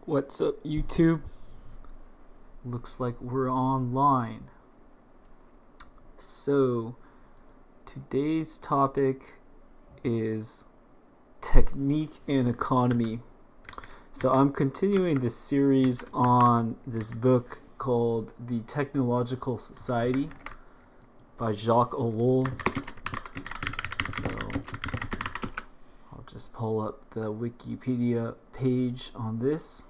What's up, YouTube? Looks like we're online. So, today's topic is technique and economy. So, I'm continuing this series on this book called The Technological Society by Jacques Ellul. So, I'll just pull up the Wikipedia page on this.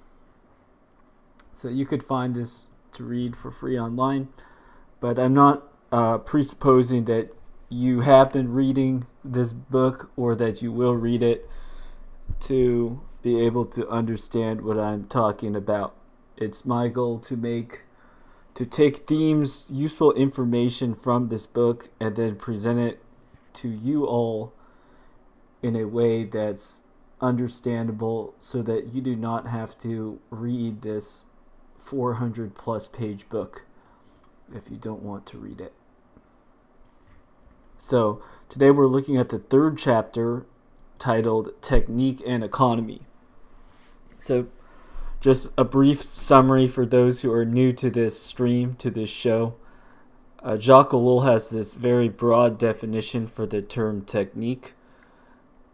So you could find this to read for free online, but I'm not presupposing that you have been reading this book or that you will read it to be able to understand what I'm talking about. It's my goal to take themes, useful information from this book, and then present it to you all in a way that's understandable so that you do not have to read this 400 plus page book if you don't want to read it. So today we're looking at the third chapter titled Technique and Economy. So just a brief summary for those who are new to this stream, to this show. Jacques Ellul has this very broad definition for the term technique.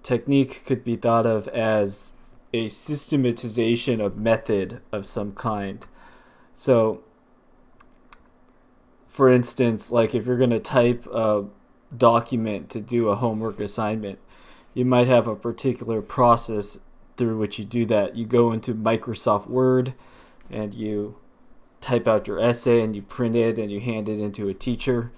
Technique could be thought of as a systematization of method of some kind. So, for instance, like if you're going to type a document to do a homework assignment, you might have a particular process through which you do that. You go into Microsoft Word and you type out your essay and you print it and you hand it into a teacher.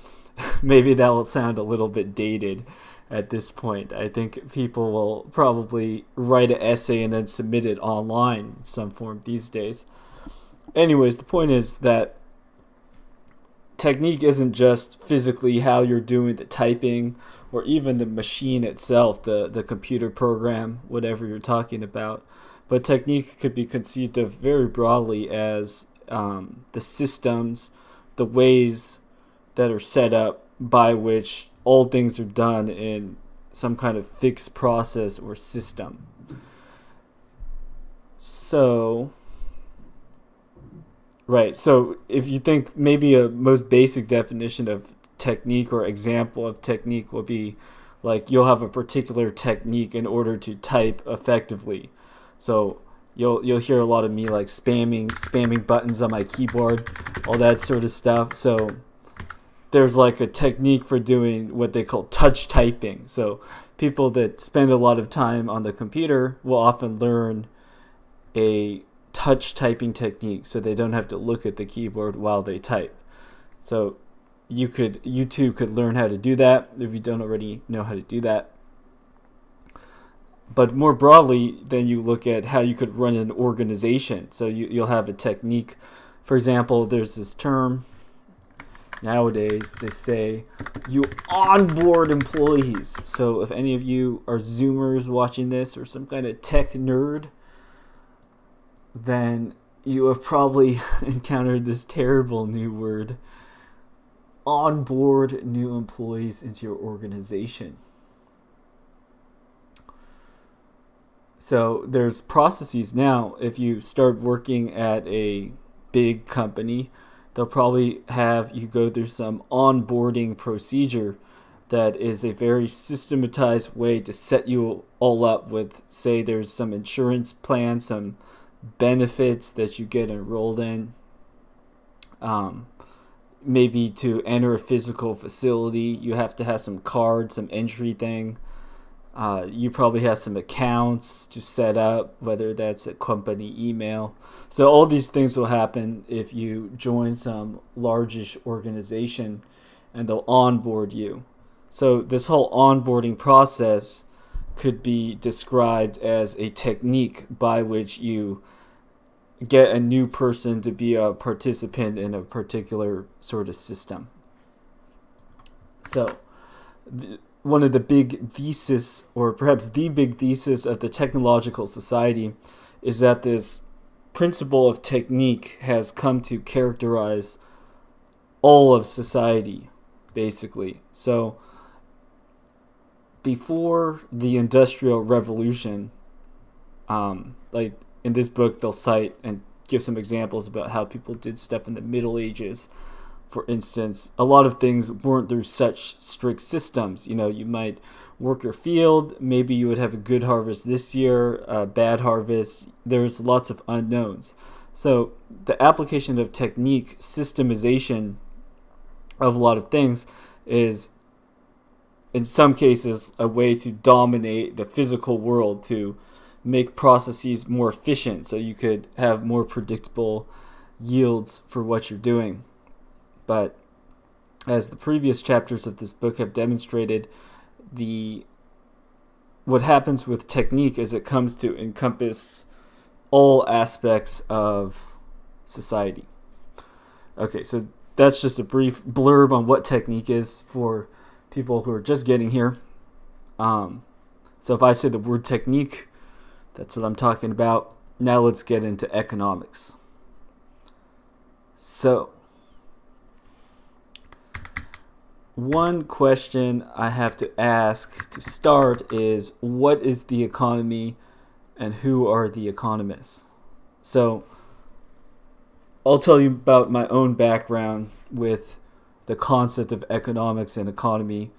Maybe that will sound a little bit dated at this point. I think people will probably write an essay and then submit it online in some form these days. Anyways, the point is that technique isn't just physically how you're doing the typing or even the machine itself, the computer program, whatever you're talking about. But technique could be conceived of very broadly as the systems, the ways that are set up by which all things are done in some kind of fixed process or system. So if you think maybe a most basic definition of technique or example of technique will be like you'll have a particular technique in order to type effectively. So you'll hear a lot of me like spamming buttons on my keyboard, all that sort of stuff. So there's like a technique for doing what they call touch typing. So people that spend a lot of time on the computer will often learn a touch typing technique so they don't have to look at the keyboard while they type. So you too could learn how to do that if you don't already know how to do that. But more broadly, then you look at how you could run an organization. So you'll have a technique. For example, there's this term nowadays, they say you onboard employees. So if any of you are Zoomers watching this or some kind of tech nerd, then you have probably encountered this terrible new word, onboard new employees into your organization. So there's processes now. If you start working at a big company, they'll probably have you go through some onboarding procedure that is a very systematized way to set you all up with, say, there's some insurance plan, some benefits that you get enrolled in. Maybe to enter a physical facility, you have to have some card, some entry thing. You probably have some accounts to set up, whether that's a company email. So all these things will happen if you join some largish organization and they'll onboard you. So this whole onboarding process could be described as a technique by which you get a new person to be a participant in a particular sort of system. So one of the big thesis, or perhaps the big thesis of the technological society, is that this principle of technique has come to characterize all of society, basically. So before the Industrial Revolution, like in this book, they'll cite and give some examples about how people did stuff in the Middle Ages. For instance, a lot of things weren't through such strict systems. You might work your field. Maybe you would have a good harvest this year, a bad harvest. There's lots of unknowns. So the application of technique, systemization of a lot of things is, in some cases, a way to dominate the physical world, to make processes more efficient so you could have more predictable yields for what you're doing. But as the previous chapters of this book have demonstrated, what happens with technique is it comes to encompass all aspects of society. Okay, so that's just a brief blurb on what technique is for people who are just getting here. So if I say the word technique, that's what I'm talking about. Now let's get into economics. So, one question I have to ask to start is, what is the economy and who are the economists? So, I'll tell you about my own background with the concept of economics and economy,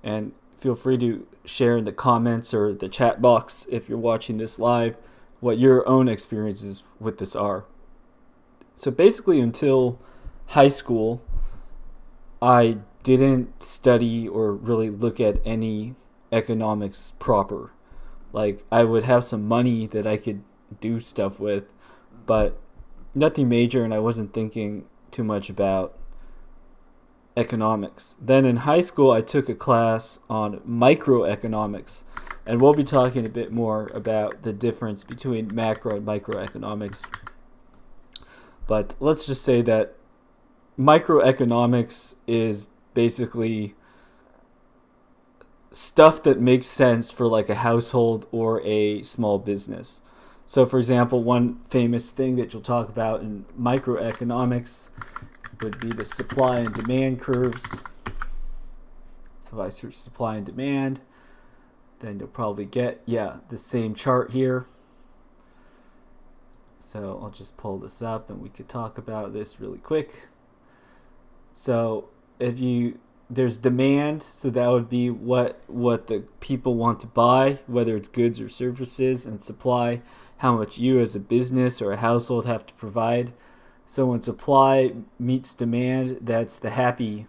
and feel free to share in the comments or the chat box if you're watching this live what your own experiences with this are. So basically, until high school, I didn't study or really look at any economics proper. Like, I would have some money that I could do stuff with, but nothing major, and I wasn't thinking too much about economics. Then in high school, I took a class on microeconomics, and we'll be talking a bit more about the difference between macro and microeconomics. But let's just say that microeconomics is basically stuff that makes sense for like a household or a small business. So for example, one famous thing that you'll talk about in microeconomics would be the supply and demand curves. So if I search supply and demand, then you'll probably get, the same chart here. So I'll just pull this up and we could talk about this really quick. So there's demand, so that would be what the people want to buy, whether it's goods or services, and supply, how much you as a business or a household have to provide. So when supply meets demand, that's the happy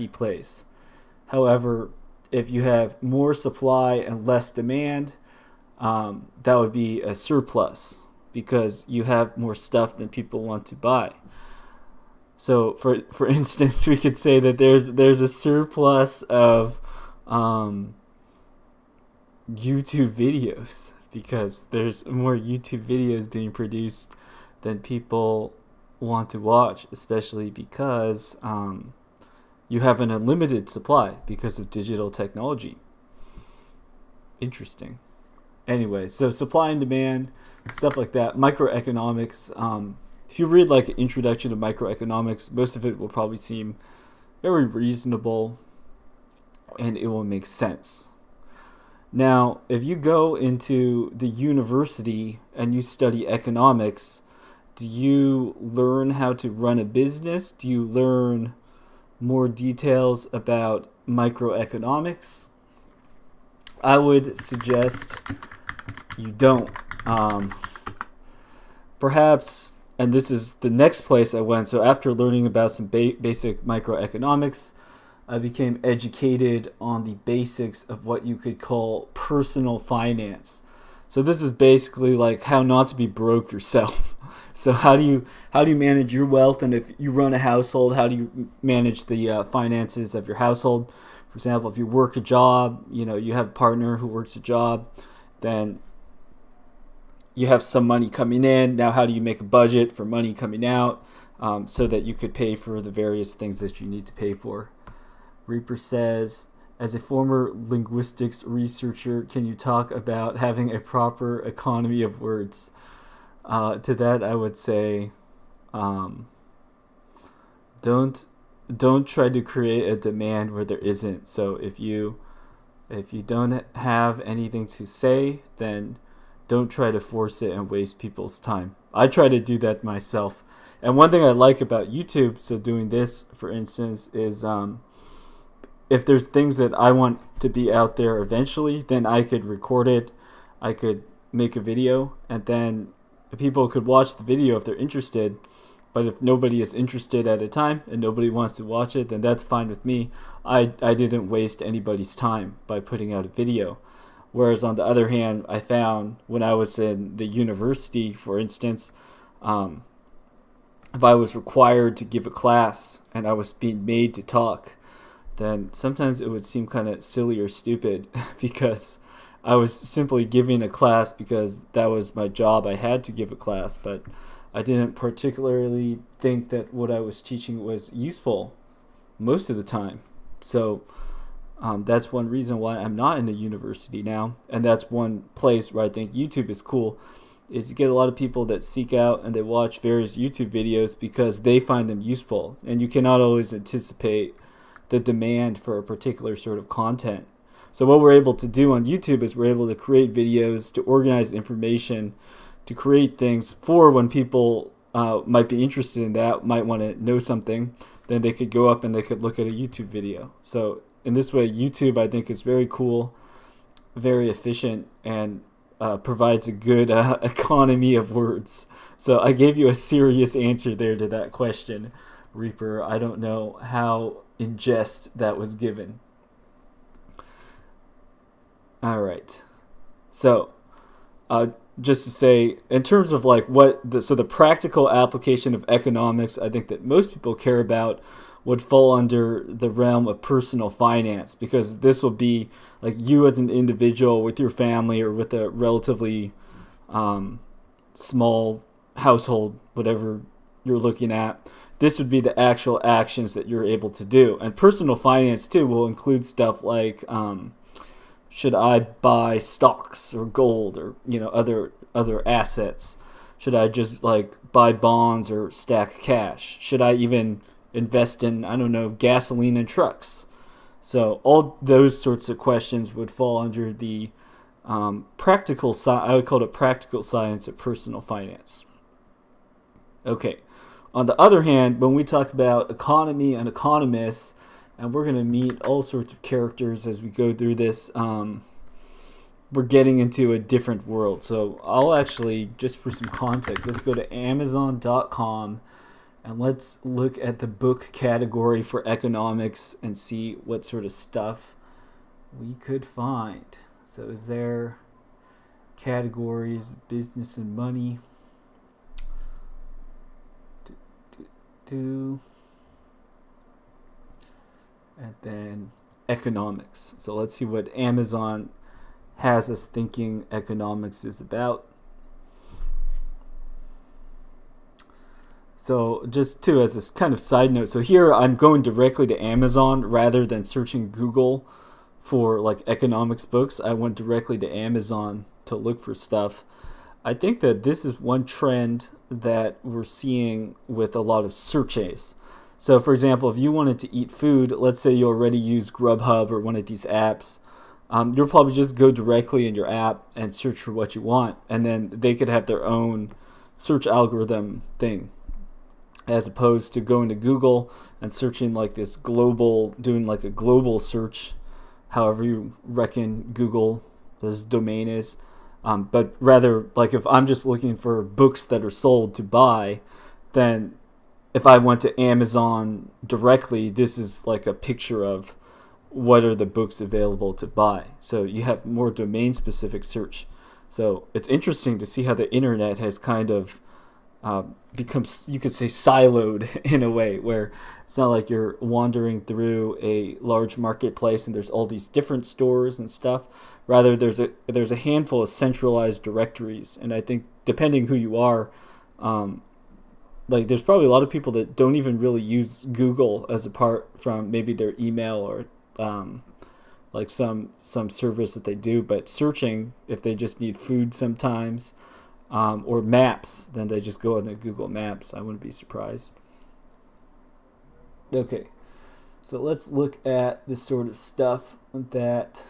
place. However, if you have more supply and less demand, that would be a surplus, because you have more stuff than people want to buy. So for instance, we could say that there's a surplus of YouTube videos, because there's more YouTube videos being produced than people want to watch, especially because you have an unlimited supply because of digital technology. Interesting. Anyway, so supply and demand, stuff like that. Microeconomics. If you read like an introduction to microeconomics, most of it will probably seem very reasonable and it will make sense. Now, if you go into the university and you study economics, do you learn how to run a business? Do you learn more details about microeconomics? I would suggest you don't. Perhaps, and this is the next place I went, so after learning about some basic microeconomics, I became educated on the basics of what you could call personal finance. So this is basically like how not to be broke yourself. So how do you manage your wealth, and if you run a household, how do you manage the finances of your household? For example, if you work a job, you have a partner who works a job, then you have some money coming in. Now, how do you make a budget for money coming out, so that you could pay for the various things that you need to pay for? Reaper says, as a former linguistics researcher, can you talk about having a proper economy of words? To that, I would say, don't try to create a demand where there isn't. So if you don't have anything to say, then don't try to force it and waste people's time. I try to do that myself. And one thing I like about YouTube, so doing this, for instance, is if there's things that I want to be out there eventually, then I could record it. I could make a video, and then people could watch the video if they're interested. But if nobody is interested at a time and nobody wants to watch it, then that's fine with me. I didn't waste anybody's time by putting out a video. Whereas on the other hand, I found when I was in the university, for instance, if I was required to give a class and I was being made to talk, then sometimes it would seem kind of silly or stupid because I was simply giving a class because that was my job. I had to give a class, but I didn't particularly think that what I was teaching was useful most of the time. So that's one reason why I'm not in the university now. And that's one place where I think YouTube is cool, is you get a lot of people that seek out and they watch various YouTube videos because they find them useful. And you cannot always anticipate the demand for a particular sort of content. So what we're able to do on YouTube is we're able to create videos, to organize information, to create things for when people might be interested in that, might want to know something, then they could go up and they could look at a YouTube video. So in this way, YouTube, I think, is very cool, very efficient, and provides a good economy of words. So I gave you a serious answer there to that question, Reaper. I don't know how in jest that was given. All right. So just to say, in terms of like the practical application of economics, I think that most people care about would fall under the realm of personal finance, because this will be like you as an individual with your family or with a relatively small household, whatever you're looking at. This would be the actual actions that you're able to do. And personal finance too will include stuff like should I buy stocks or gold or other assets? Should I just like buy bonds or stack cash? Should I even invest in, I don't know, gasoline and trucks? So all those sorts of questions would fall under the practical science. I would call it practical science of personal finance. Okay. On the other hand, when we talk about economy and economists, and we're going to meet all sorts of characters as we go through this, we're getting into a different world. So I'll actually, just for some context, let's go to Amazon.com and let's look at the book category for economics and see what sort of stuff we could find. So is there categories, business and money? And then economics. So let's see what Amazon has us thinking economics is about. So just too, as this kind of side note, so here I'm going directly to Amazon rather than searching Google for like economics books. I went directly to Amazon to look for stuff. I think that this is one trend that we're seeing with a lot of searches. So for example, if you wanted to eat food, let's say you already use Grubhub or one of these apps, you'll probably just go directly in your app and search for what you want, and then they could have their own search algorithm thing, as opposed to going to Google and searching like this global, doing like a global search, however you reckon Google's domain is. But rather, like if I'm just looking for books that are sold to buy, then if I went to Amazon directly, this is like a picture of what are the books available to buy. So you have more domain-specific search. So it's interesting to see how the internet has kind of become, you could say, siloed in a way, where it's not like you're wandering through a large marketplace and there's all these different stores and stuff. Rather, there's a handful of centralized directories, and I think depending who you are, like there's probably a lot of people that don't even really use Google as apart from maybe their email or like some service that they do, but searching, if they just need food sometimes, or maps, then they just go on the Google Maps. I wouldn't be surprised. Okay, so let's look at this sort of stuff that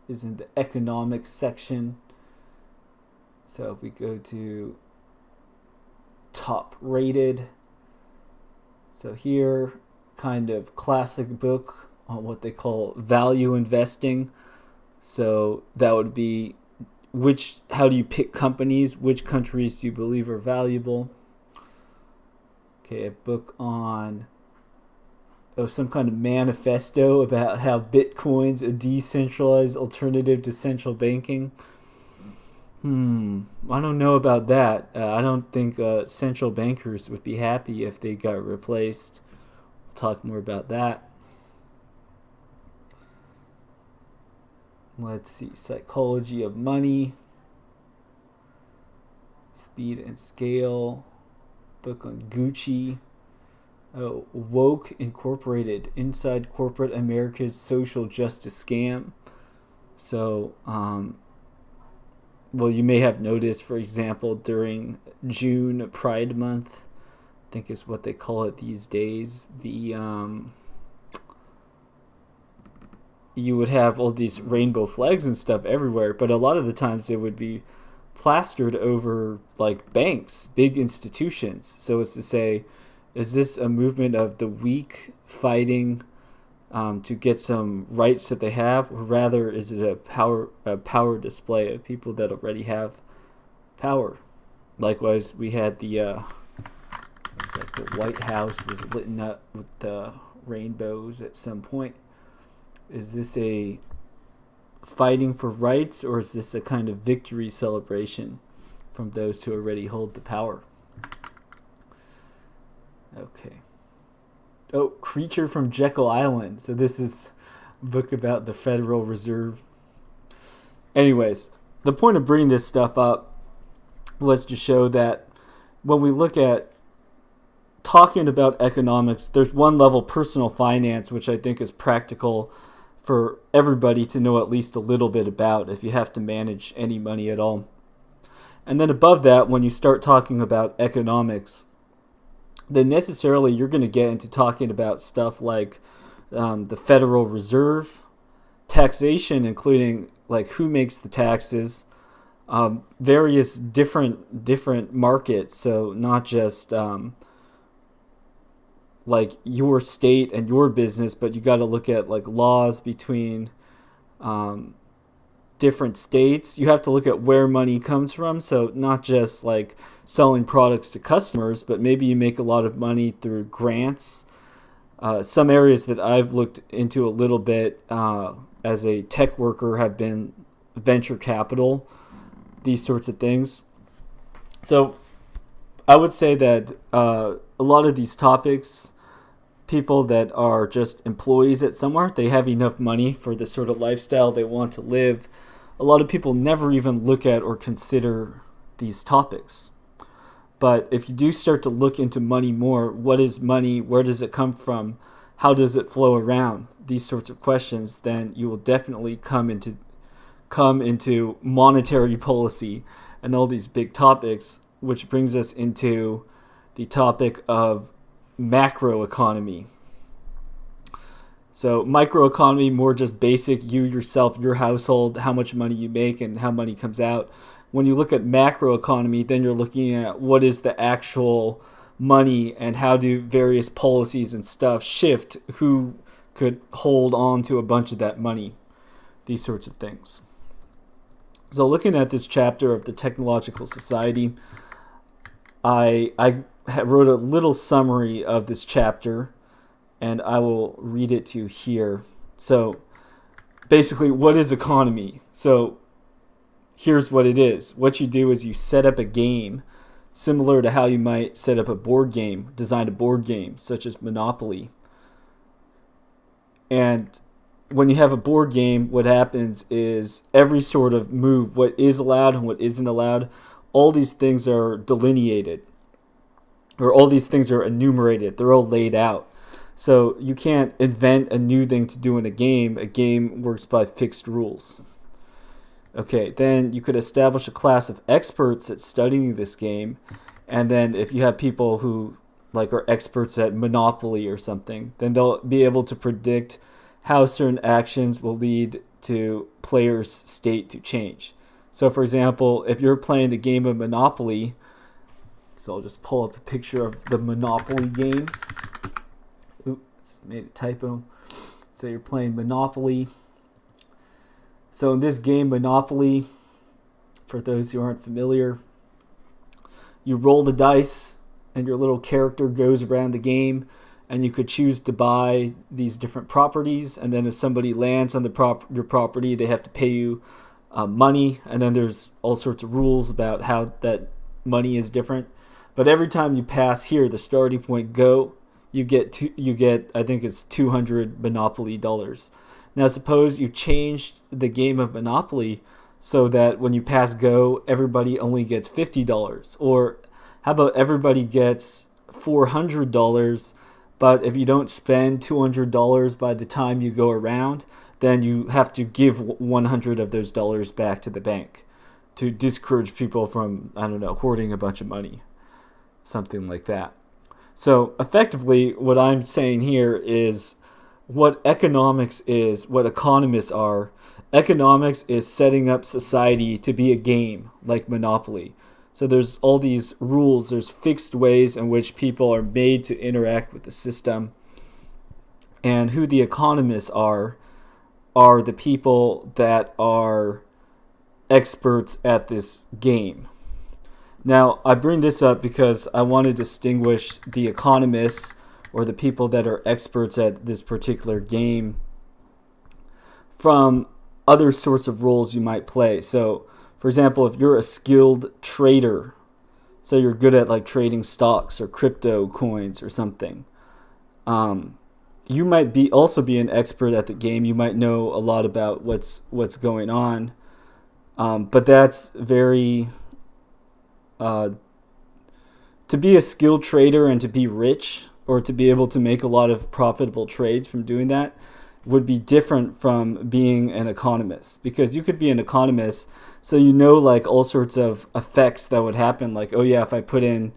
is in the economics section. So if we go to top rated, so here, kind of classic book on what they call value investing. So that would be how do you pick companies, which countries do you believe are valuable. Okay, a book on some kind of manifesto about how Bitcoin's a decentralized alternative to central banking. I don't know about that. I don't think central bankers would be happy if they got replaced. We'll talk more about that. Let's see. Psychology of money. Speed and scale. Book on Gucci. Oh, Woke Incorporated, Inside Corporate America's Social Justice Scam. So, well, you may have noticed, for example, during June Pride Month, I think is what they call it these days, you would have all these rainbow flags and stuff everywhere, but a lot of the times they would be plastered over like banks, big institutions. So it's to say, is this a movement of the weak fighting to get some rights that they have, or rather is it a power display of people that already have power? Likewise, we had it's like the White House was lit up with the rainbows at some point. Is this a fighting for rights, or is this a kind of victory celebration from those who already hold the power? Okay. Oh, Creature from Jekyll Island. So this is a book about the Federal Reserve. Anyways, the point of bringing this stuff up was to show that when we look at talking about economics, there's one level, personal finance, which I think is practical for everybody to know at least a little bit about if you have to manage any money at all. And then above that, when you start talking about economics, then necessarily you're going to get into talking about stuff like the Federal Reserve, taxation, including like who makes the taxes, various different markets. So not just like your state and your business, but you got to look at like laws between different states. You have to look at where money comes from. So not just like selling products to customers, but maybe you make a lot of money through grants. Some areas that I've looked into a little bit as a tech worker have been venture capital, these sorts of things. So I would say that a lot of these topics, people that are just employees at somewhere, they have enough money for the sort of lifestyle they want to live. A lot of people never even look at or consider these topics. But if you do start to look into money more, what is money? Where does it come from? How does it flow around? These sorts of questions, then you will definitely come into monetary policy and all these big topics, which brings us into the topic of macroeconomy. So microeconomy, more just basic, you yourself, your household, how much money you make and how money comes out. When you look at macroeconomy, then you're looking at what is the actual money and how do various policies and stuff shift, who could hold on to a bunch of that money, these sorts of things. So looking at this chapter of the Technological Society, I wrote a little summary of this chapter, and I will read it to you here. So basically, what is economy? So here's what it is. What you do is you set up a game similar to how you might set up a board game, design a board game, such as Monopoly. And when you have a board game, what happens is every sort of move, what is allowed and what isn't allowed, all these things are delineated, or all these things are enumerated. They're all laid out. So you can't invent a new thing to do in a game. A game works by fixed rules. Okay, then you could establish a class of experts at studying this game. And then if you have people who like are experts at Monopoly or something, then they'll be able to predict how certain actions will lead to players' state to change. So, for example, if you're playing the game of Monopoly, so I'll just pull up a picture of the Monopoly game. Oops, made a typo. So you're playing Monopoly. So in this game, Monopoly, for those who aren't familiar, you roll the dice and your little character goes around the game, and you could choose to buy these different properties, and then if somebody lands on your property, they have to pay you money, and then there's all sorts of rules about how that money is different. But every time you pass here, the starting point go, you get I think it's 200 Monopoly dollars. Now suppose you changed the game of Monopoly so that when you pass go, everybody only gets $50, or how about everybody gets $400, but if you don't spend $200 by the time you go around, then you have to give 100 of those dollars back to the bank to discourage people from, I don't know, hoarding a bunch of money. Something like that. So effectively, what I'm saying here is what economics is, what economists are. Economics is setting up society to be a game like Monopoly. So there's all these rules, there's fixed ways in which people are made to interact with the system. And who the economists are the people that are experts at this game. Now, I bring this up because I want to distinguish the economists, or the people that are experts at this particular game, from other sorts of roles you might play. So, for example, if you're a skilled trader, so you're good at like trading stocks or crypto coins or something, you might also be an expert at the game. You might know a lot about what's going on, but that's very to be a skilled trader and to be rich, or to be able to make a lot of profitable trades from doing that, would be different from being an economist. Because you could be an economist, so you know like all sorts of effects that would happen, like, oh yeah, if I put in,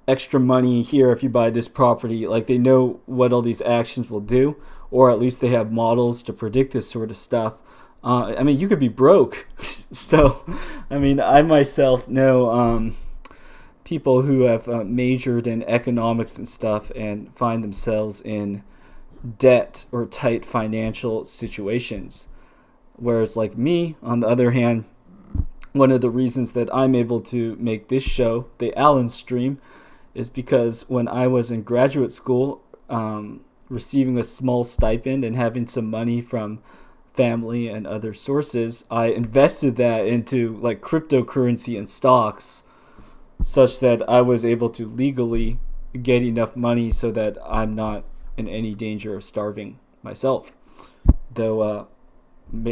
extra money here, if you buy this property, like they know what all these actions will do, or at least they have models to predict this sort of stuff. You could be broke. So, I myself know people who have majored in economics and stuff and find themselves in debt or tight financial situations. Whereas like me, on the other hand, one of the reasons that I'm able to make this show, the Allen Stream, is because when I was in graduate school, receiving a small stipend and having some money from family and other sources, I invested that into like cryptocurrency and stocks, such that I was able to legally get enough money so that I'm not in any danger of starving myself. Though,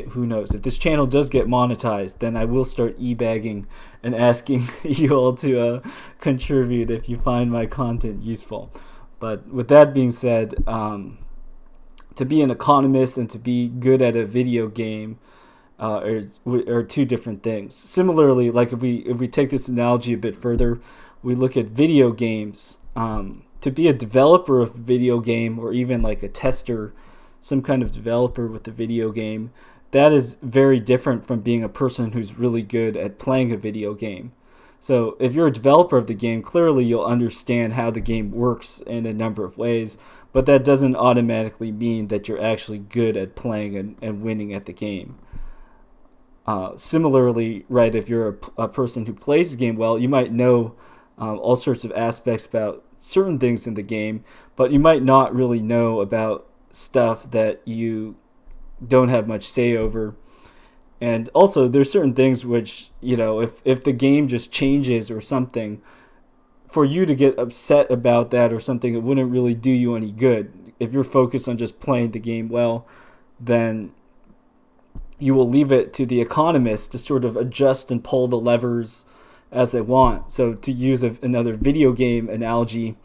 who knows? If this channel does get monetized, then I will start e-bagging and asking you all to contribute if you find my content useful. But with that being said, to be an economist and to be good at a video game are two different things. Similarly, like if we take this analogy a bit further, we look at video games. To be a developer of a video game, or even like a tester, some kind of developer with the video game, that is very different from being a person who's really good at playing a video game. So if you're a developer of the game, clearly you'll understand how the game works in a number of ways, but that doesn't automatically mean that you're actually good at playing and winning at the game. Similarly, right, if you're a person who plays the game well, you might know all sorts of aspects about certain things in the game, but you might not really know about stuff that you don't have much say over. And also, there's certain things which, if the game just changes or something, for you to get upset about that or something, it wouldn't really do you any good. If you're focused on just playing the game well, then you will leave it to the economists to sort of adjust and pull the levers as they want. So to use another video game analogy,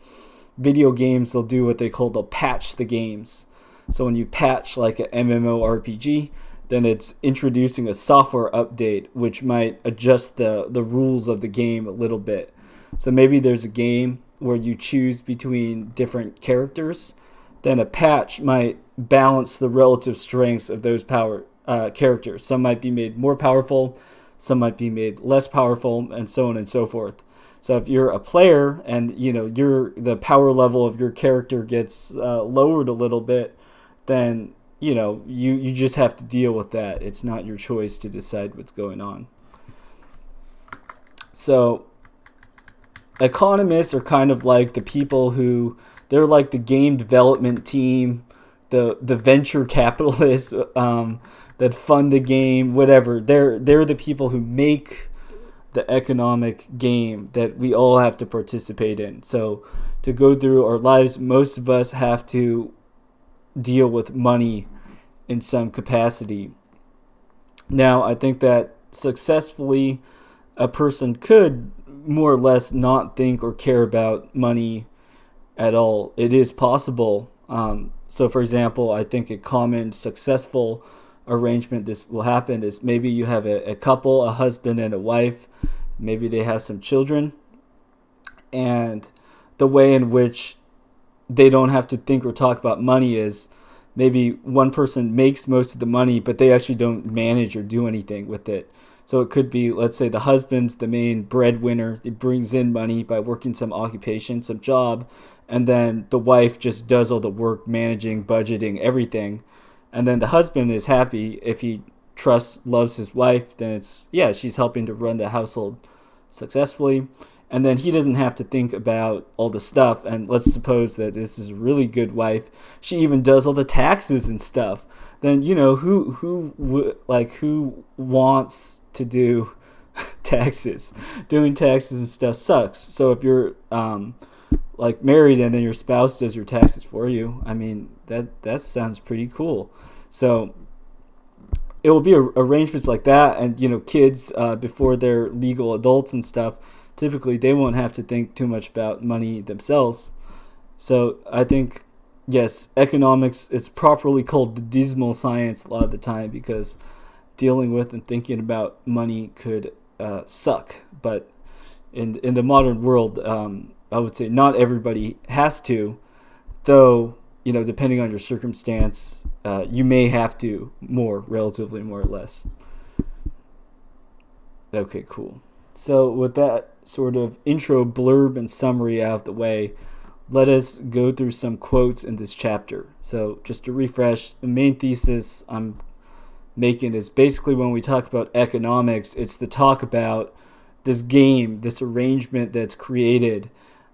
video games, they'll do what they'll patch the games. So when you patch like an MMORPG, then it's introducing a software update which might adjust the rules of the game a little bit. So maybe there's a game where you choose between different characters, then a patch might balance the relative strengths of those characters. Some might be made more powerful, some might be made less powerful, and so on and so forth. So if you're a player and the power level of your character gets lowered a little bit, then you just have to deal with that. It's not your choice to decide what's going on. So economists are kind of like the people who, they're like the game development team, the venture capitalists that fund the game, whatever. They're the people who make the economic game that we all have to participate in. So to go through our lives, most of us have to deal with money in some capacity. Now, I think that successfully a person could more or less not think or care about money at all. It is possible. So for example, I think a common successful arrangement this will happen is maybe you have a couple, a husband and a wife. Maybe they have some children, and the way in which they don't have to think or talk about money is maybe one person makes most of the money, but they actually don't manage or do anything with it. So it could be, let's say the husband's the main breadwinner. He brings in money by working some occupation, some job, and then the wife just does all the work, managing, budgeting, everything. And then the husband is happy if he loves his wife, then she's helping to run the household successfully. And then he doesn't have to think about all the stuff. And let's suppose that this is a really good wife. She even does all the taxes and stuff. Then who wants to do taxes? Doing taxes and stuff sucks. So if you're married and then your spouse does your taxes for you, I mean that sounds pretty cool. So it will be arrangements like that, and kids before they're legal adults and stuff, typically they won't have to think too much about money themselves. So I think, yes, economics, it's properly called the dismal science a lot of the time, because dealing with and thinking about money could suck. But in the modern world, I would say not everybody has to, though, depending on your circumstance, you may have to relatively more or less. Okay, cool. So with that sort of intro blurb and summary out of the way, let us go through some quotes in this chapter. So just to refresh, the main thesis I'm making is basically when we talk about economics, it's the talk about this game, this arrangement that's created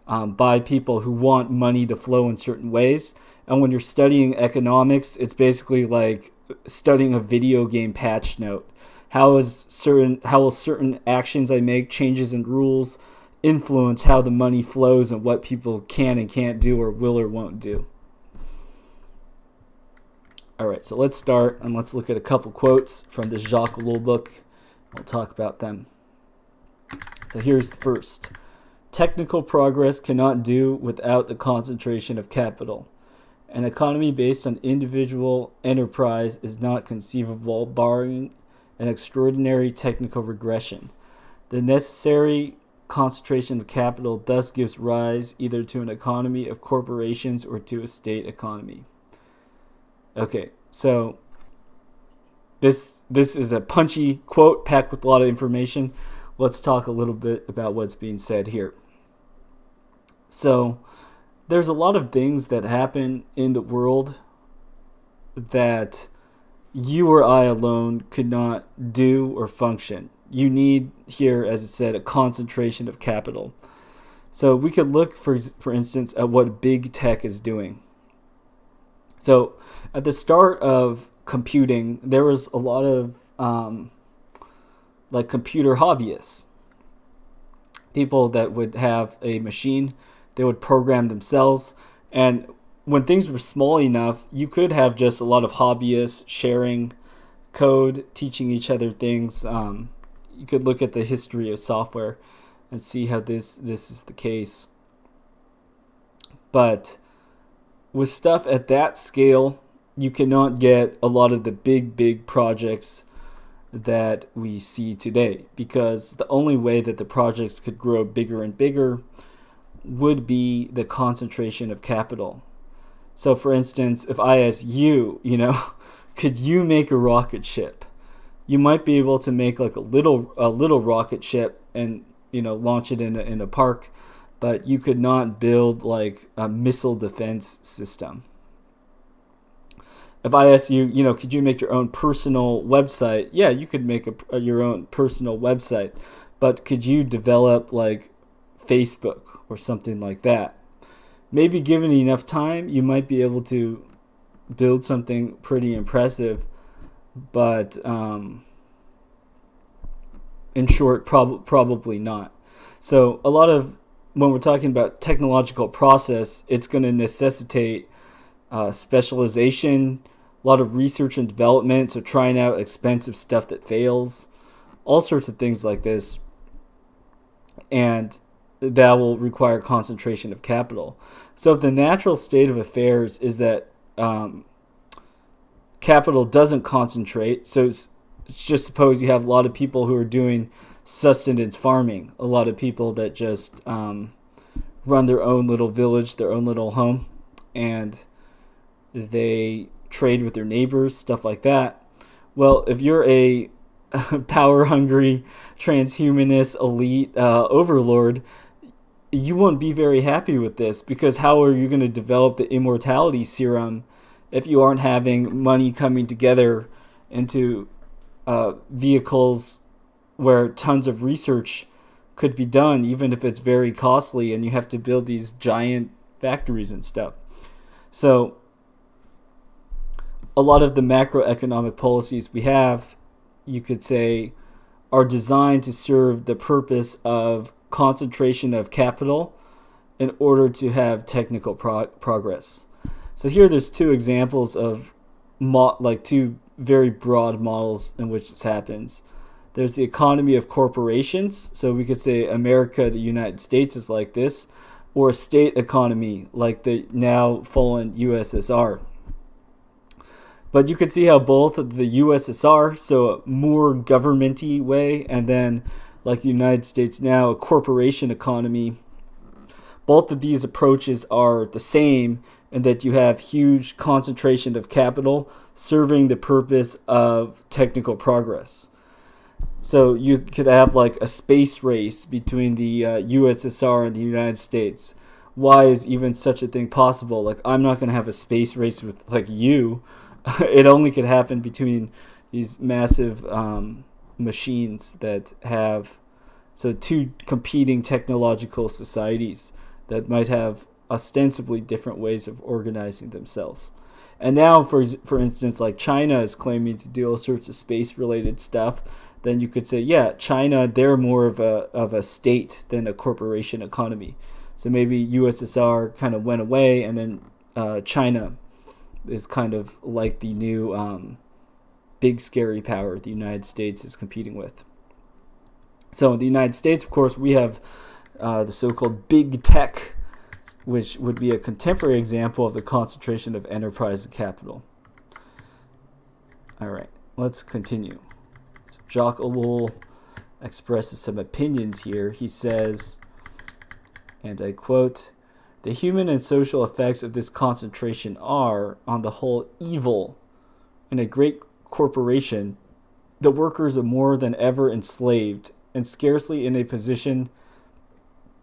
by people who want money to flow in certain ways. And when you're studying economics, it's basically like studying a video game patch note. How will certain actions I make, changes in rules, influence how the money flows and what people can and can't do or will or won't do? All right, so let's start and let's look at a couple quotes from the Jacques Ellul book. We'll talk about them. So here's the first. Technical progress cannot do without the concentration of capital. An economy based on individual enterprise is not conceivable barring an extraordinary technical regression. The necessary concentration of capital thus gives rise either to an economy of corporations or to a state economy. Okay, so this is a punchy quote packed with a lot of information. Let's talk a little bit about what's being said here. So there's a lot of things that happen in the world that you or I alone could not do or function. You need here, as it said, a concentration of capital. So we could look, for instance, at what big tech is doing. So at the start of computing, there was a lot of computer hobbyists. People that would have a machine, they would program themselves. And when things were small enough, you could have just a lot of hobbyists sharing code, teaching each other things. You could look at the history of software and see how this is the case. But with stuff at that scale, you cannot get a lot of the big projects that we see today, because the only way that the projects could grow bigger and bigger would be the concentration of capital. So for instance, if I ask you, could you make a rocket ship? You might be able to make like a little rocket ship and launch it in a park, but you could not build like a missile defense system. If I ask you, could you make your own personal website? Yeah, you could make your own personal website, but could you develop like Facebook or something like that? Maybe given enough time, you might be able to build something pretty impressive, but in short, probably not. So a lot of when we're talking about technological process, it's going to necessitate specialization, a lot of research and development, so trying out expensive stuff that fails, all sorts of things like this, and that will require concentration of capital. So if the natural state of affairs is that capital doesn't concentrate, so just suppose you have a lot of people who are doing sustenance farming, a lot of people that just run their own little village, their own little home, and they trade with their neighbors, stuff like that. Well, if you're a power-hungry, transhumanist, elite overlord, you won't be very happy with this, because how are you going to develop the immortality serum if you aren't having money coming together into vehicles where tons of research could be done, even if it's very costly and you have to build these giant factories and stuff. So a lot of the macroeconomic policies we have, you could say, are designed to serve the purpose of concentration of capital in order to have technical progress. So here there's two examples of two very broad models in which this happens. There's the economy of corporations, so we could say America, the United States is like this, or a state economy like the now fallen USSR. But you could see how both the USSR, so a more government-y way, and then like the United States now, a corporation economy, both of these approaches are the same in that you have huge concentration of capital serving the purpose of technical progress. So you could have like a space race between the USSR and the United States. Why is even such a thing possible? Like, I'm not going to have a space race with like you. It only could happen between these massive machines that have two competing technological societies that might have ostensibly different ways of organizing themselves. And now, for instance, like China is claiming to do all sorts of space-related stuff. Then you could say, yeah, China, they're more of a state than a corporation economy. So maybe USSR kind of went away, and then China is kind of like the new big scary power the United States is competing with. So in the United States, of course, we have the so-called big tech, which would be a contemporary example of the concentration of enterprise and capital. All right, let's continue. So Jacques Ellul expresses some opinions here. He says, and I quote, "The human and social effects of this concentration are, on the whole, evil. In a great corporation, the workers are more than ever enslaved and scarcely in a position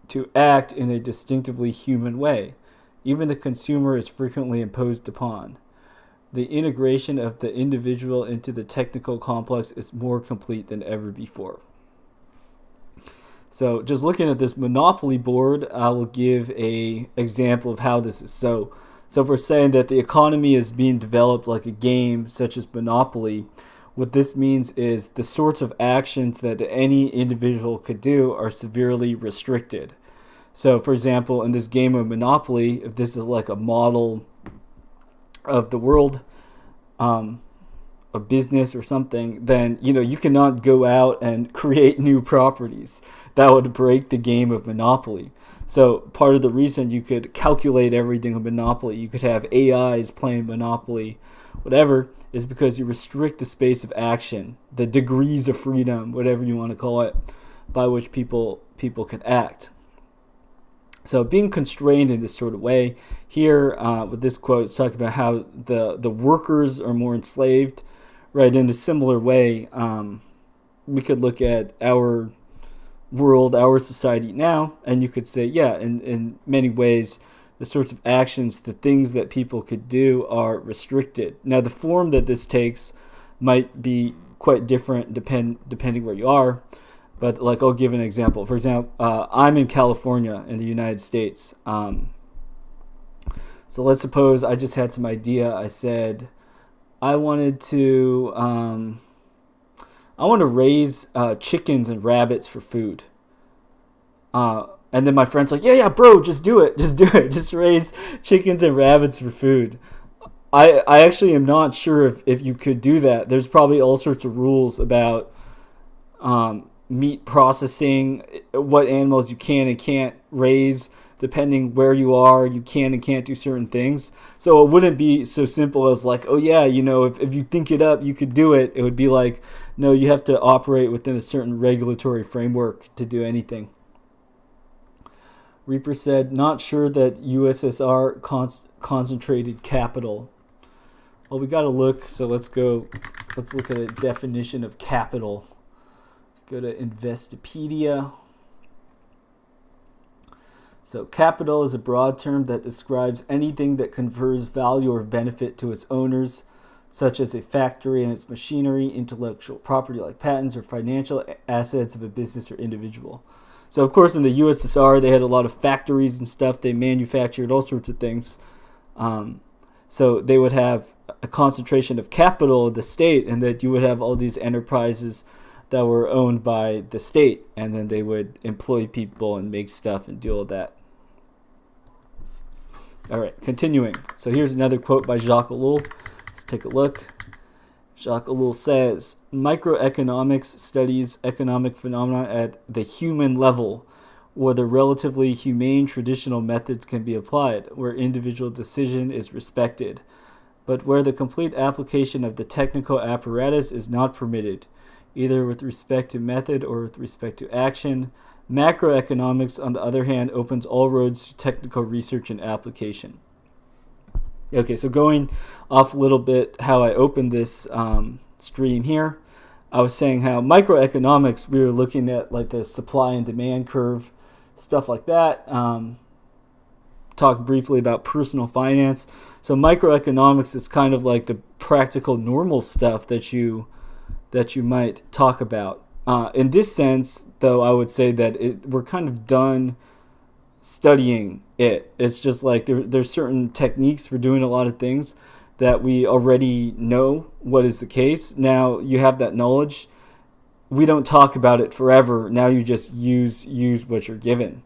to act in a distinctively human way. Even the consumer is frequently imposed upon. The integration of the individual into the technical complex is more complete than ever before." So just looking at this monopoly board, I will give a example of how this is. So if we're saying that the economy is being developed like a game such as Monopoly, what this means is the sorts of actions that any individual could do are severely restricted. So, for example, in this game of Monopoly, if this is like a model of the world, a business or something, then you cannot go out and create new properties. That would break the game of Monopoly. So part of the reason you could calculate everything in Monopoly, you could have AIs playing Monopoly, whatever, is because you restrict the space of action, the degrees of freedom, whatever you want to call it, by which people can act. So being constrained in this sort of way, here with this quote, it's talking about how the workers are more enslaved, right? In a similar way, we could look at our world, our society now, and you could say, yeah, in many ways, the sorts of actions, the things that people could do are restricted. Now, the form that this takes might be quite different depending where you are. But like, I'll give an example. For example, I'm in California in the United States. So let's suppose I just had some idea. I said I wanted to raise chickens and rabbits for food. And then my friend's like, yeah, bro, just do it. Just raise chickens and rabbits for food. I actually am not sure if you could do that. There's probably all sorts of rules about meat processing, what animals you can and can't raise, depending where you are, you can and can't do certain things. So it wouldn't be so simple as like, oh yeah, if you think it up, you could do it. It would be like, no, you have to operate within a certain regulatory framework to do anything. Reaper said, not sure that USSR concentrated capital. Well, we got to look, so let's look at a definition of capital. Go to Investopedia. So capital is a broad term that describes anything that confers value or benefit to its owners, such as a factory and its machinery, intellectual property like patents, or financial assets of a business or individual. So, of course, in the USSR, they had a lot of factories and stuff. They manufactured all sorts of things. So they would have a concentration of capital of the state, and that you would have all these enterprises that were owned by the state, and then they would employ people and make stuff and do all that. All right, continuing. So here's another quote by Jacques Ellul. Let's take a look. Jacques Ellul says, microeconomics studies economic phenomena at the human level, where the relatively humane traditional methods can be applied, where individual decision is respected, but where the complete application of the technical apparatus is not permitted, either with respect to method or with respect to action. Macroeconomics, on the other hand, opens all roads to technical research and application. Okay, so going off a little bit how I opened this stream here, I was saying how microeconomics, we were looking at like the supply and demand curve, stuff like that. Talk briefly about personal finance. So microeconomics is kind of like the practical normal stuff that you might talk about. In this sense, though, I would say that we're kind of done studying it. It's just like there's certain techniques for doing a lot of things that we already know what is the case. Now you have that knowledge. We don't talk about it forever. Now you just use what you're given.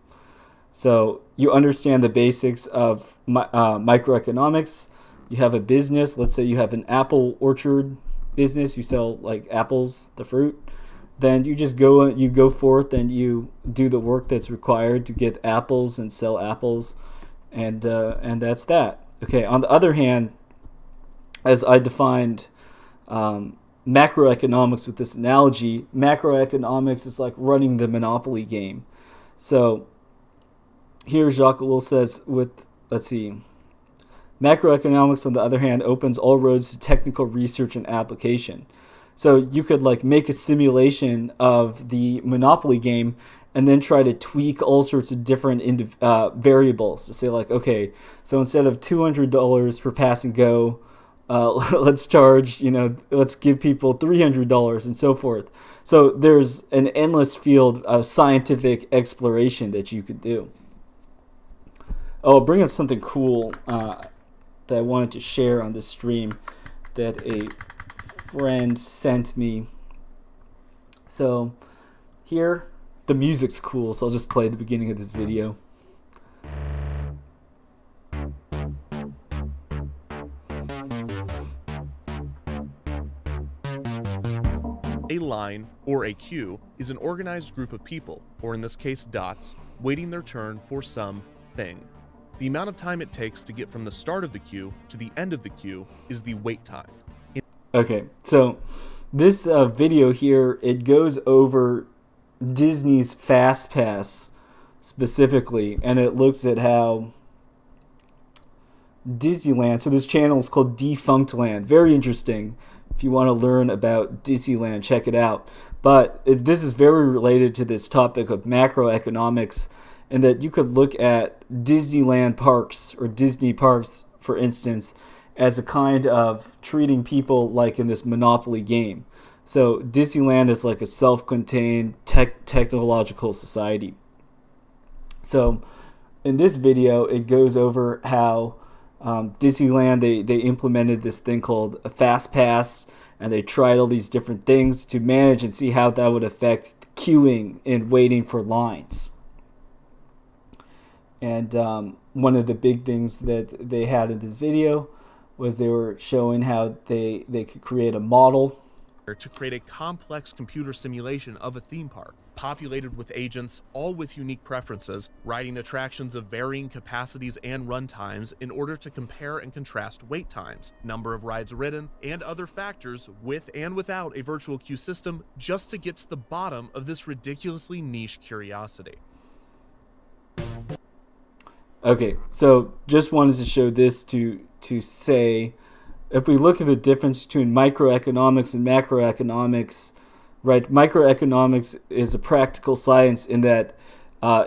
So you understand the basics of microeconomics. You have a business. Let's say you have an apple orchard business. You sell like apples, the fruit. Then you just go forth and you do the work that's required to get apples and sell apples, and that's that. Okay. On the other hand, as I defined macroeconomics with this analogy, macroeconomics is like running the Monopoly game. So here Jacques Ellul says macroeconomics, on the other hand, opens all roads to technical research and application. So you could like make a simulation of the Monopoly game and then try to tweak all sorts of different variables to say like, okay, so instead of $200 per pass and go, let's charge, let's give people $300 and so forth. So there's an endless field of scientific exploration that you could do. Oh, I'll bring up something cool that I wanted to share on this stream that a friend sent me. So here, the music's cool, so I'll just play the beginning of this video. A line, or a queue, is an organized group of people, or in this case dots, waiting their turn for some thing. The amount of time it takes to get from the start of the queue to the end of the queue is the wait time. Okay, so this video here, it goes over Disney's Fast Pass specifically, and it looks at how Disneyland, so this channel is called Defunct Land. Very interesting. If you want to learn about Disneyland, check it out. But this is very related to this topic of macroeconomics, and that you could look at Disneyland parks or Disney parks, for instance, as a kind of treating people like in this Monopoly game. So Disneyland is like a self-contained technological society. So in this video, it goes over how Disneyland, they implemented this thing called a fast pass, and they tried all these different things to manage and see how that would affect queuing and waiting for lines. And one of the big things that they had in this video was they were showing how they could create a model to create a complex computer simulation of a theme park, populated with agents, all with unique preferences, riding attractions of varying capacities and run times in order to compare and contrast wait times, number of rides ridden, and other factors with and without a virtual queue system, just to get to the bottom of this ridiculously niche curiosity. Okay, so just wanted to show this to say, if we look at the difference between microeconomics and macroeconomics, right? Microeconomics is a practical science in that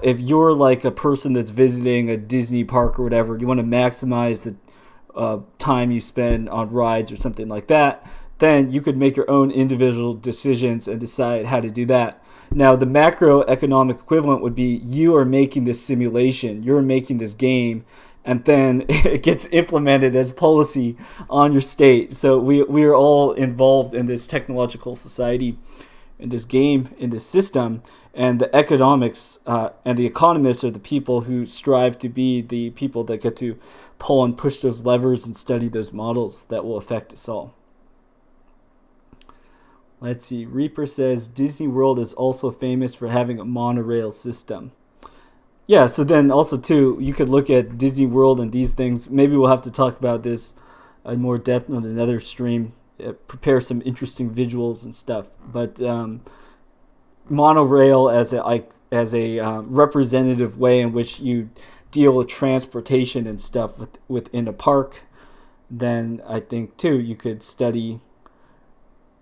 if you're like a person that's visiting a Disney park or whatever, you want to maximize the time you spend on rides or something like that, then you could make your own individual decisions and decide how to do that. Now, the macroeconomic equivalent would be you are making this simulation, you're making this game, and then it gets implemented as policy on your state. So we are all involved in this technological society, in this game, in this system, and the economics and the economists are the people who strive to be the people that get to pull and push those levers and study those models that will affect us all. Let's see, Reaper says Disney World is also famous for having a monorail system. Yeah, so then also too, you could look at Disney World and these things. Maybe we'll have to talk about this in more depth on another stream. Prepare some interesting visuals and stuff. But monorail as a representative way in which you deal with transportation and stuff within a park, then I think too you could study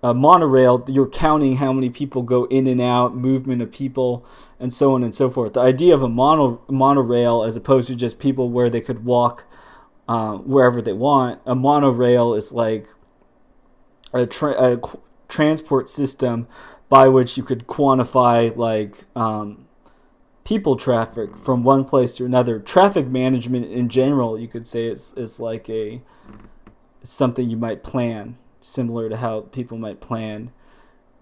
a monorail. You're counting how many people go in and out, movement of people, and so on and so forth. The idea of a monorail as opposed to just people where they could walk wherever they want. A monorail is like a transport system by which you could quantify like people traffic from one place to another. Traffic management in general, you could say, is like something you might plan, similar to how people might plan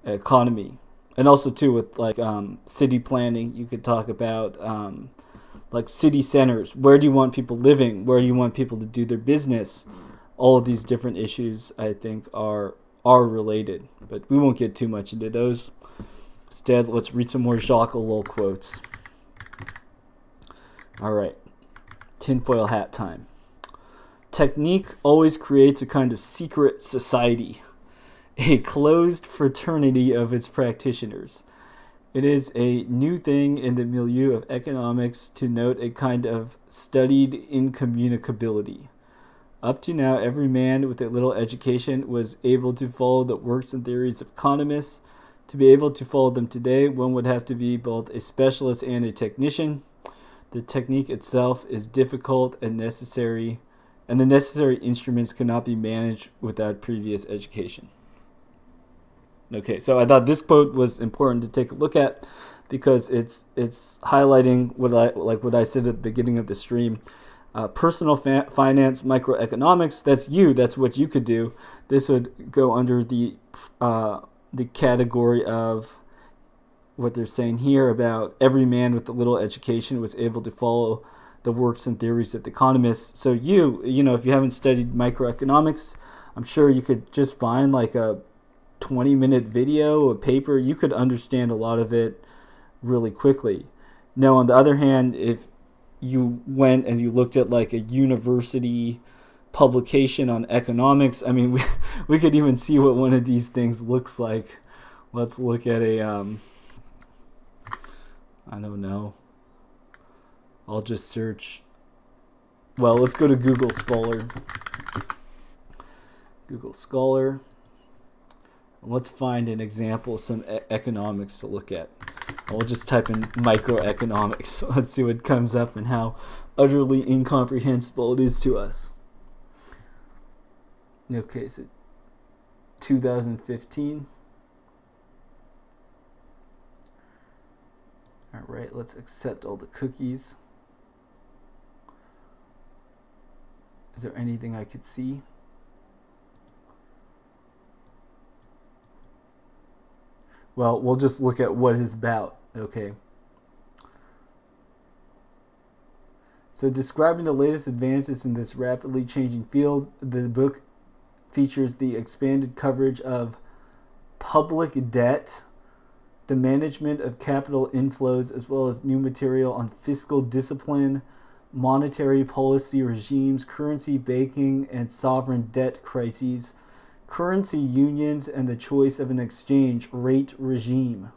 economy. And also too with like city planning, you could talk about like city centers. Where do you want people living? Where do you want people to do their business? All of these different issues I think are related, but we won't get too much into those. Instead, let's read some more Jacques Ellul quotes. All right, tinfoil hat time. Technique always creates a kind of secret society, a closed fraternity of its practitioners. It is a new thing in the milieu of economics to note a kind of studied incommunicability. Up to now, every man with a little education was able to follow the works and theories of economists. To be able to follow them today, one would have to be both a specialist and a technician. The technique itself is difficult and necessary, and the necessary instruments cannot be managed without previous education. Okay, so I thought this quote was important to take a look at because it's highlighting what I said at the beginning of the stream. Personal finance, microeconomics, that's you. That's what you could do. This would go under the category of what they're saying here about every man with a little education was able to follow the works and theories of the economists. So you know, if you haven't studied microeconomics, I'm sure you could just find like a 20-minute video, a paper. You could understand a lot of it really quickly. Now, on the other hand, if you went and you looked at like a university publication on economics, I mean, we could even see what one of these things looks like. Let's look at a I don't know, I'll just search. Well, let's go to Google Scholar. Google Scholar. Let's find an example of some economics to look at. We'll just type in microeconomics. Let's see what comes up and how utterly incomprehensible it is to us. Okay, so 2015. All right, let's accept all the cookies. Is there anything I could see? Well, we'll just look at what it's about, okay? So describing the latest advances in this rapidly changing field, the book features the expanded coverage of public debt, the management of capital inflows, as well as new material on fiscal discipline, monetary policy regimes, currency banking, and sovereign debt crises, currency unions, and the choice of an exchange rate regime.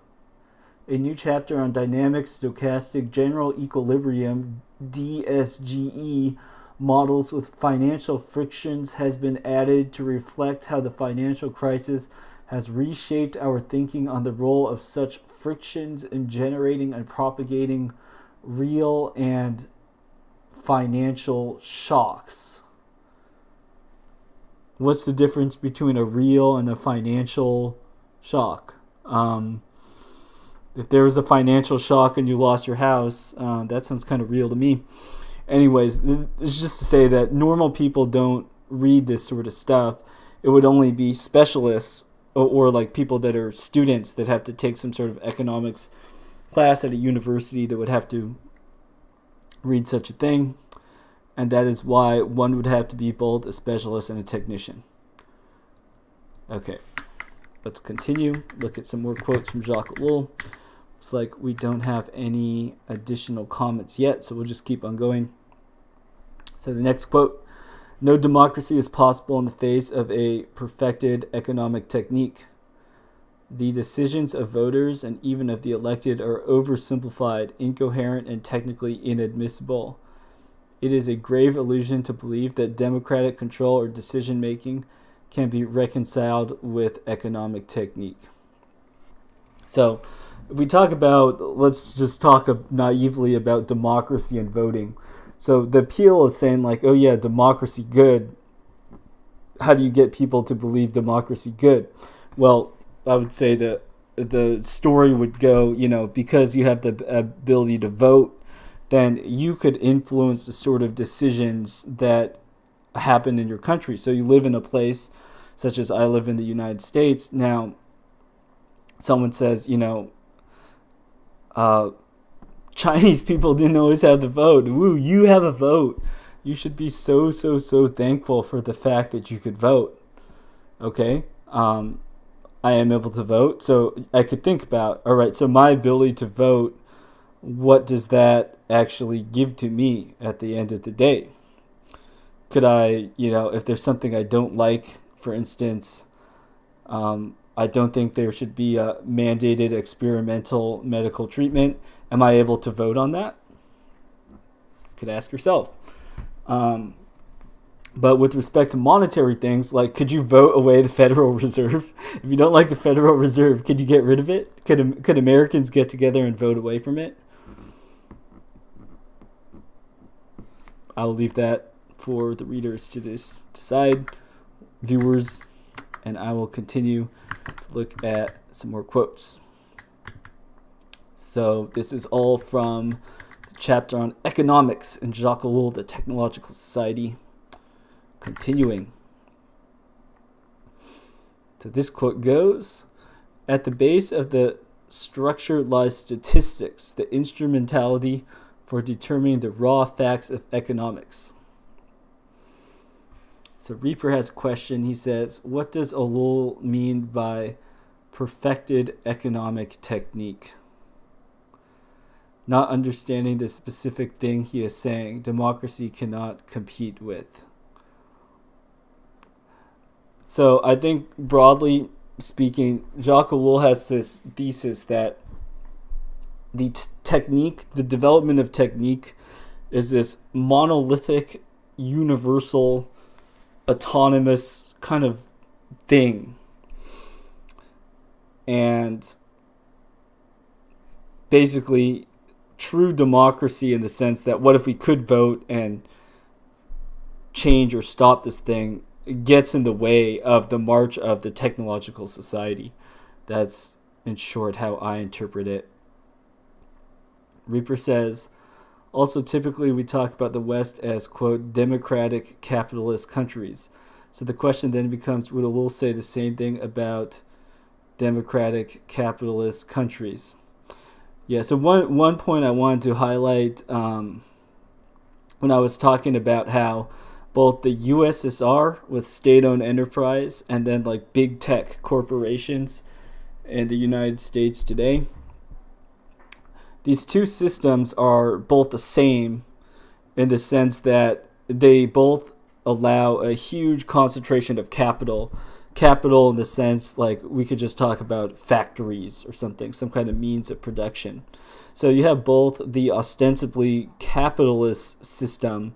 A new chapter on dynamic stochastic general equilibrium DSGE models with financial frictions has been added to reflect how the financial crisis has reshaped our thinking on the role of such frictions in generating and propagating real and financial shocks. What's the difference between a real and a financial shock? If there was a financial shock and you lost your house, that sounds kind of real to me. Anyways, it's just to say that normal people don't read this sort of stuff. It would only be specialists or like people that are students that have to take some sort of economics class at a university that would have to read such a thing. And that is why one would have to be both a specialist and a technician. Okay, let's continue. Look at some more quotes from Jacques Ellul. Looks like we don't have any additional comments yet, so we'll just keep on going. So the next quote: no democracy is possible in the face of a perfected economic technique. The decisions of voters and even of the elected are oversimplified, incoherent, and technically inadmissible. It is a grave illusion to believe that democratic control or decision-making can be reconciled with economic technique. So, if we talk about, let's just talk naively about democracy and voting. So, the appeal of saying like, oh yeah, democracy good, how do you get people to believe democracy good? Well, I would say that the story would go, because you have the ability to vote, then you could influence the sort of decisions that happen in your country. So you live in a place such as I live in the United States. Now, someone says, Chinese people didn't always have the vote. Woo, you have a vote. You should be so thankful for the fact that you could vote. Okay? I am able to vote. So I could think about, all right, so my ability to vote, what does that actually give to me at the end of the day? Could I, if there's something I don't like, for instance, I don't think there should be a mandated experimental medical treatment. Am I able to vote on that? Could ask yourself. But with respect to monetary things, like, could you vote away the Federal Reserve? If you don't like the Federal Reserve, could you get rid of it? Could Americans get together and vote away from it? I'll leave that for the readers to decide, viewers, and I will continue to look at some more quotes. So this is all from the chapter on economics in Jacques Ellul, The Technological Society. Continuing. So this quote goes, at the base of the structure lies statistics, the instrumentality for determining the raw facts of economics. So Reaper has a question. He says, what does Ellul mean by perfected economic technique? Not understanding the specific thing he is saying, democracy cannot compete with. So I think broadly speaking, Jacques Ellul has this thesis that the technique, the development of technique, is this monolithic, universal, autonomous kind of thing. And basically, true democracy in the sense that what if we could vote and change or stop this thing gets in the way of the march of the technological society. That's, in short, how I interpret it. Reaper says, also typically we talk about the West as, quote, democratic capitalist countries. So the question then becomes, would Ellul say the same thing about democratic capitalist countries? Yeah, so one point I wanted to highlight when I was talking about how both the USSR with state-owned enterprise and then like big tech corporations in the United States today, these two systems are both the same in the sense that they both allow a huge concentration of capital. Capital in the sense like we could just talk about factories or something, some kind of means of production. So you have both the ostensibly capitalist system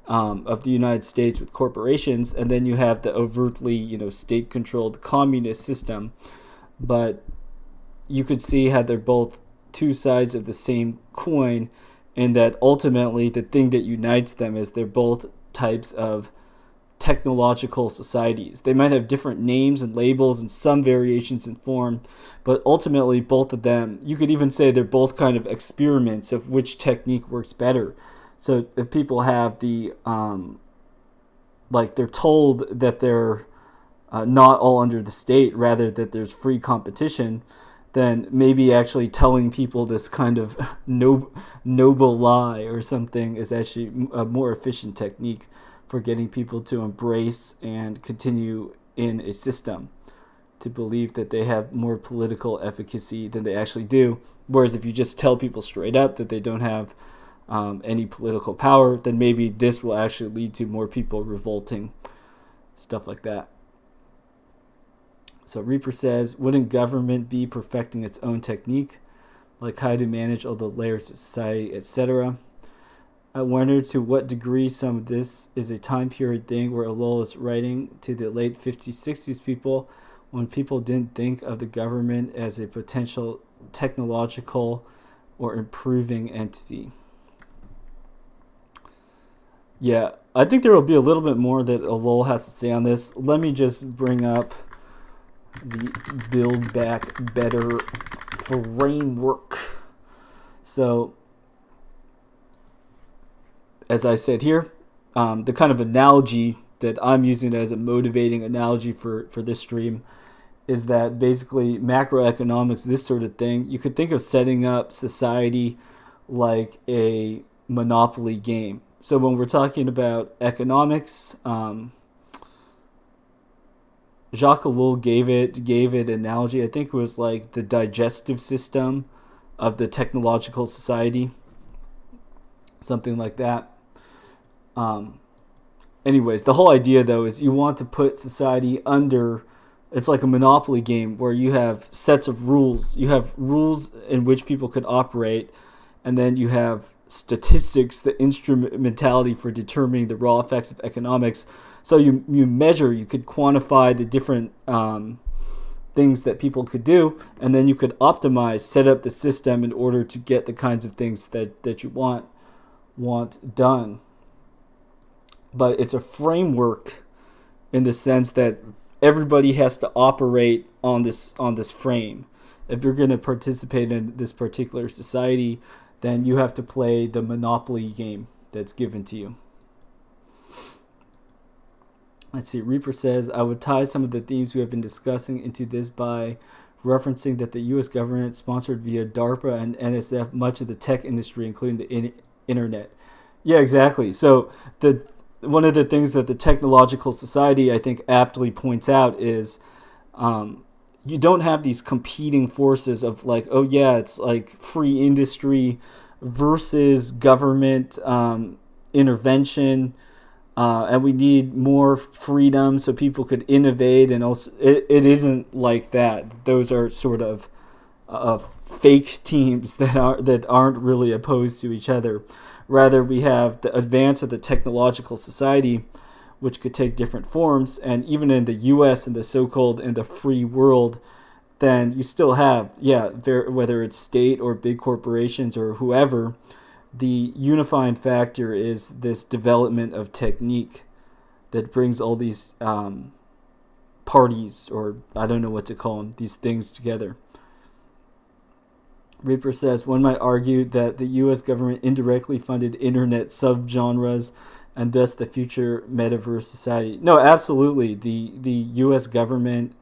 of the United States with corporations, and then you have the overtly, state-controlled communist system. But you could see how they're both two sides of the same coin, and that ultimately the thing that unites them is they're both types of technological societies. They might have different names and labels and some variations in form, but ultimately both of them, you could even say they're both kind of experiments of which technique works better. So if people have the, they're told that they're not all under the state, rather that there's free competition, then maybe actually telling people this kind of noble lie or something is actually a more efficient technique for getting people to embrace and continue in a system, to believe that they have more political efficacy than they actually do. Whereas if you just tell people straight up that they don't have any political power, then maybe this will actually lead to more people revolting, stuff like that. So Reaper says, wouldn't government be perfecting its own technique, like how to manage all the layers of society, etc.? I wonder to what degree some of this is a time period thing where Ellul is writing to the late 50s, 60s people when people didn't think of the government as a potential technological or improving entity. Yeah, I think there will be a little bit more that Ellul has to say on this. Let me just bring up the Build Back Better framework. So, as I said here, the kind of analogy that I'm using as a motivating analogy for this stream is that basically macroeconomics, this sort of thing, you could think of setting up society like a monopoly game. So when we're talking about economics, Jacques Ellul gave it an analogy. I think it was like the digestive system of the technological society, something like that. Anyways, the whole idea though is you want to put society under, it's like a monopoly game where you have sets of rules. You have rules in which people could operate, and then you have statistics, the instrumentality for determining the raw effects of economics. So you measure, you could quantify the different things that people could do, and then you could optimize, set up the system in order to get the kinds of things that you want done. But it's a framework in the sense that everybody has to operate on this frame. If you're going to participate in this particular society, then you have to play the monopoly game that's given to you. Let's see, Reaper says, I would tie some of the themes we have been discussing into this by referencing that the U.S. government sponsored via DARPA and NSF much of the tech industry, including the internet. Yeah, exactly. So one of the things that the technological society, I think, aptly points out is you don't have these competing forces of like, oh yeah, it's like free industry versus government intervention, and we need more freedom so people could innovate. And also, it isn't like that. Those are sort of fake teams that aren't really opposed to each other. Rather, we have the advance of the technological society, which could take different forms. And even in the U.S. and the so-called in the free world, then you still have, whether it's state or big corporations or whoever, the unifying factor is this development of technique that brings all these parties, or I don't know what to call them, these things together. Reaper says, one might argue that the U.S. government indirectly funded internet subgenres and thus the future metaverse society. No, absolutely. The U.S. government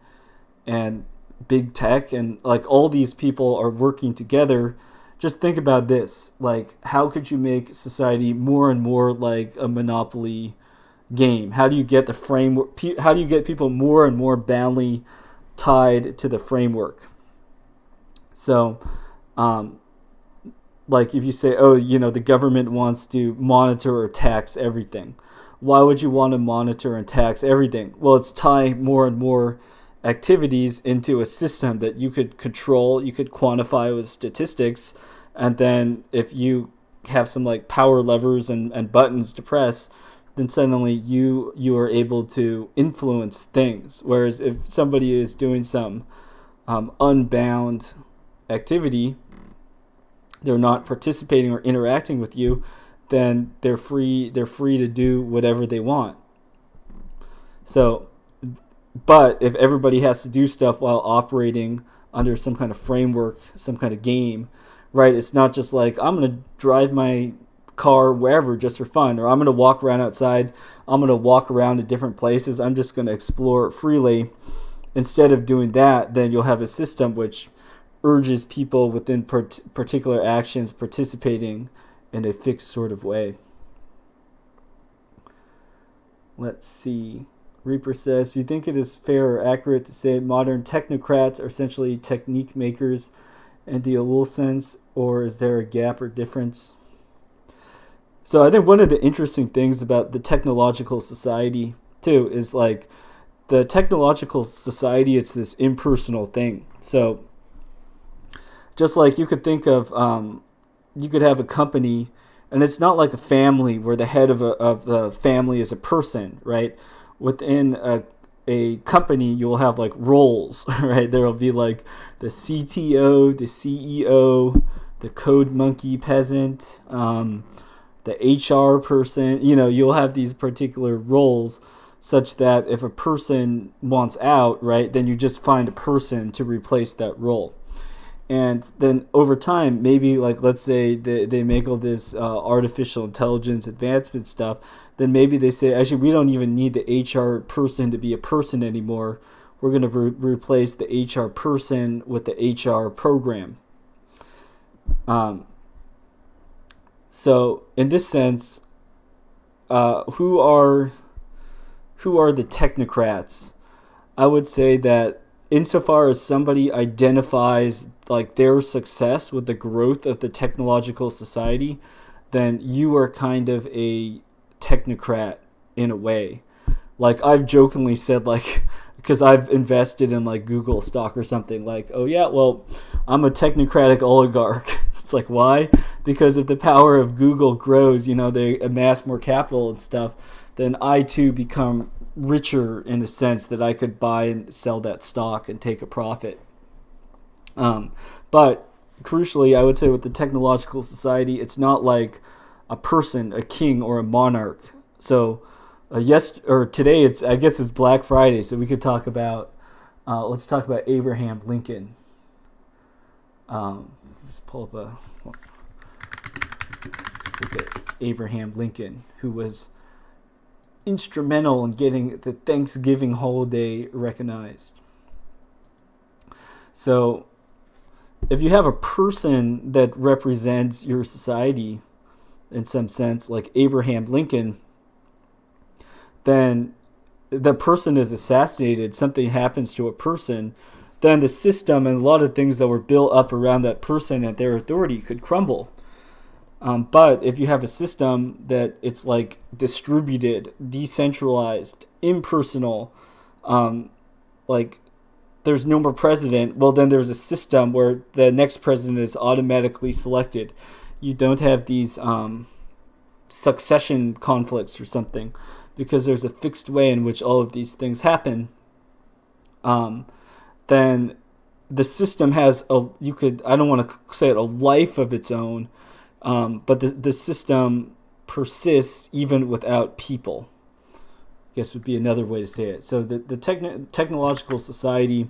and big tech and like all these people are working together. Just think about this. Like, how could you make society more and more like a Monopoly game? How do you get the framework? How do you get people more and more badly tied to the framework? So, like if you say, oh, the government wants to monitor or tax everything. Why would you want to monitor and tax everything? Well, it's tying more and more activities into a system that you could control, you could quantify with statistics, and then if you have some like power levers and buttons to press, then suddenly you are able to influence things. Whereas if somebody is doing some unbound activity, they're not participating or interacting with you, then they're free to do whatever they want. So, but if everybody has to do stuff while operating under some kind of framework, some kind of game, right? It's not just like, I'm going to drive my car wherever just for fun, or I'm going to walk around outside, I'm going to walk around to different places, I'm just going to explore freely. Instead of doing that, then you'll have a system which urges people within particular actions participating in a fixed sort of way. Let's see. Reaper says, do you think it is fair or accurate to say modern technocrats are essentially technique makers in the Ellul sense, or is there a gap or difference? So I think one of the interesting things about the technological society too is like the technological society, it's this impersonal thing. So just like you could think of, you could have a company, and it's not like a family where the head of the family is a person, right? Within a company, you'll have like roles, right? There will be like the CTO, the CEO, the code monkey peasant, the HR person. You'll have these particular roles such that if a person wants out, right, then you just find a person to replace that role. And then over time, maybe like let's say they make all this artificial intelligence advancement stuff, then maybe they say, actually, we don't even need the HR person to be a person anymore. We're going to replace the HR person with the HR program. So in this sense, who are the technocrats? I would say that insofar as somebody identifies like their success with the growth of the technological society, then you are kind of a technocrat in a way. Like I've jokingly said, like, because I've invested in like Google stock or something, like, oh yeah, well, I'm a technocratic oligarch. It's like, why? Because if the power of Google grows, they amass more capital and stuff, then I too become richer in the sense that I could buy and sell that stock and take a profit. But crucially, I would say with the technological society, it's not like a person, a king, or a monarch. So today I guess it's Black Friday, so we could talk about let's talk about Abraham Lincoln. Let's pull up let's look at Abraham Lincoln, who was instrumental in getting the Thanksgiving holiday recognized. So if you have a person that represents your society in some sense, like Abraham Lincoln, then the person is assassinated, something happens to a person, then the system and a lot of things that were built up around that person and their authority could crumble. But if you have a system that it's like distributed, decentralized, impersonal, like there's no more president, well, then there's a system where the next president is automatically selected. You don't have these succession conflicts or something, because there's a fixed way in which all of these things happen. Then the system has I don't want to say it, a life of its own, but the system persists even without people, I guess would be another way to say it. So the technological society,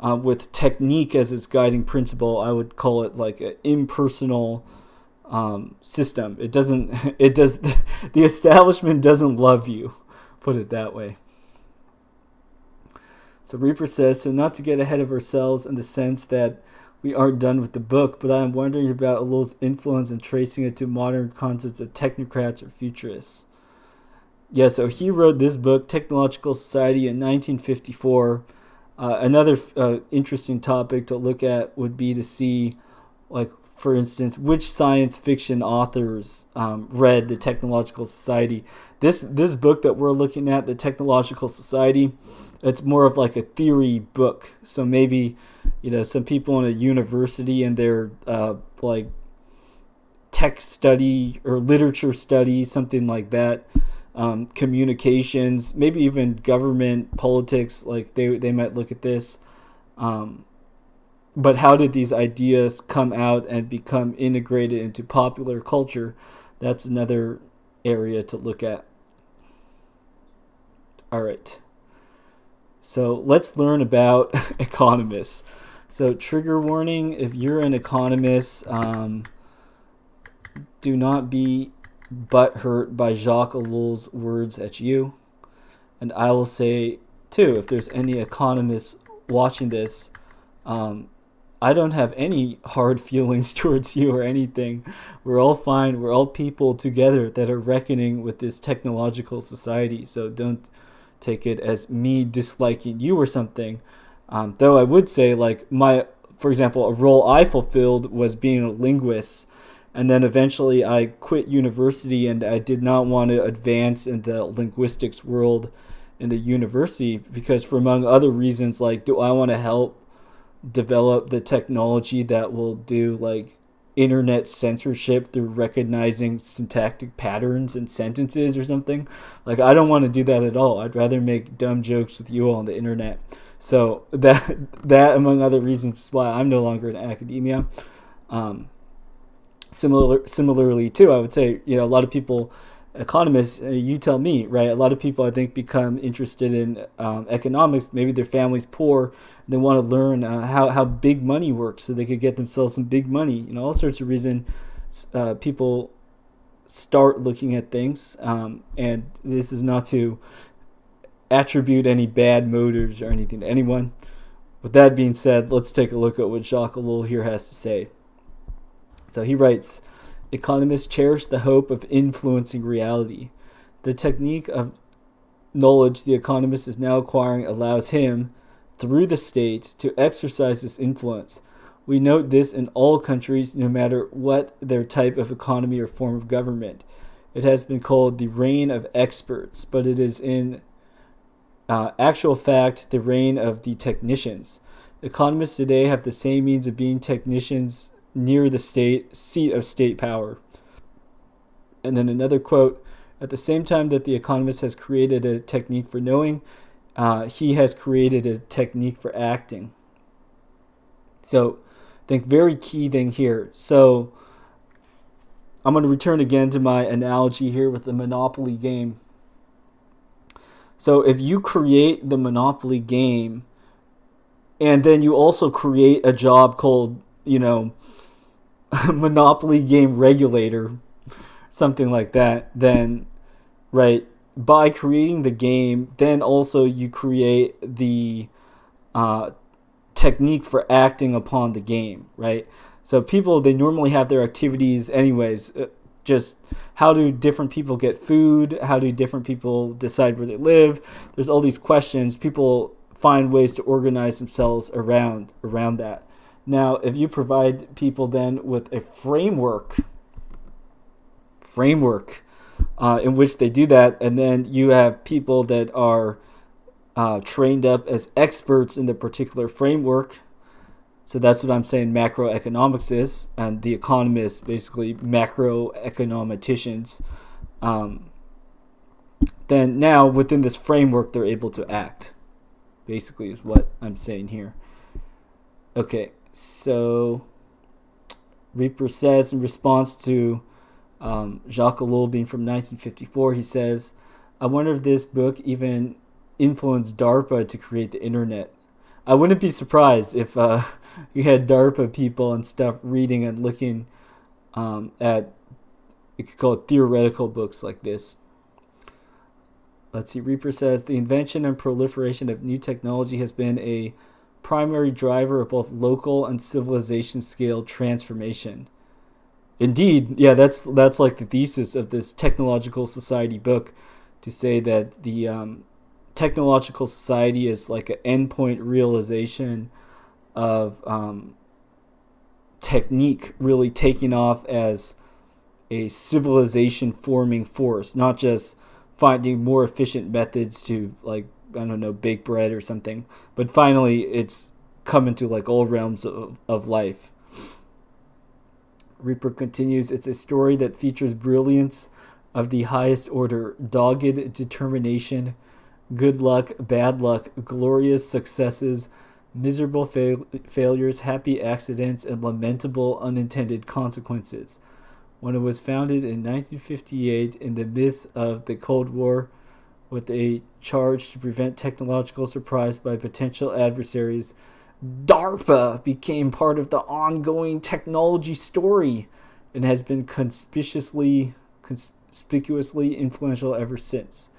with technique as its guiding principle, I would call it like an impersonal system. It does the establishment doesn't love you, put it that way. So Reaper says, so not to get ahead of ourselves in the sense that we aren't done with the book, but I am wondering about Ellul's influence and tracing it to modern concepts of technocrats or futurists. Yeah, so he wrote this book, Technological Society, in 1954. Another interesting topic to look at would be to see, like, for instance, which science fiction authors read the Technological Society. This book that we're looking at, the Technological Society, it's more of like a theory book. So maybe, some people in a university and their like tech study or literature study, something like that. Communications, maybe even government politics, like they might look at this. But how did these ideas come out and become integrated into popular culture? That's another area to look at. All right. So let's learn about economists. So trigger warning, if you're an economist, do not be butthurt by Jacques Ellul's words at you. And I will say, too, if there's any economists watching this, I don't have any hard feelings towards you or anything. We're all fine. We're all people together that are reckoning with this technological society. So don't take it as me disliking you or something. Though I would say, like, for example, a role I fulfilled was being a linguist. And then eventually I quit university and I did not want to advance in the linguistics world in the university because, for among other reasons, like, do I want to help develop the technology that will do like internet censorship through recognizing syntactic patterns in sentences or something? Like, I don't want to do that at all. I'd rather make dumb jokes with you on the internet. So that among other reasons is why I'm no longer in academia. Similarly too, I would say, a lot of people, economists, you tell me, right? A lot of people, I think, become interested in economics. Maybe their family's poor, and they want to learn how big money works so they could get themselves some big money. All sorts of reasons people start looking at things, and this is not to attribute any bad motives or anything to anyone. With that being said, let's take a look at what Jacques Ellul here has to say. So he writes, economists cherish the hope of influencing reality. The technique of knowledge the economist is now acquiring allows him, through the state, to exercise this influence. We note this in all countries, no matter what their type of economy or form of government. It has been called the reign of experts, but it is in actual fact the reign of the technicians. Economists today have the same means of being technicians near the seat of state power. And then another quote, at the same time that the economist has created a technique for knowing, he has created a technique for acting. So I think very key thing here. So I'm going to return again to my analogy here with the Monopoly game. So if you create the Monopoly game and then you also create a job called, Monopoly game regulator, something like that, then, right, by creating the game, then also you create the technique for acting upon the game, right? So people, they normally have their activities anyways. Just how do different people get food? How do different people decide where they live? There's all these questions. People find ways to organize themselves around that. Now, if you provide people then with a framework in which they do that, and then you have people that are trained up as experts in the particular framework. So that's what I'm saying macroeconomics is, and the economists, basically macroeconometricians, then now within this framework they're able to act, basically is what I'm saying here. Okay, so Reaper says in response to Jacques Ellul being from 1954, he says, I wonder if this book even influenced DARPA to create the internet. I wouldn't be surprised if you had DARPA people and stuff reading and looking at, you could call it theoretical books like this. Let's see, Reaper says, the invention and proliferation of new technology has been a primary driver of both local and civilization scale transformation. Indeed, yeah, that's like the thesis of this technological society book, to say that the technological society is like an endpoint realization of technique really taking off as a civilization forming force, not just finding more efficient methods to, like, I don't know, bake bread or something, but finally it's come into like all realms of life. Reaper continues, it's a story that features brilliance of the highest order, dogged determination, good luck, bad luck, glorious successes, miserable failures, happy accidents, and lamentable unintended consequences. When it was founded in 1958 in the midst of the Cold War with a charge to prevent technological surprise by potential adversaries, DARPA became part of the ongoing technology story and has been conspicuously influential ever since.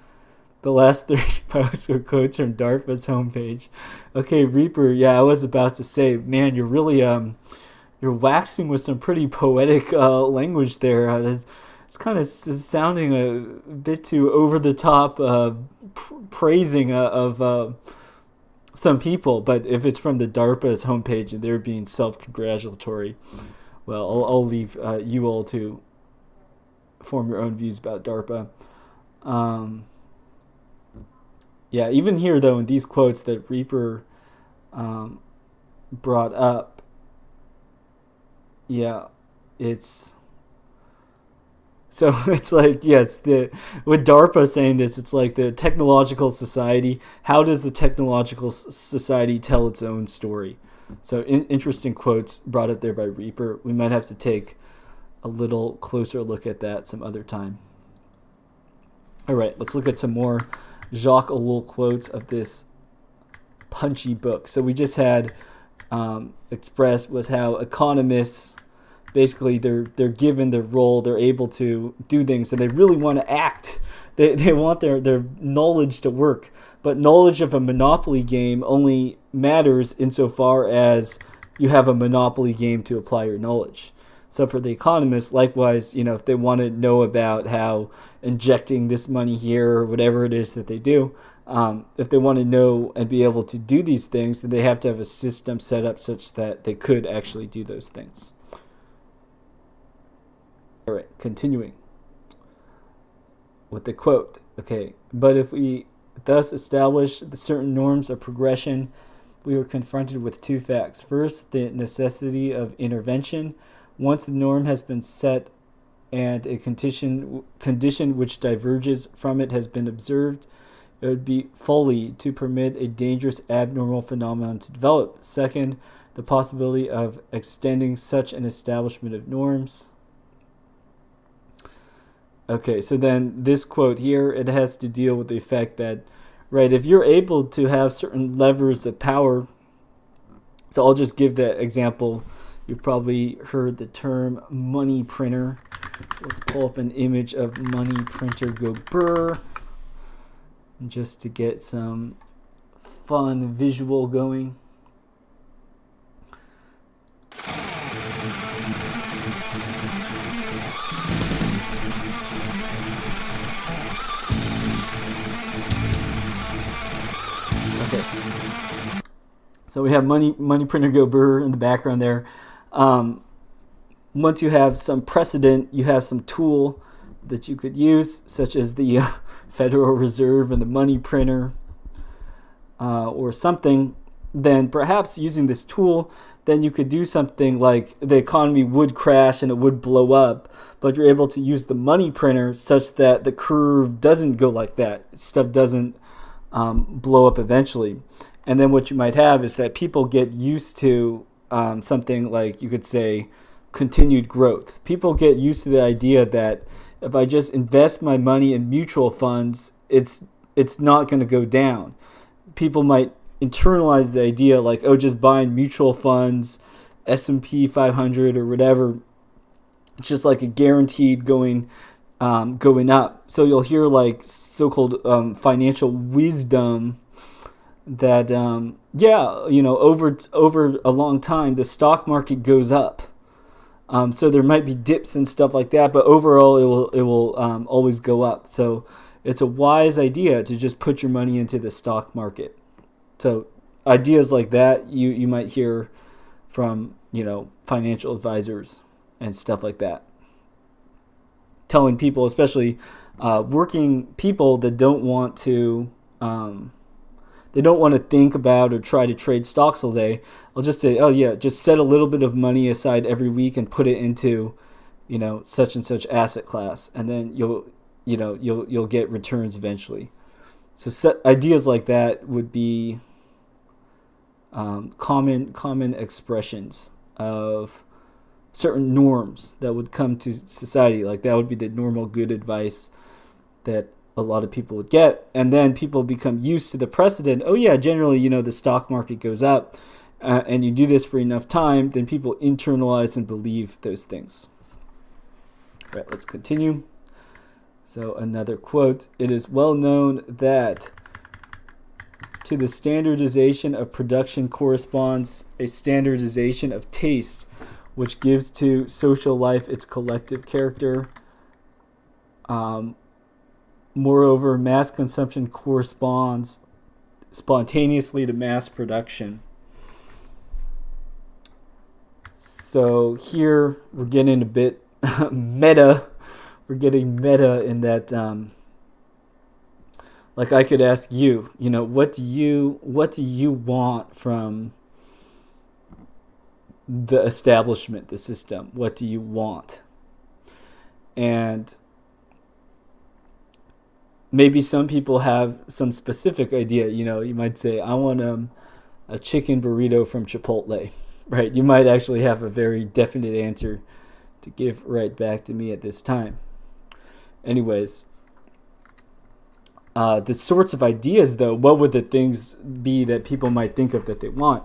The last 30 posts were quotes from DARPA's homepage. Okay, Reaper, yeah, I was about to say, man, you're really you're waxing with some pretty poetic language there. It's kind of sounding a bit too over the top praising of some people, but if it's from the DARPA's homepage and they're being self-congratulatory, well, I'll leave you all to form your own views about DARPA. Yeah, even here, though, in these quotes that Reaper brought up, yeah, it's... So it's like, yes, with DARPA saying this, it's like the technological society. How does the technological society tell its own story? So interesting quotes brought up there by Reaper. We might have to take a little closer look at that some other time. All right, let's look at some more Jacques Ellul quotes of this punchy book. So we just had expressed was how economists, basically they're given their role, they're able to do things, and they really want to act. They want their knowledge to work. But knowledge of a monopoly game only matters insofar as you have a monopoly game to apply your knowledge. So for the economists, likewise, if they want to know about how injecting this money here or whatever it is that they do, if they want to know and be able to do these things, then they have to have a system set up such that they could actually do those things. All right, continuing with the quote. Okay, but if we thus establish the certain norms of progression, we were confronted with two facts. First, the necessity of intervention. Once the norm has been set and a condition which diverges from it has been observed, it would be folly to permit a dangerous abnormal phenomenon to develop. Second, the possibility of extending such an establishment of norms. Okay, so then this quote here, it has to deal with the fact that, right, if you're able to have certain levers of power, so I'll just give that example. You've probably heard the term money printer. So let's pull up an image of money printer go brr, just to get some fun visual going. Okay. So we have money printer go brr in the background there. Once you have some precedent, you have some tool that you could use, such as the Federal Reserve and the money printer. or something, then perhaps using this tool, then you could do something like the economy would crash and it would blow up, but you're able to use the money printer such that the curve doesn't go like that. Stuff doesn't blow up eventually. And then what you might have is that people get used to something like, you could say, continued growth. People get used to the idea that if I just invest my money in mutual funds, it's not going to go down. People might internalize the idea like, oh, just buying mutual funds, S&P 500 or whatever, just like a guaranteed going up. So you'll hear like so-called financial wisdom that over a long time the stock market goes up. So there might be dips and stuff like that, but overall it will always go up. So it's a wise idea to just put your money into the stock market. So ideas like that you might hear from financial advisors and stuff like that, telling people, especially working people that don't want to think about or try to trade stocks all day. I'll just say, oh yeah, just set a little bit of money aside every week and put it into such and such asset class, and then you'll get returns eventually. So ideas like that would be common expressions of certain norms that would come to society. Like that would be the normal good advice that a lot of people would get. And then people become used to the precedent. Oh yeah, generally, the stock market goes up, and you do this for enough time, then people internalize and believe those things. All right, let's continue. So another quote: "It is well known that to the standardization of production corresponds a standardization of taste, which gives to social life its collective character. Moreover, mass consumption corresponds spontaneously to mass production." So here we're getting a bit meta. We're getting meta in that, like I could ask you, what do you want from the establishment, the system? What do you want? And maybe some people have some specific idea. You might say, I want a chicken burrito from Chipotle, right? You might actually have a very definite answer to give right back to me at this time. Anyways, the sorts of ideas, though, what would the things be that people might think of that they want?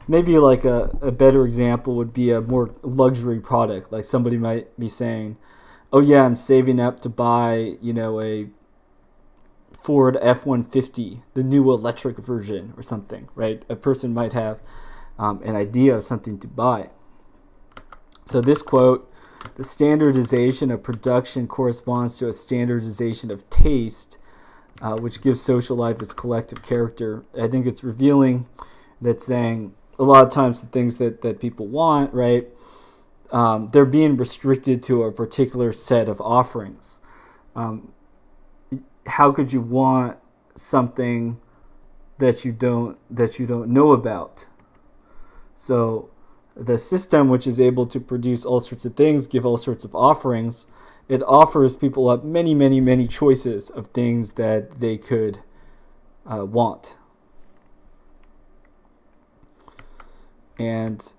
Maybe like a better example would be a more luxury product. Like somebody might be saying, oh yeah, I'm saving up to buy, a Ford F-150, the new electric version or something, right? A person might have an idea of something to buy. So this quote, "The standardization of production corresponds to a standardization of taste, which gives social life its collective character." I think it's revealing that saying a lot of times the things that people want, right, they're being restricted to a particular set of offerings. How could you want something that you don't know about? So the system, which is able to produce all sorts of things, give all sorts of offerings, it offers people up many, many, many choices of things that they could want. And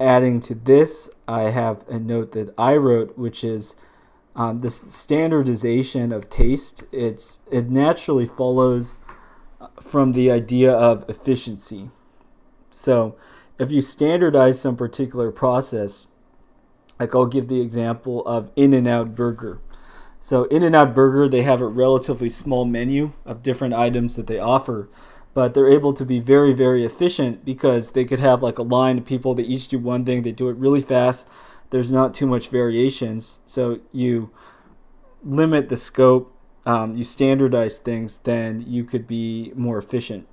adding to this, I have a note that I wrote, which is this standardization of taste. It naturally follows from the idea of efficiency. So if you standardize some particular process, like I'll give the example of In-N-Out Burger. So In-N-Out Burger, they have a relatively small menu of different items that they offer, but they're able to be very, very efficient because they could have like a line of people that each do one thing. They do it really fast. There's not too much variations. So you limit the scope, you standardize things, then you could be more efficient.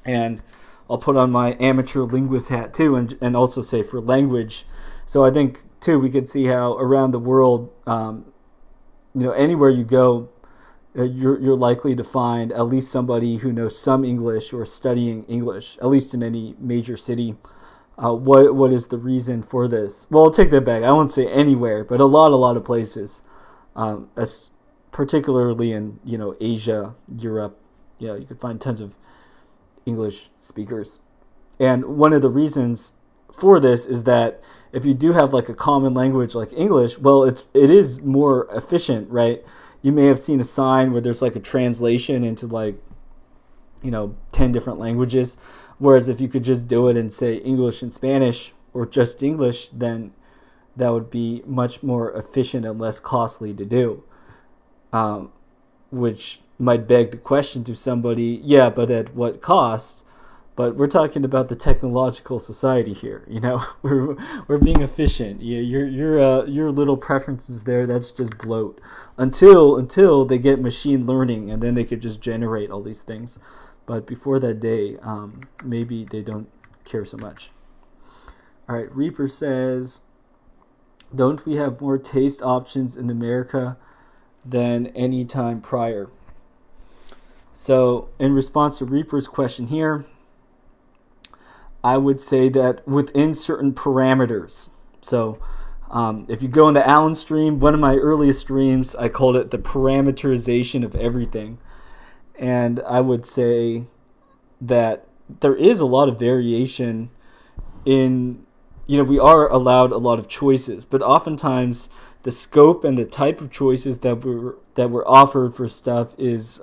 And I'll put on my amateur linguist hat too, and also say for language. So I think too we could see how around the world, anywhere you go, you're likely to find at least somebody who knows some English or studying English, at least in any major city. What is the reason for this? Well, I'll take that back. I won't say anywhere, but a lot of places, as particularly in Asia, Europe. You could find tons of English speakers, and one of the reasons for this is that if you do have like a common language like English, well, it is more efficient, right? You may have seen a sign where there's like a translation into like 10 different languages, whereas if you could just do it in say English and Spanish or just English, then that would be much more efficient and less costly to do, which might beg the question to somebody, yeah, but at what cost? But we're talking about the technological society here. We're being efficient. Your little preferences there, that's just bloat. Until they get machine learning, and then they could just generate all these things. But before that day, maybe they don't care so much. All right, Reaper says, don't we have more taste options in America than any time prior? So in response to Reaper's question here, I would say that within certain parameters. So if you go into Alan's stream, one of my earliest streams, I called it the parameterization of everything. And I would say that there is a lot of variation in, we are allowed a lot of choices, but oftentimes the scope and the type of choices that were offered for stuff is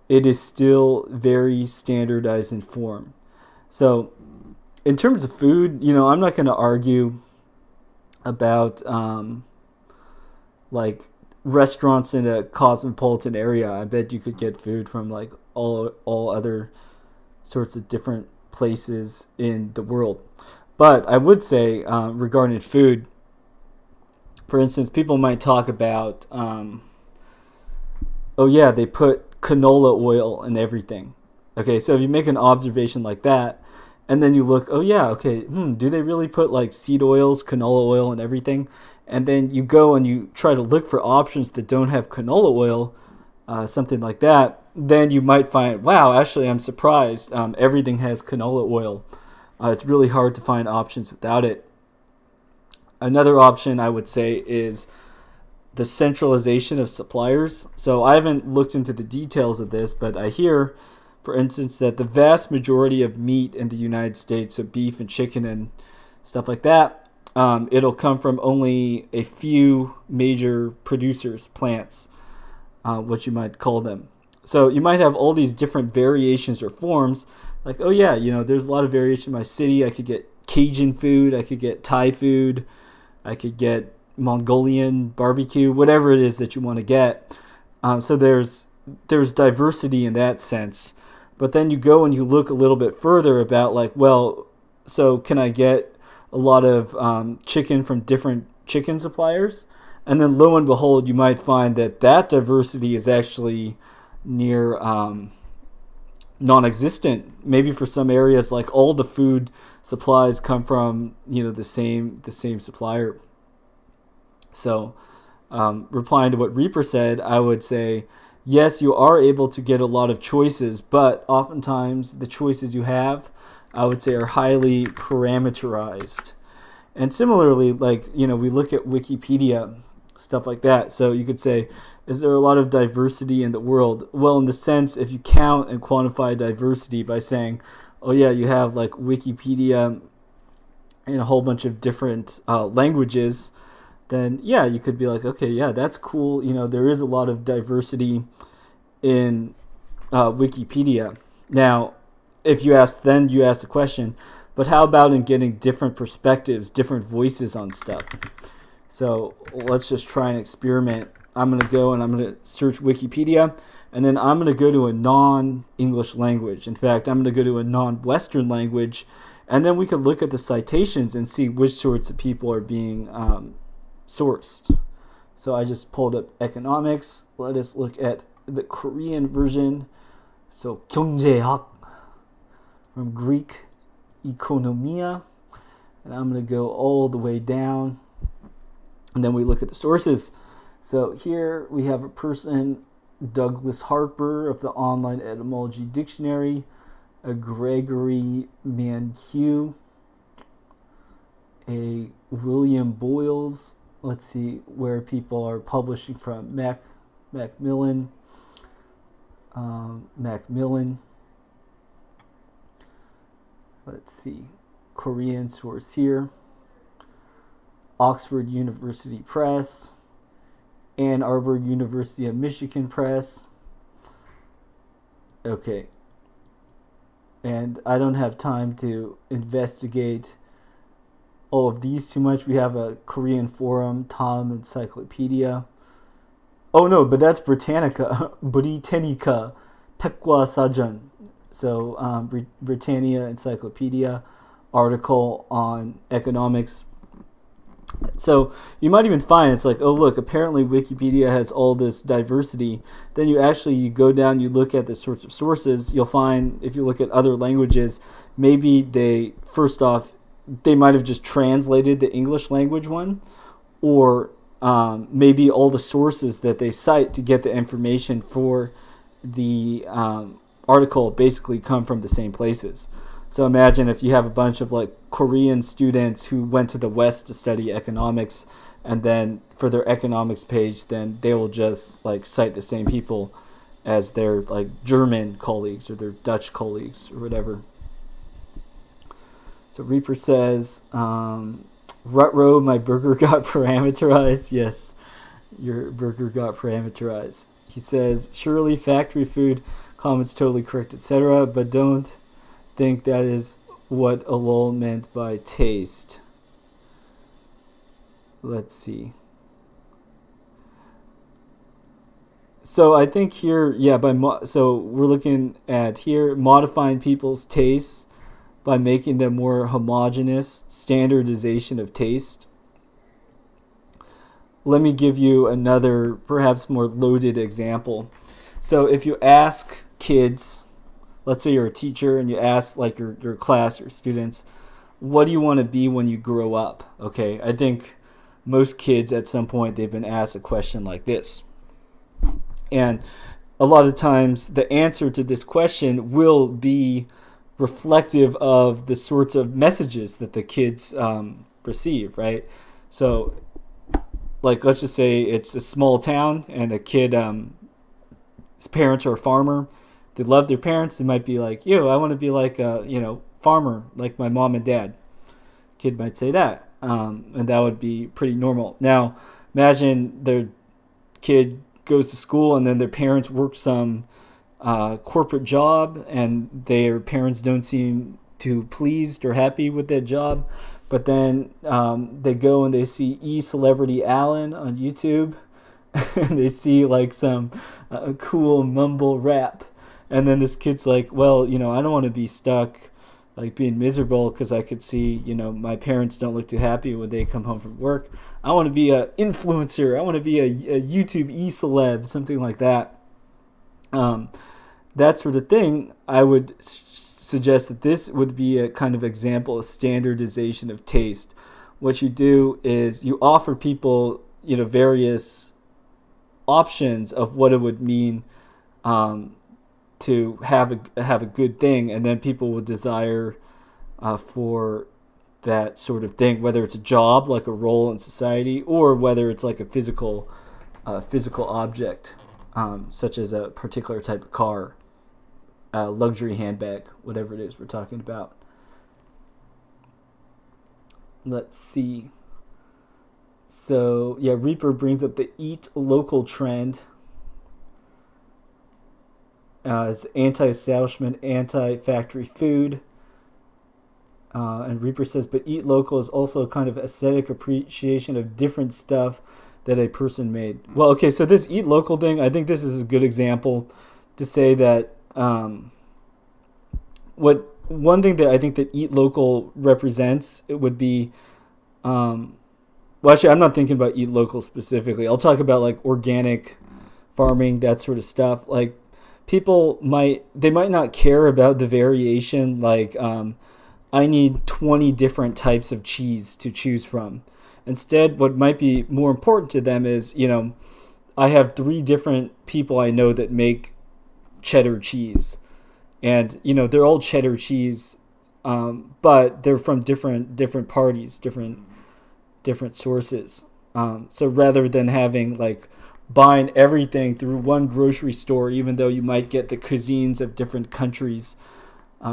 it is still very standardized in form. So in terms of food, I'm not going to argue about like restaurants in a cosmopolitan area. I bet you could get food from like all other sorts of different places in the world. But I would say regarding food, for instance, people might talk about, they put canola oil in everything. Okay, so if you make an observation like that, and then you look, do they really put like seed oils, canola oil, and everything? And then you go and you try to look for options that don't have canola oil, something like that, then you might find, wow, actually I'm surprised. Everything has canola oil. It's really hard to find options without it. Another option I would say is the centralization of suppliers. So I haven't looked into the details of this, but I hear, for instance, that the vast majority of meat in the United States, so beef and chicken and stuff like that, it'll come from only a few major producers, plants, what you might call them. So you might have all these different variations or forms, like, there's a lot of variation in my city. I could get Cajun food, I could get Thai food, I could get Mongolian barbecue, whatever it is that you want to get. So there's diversity in that sense. But then you go and you look a little bit further about like, well, so can I get a lot of chicken from different chicken suppliers? And then lo and behold, you might find that diversity is actually near non-existent. Maybe for some areas, like all the food supplies come from the same supplier. So, replying to what Reaper said, I would say, yes, you are able to get a lot of choices, but oftentimes the choices you have, I would say, are highly parameterized. And similarly, like, we look at Wikipedia, stuff like that. So you could say, is there a lot of diversity in the world? Well, in the sense, if you count and quantify diversity by saying, you have like Wikipedia in a whole bunch of different languages, then you could be like, that's cool. There is a lot of diversity in Wikipedia. Now, if you ask the question, but how about in getting different perspectives, different voices on stuff? So let's just try an experiment. I'm going to go and I'm going to search Wikipedia, and then I'm going to go to a non-English language. In fact, I'm going to go to a non-Western language, and then we could look at the citations and see which sorts of people are being sourced. So I just pulled up economics. Let us look at the Korean version. So 경제학 from Greek ekonomia, and I'm going to go all the way down, and then we look at the sources. So here we have a person, Douglas Harper of the Online Etymology Dictionary, a Gregory Manhue, a William Boyles. Let's see where people are publishing from. Macmillan. Macmillan. Let's see. Korean source here. Oxford University Press. Ann Arbor University of Michigan Press. Okay. And I don't have time to investigate all of these too much. We have a Korean forum, Tom Encyclopedia. Oh no, but that's Britannica. Britannica Pekwa Sajan. So Britannia Encyclopedia article on economics. So you might even find it's like, oh look, apparently Wikipedia has all this diversity. Then you go down, you look at the sorts of sources. You'll find if you look at other languages, maybe they might have just translated the English language one, or maybe all the sources that they cite to get the information for the article basically come from the same places. So imagine if you have a bunch of like Korean students who went to the West to study economics, and then for their economics page, then they will just like cite the same people as their like German colleagues or their Dutch colleagues or whatever. So Reaper says, Rutro, my burger got parameterized. Yes, your burger got parameterized. He says, surely factory food, comments totally correct, etc., but don't think that is what Ellul meant by taste. Let's see. So I think here, so we're looking at here modifying people's tastes by making them more homogeneous, standardization of taste. Let me give you another, perhaps more loaded example. So if you ask kids, let's say you're a teacher and you ask like your class, your students, what do you want to be when you grow up? Okay, I think most kids at some point they've been asked a question like this. And a lot of times the answer to this question will be reflective of the sorts of messages that the kids receive, right? So like let's just say it's a small town and a kid, his parents are a farmer. They love their parents. They might be like, yo, I want to be like a farmer, like my mom and dad. Kid might say that, and that would be pretty normal. Now, imagine their kid goes to school and then their parents work some corporate job, and their parents don't seem too pleased or happy with that job. But then they go and they see E-Celebrity Alan on YouTube, and they see like some cool mumble rap. And then this kid's like, well, I don't want to be stuck like being miserable because I could see, my parents don't look too happy when they come home from work. I want to be an influencer. I want to be a YouTube e-celeb, something like that. That sort of thing, I would suggest that this would be a kind of example of standardization of taste. What you do is you offer people, various options of what it would mean to have a good thing, and then people will desire for that sort of thing, whether it's a job, like a role in society, or whether it's like a physical object, such as a particular type of car, luxury handbag, whatever it is we're talking about. Let's see. So yeah, Reaper brings up the eat local trend as anti-establishment, anti-factory food. And Reaper says, but eat local is also a kind of aesthetic appreciation of different stuff that a person made. Well, okay, so this eat local thing, I think this is a good example to say that one thing that I think that eat local represents, it would be, well, actually, I'm not thinking about eat local specifically. I'll talk about like organic farming, that sort of stuff. Like people might not care about the variation. Like I need 20 different types of cheese to choose from. Instead, what might be more important to them is, I have 3 different people I know that make cheddar cheese, and they're all cheddar cheese, but they're from different parties, different sources. So rather than having like buying everything through one grocery store, even though you might get the cuisines of different countries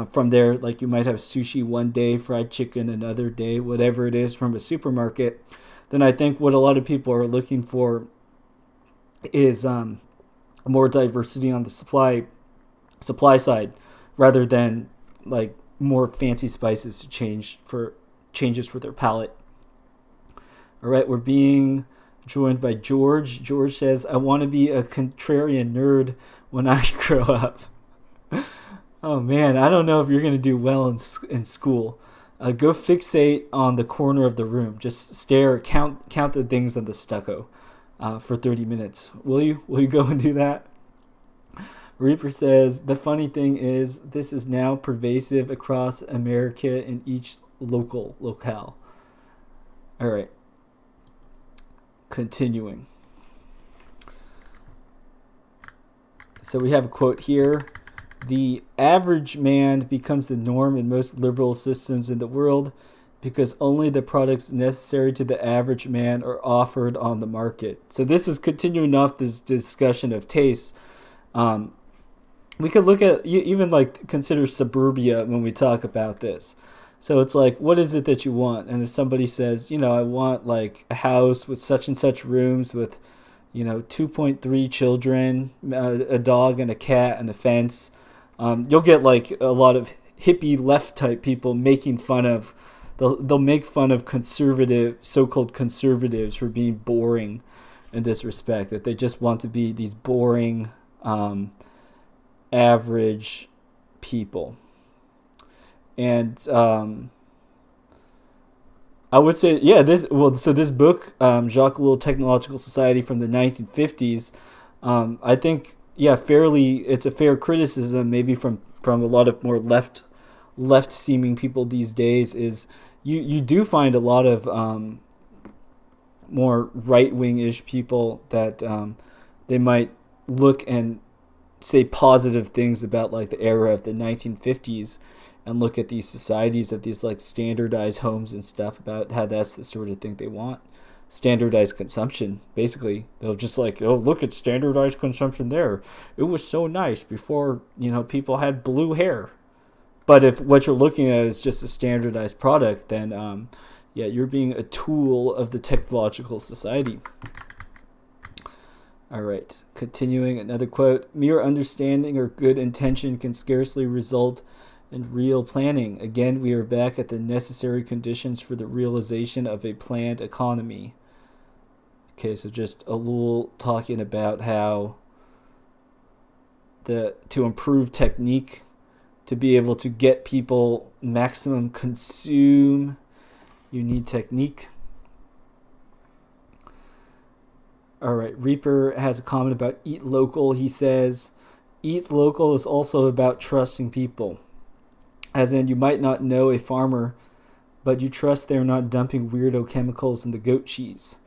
from there, like you might have sushi one day, fried chicken another day, whatever it is from a supermarket, then I think what a lot of people are looking for is more diversity on the supply side, rather than like more fancy spices to changes for their palate. All right, we're being joined by George. George says, "I want to be a contrarian nerd when I grow up." Oh man, I don't know if you're gonna do well in school. Go fixate on the corner of the room. Just stare, count the things on the stucco for 30 minutes. Will you? Will you go and do that? Reaper says, "The funny thing is, this is now pervasive across America in each locale." All right. Continuing. So we have a quote here. "The average man becomes the norm in most liberal systems in the world because only the products necessary to the average man are offered on the market." So this is continuing off this discussion of taste. We could look at, even like consider suburbia when we talk about this. So it's like, what is it that you want? And if somebody says, I want like a house with such and such rooms with, 2.3 children, a dog and a cat and a fence, you'll get like a lot of hippie left type people making fun of, they'll make fun of so-called conservatives for being boring in this respect, that they just want to be these boring, average people. And I would say, so this book, Jacques Ellul, Technological Society from the 1950s, I think, it's a fair criticism, maybe from a lot of more left seeming people these days, is you do find a lot of more right-wing-ish people that they might look and say positive things about like the era of the 1950s, and look at these societies of these like standardized homes and stuff, about how that's the sort of thing they want. Standardized consumption, basically. They'll just like, oh, look at standardized consumption there. It was so nice before, people had blue hair. But if what you're looking at is just a standardized product, then you're being a tool of the technological society. All right, continuing, another quote. "Mere understanding or good intention can scarcely result in real planning. Again, we are back at the necessary conditions for the realization of a planned economy." Okay, so just Ellul talking about how to improve technique, to be able to get people maximum consume, you need technique. All right, Reaper has a comment about eat local. He says, "Eat local is also about trusting people. As in, you might not know a farmer, but you trust they're not dumping weirdo chemicals in the goat cheese."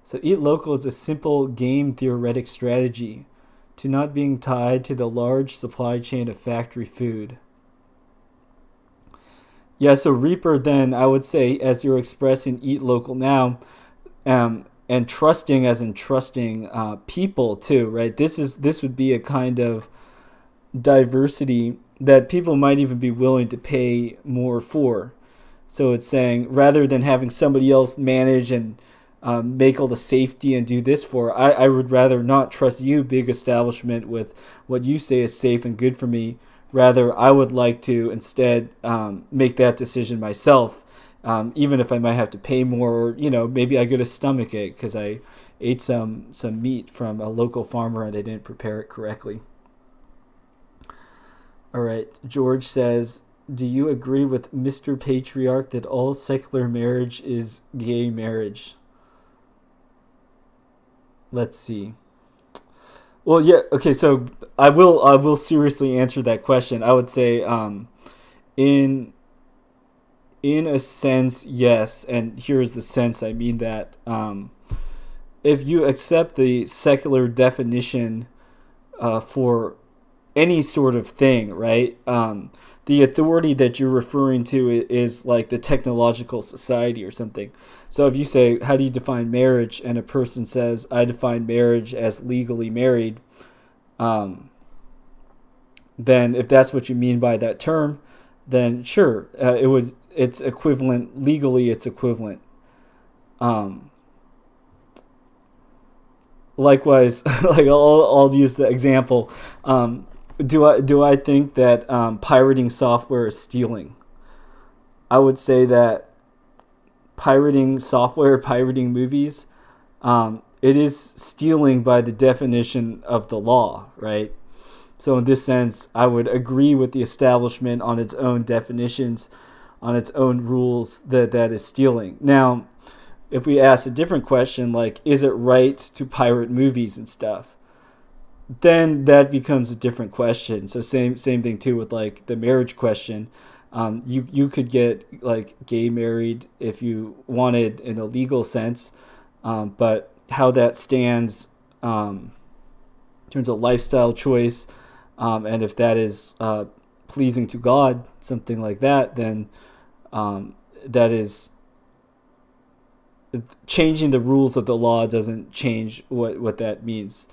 So eat local is a simple game theoretic strategy to not being tied to the large supply chain of factory food. Yeah, so Reaper, then I would say, as you're expressing eat local now, and trusting as in trusting people too, right? This would be a kind of diversity that people might even be willing to pay more for. So it's saying, rather than having somebody else manage and make all the safety and do this for, I would rather not trust you, big establishment, with what you say is safe and good for me. Rather, I would like to instead make that decision myself, even if I might have to pay more, or maybe I get a stomach ache because I ate some meat from a local farmer and they didn't prepare it correctly. All right, George says, "Do you agree with Mr. Patriarch that all secular marriage is gay marriage?" Let's see. Well, yeah, okay, so I will seriously answer that question. I would say, in In a sense, yes, and here's the sense I mean that. If you accept the secular definition for any sort of thing, right? The authority that you're referring to is like the technological society or something. So if you say, how do you define marriage? And a person says, I define marriage as legally married, um, then if that's what you mean by that term, then sure, it's equivalent legally. It's equivalent. Um, Likewise, like I'll use the example. Do I think that pirating software is stealing? I would say that pirating software, pirating movies, it is stealing by the definition of the law, right? So in this sense, I would agree with the establishment on its own definitions, on its own rules that is stealing. Now, if we ask a different question, like, is it right to pirate movies and stuff? Then that becomes a different question. So same thing too with like the marriage question. You could get like gay married if you wanted in a legal sense, but how that stands in terms of lifestyle choice, and if that is pleasing to God, something like that, then that is changing the rules of the law doesn't change what that means.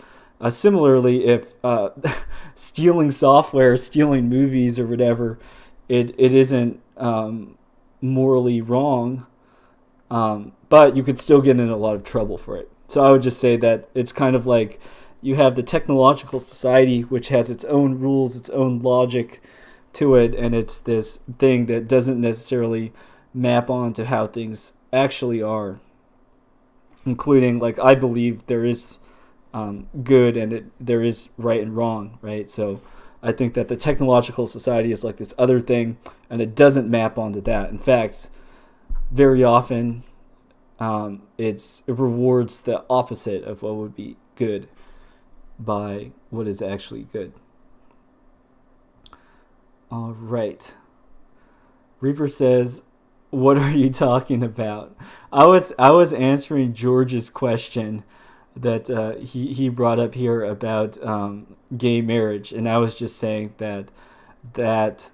Similarly, if stealing software, stealing movies or whatever, it isn't morally wrong, but you could still get in a lot of trouble for it. So I would just say that it's kind of like you have the technological society, which has its own rules, its own logic to it, and it's this thing that doesn't necessarily map onto how things actually are, including, like, I believe there is good and there is right and wrong, right? So I think that the technological society is like this other thing, and it doesn't map onto that. In fact, very often it rewards the opposite of what would be good by what is actually good. All right. Reaper says, what are you talking about? I was answering George's question that he brought up here about gay marriage, and I was just saying that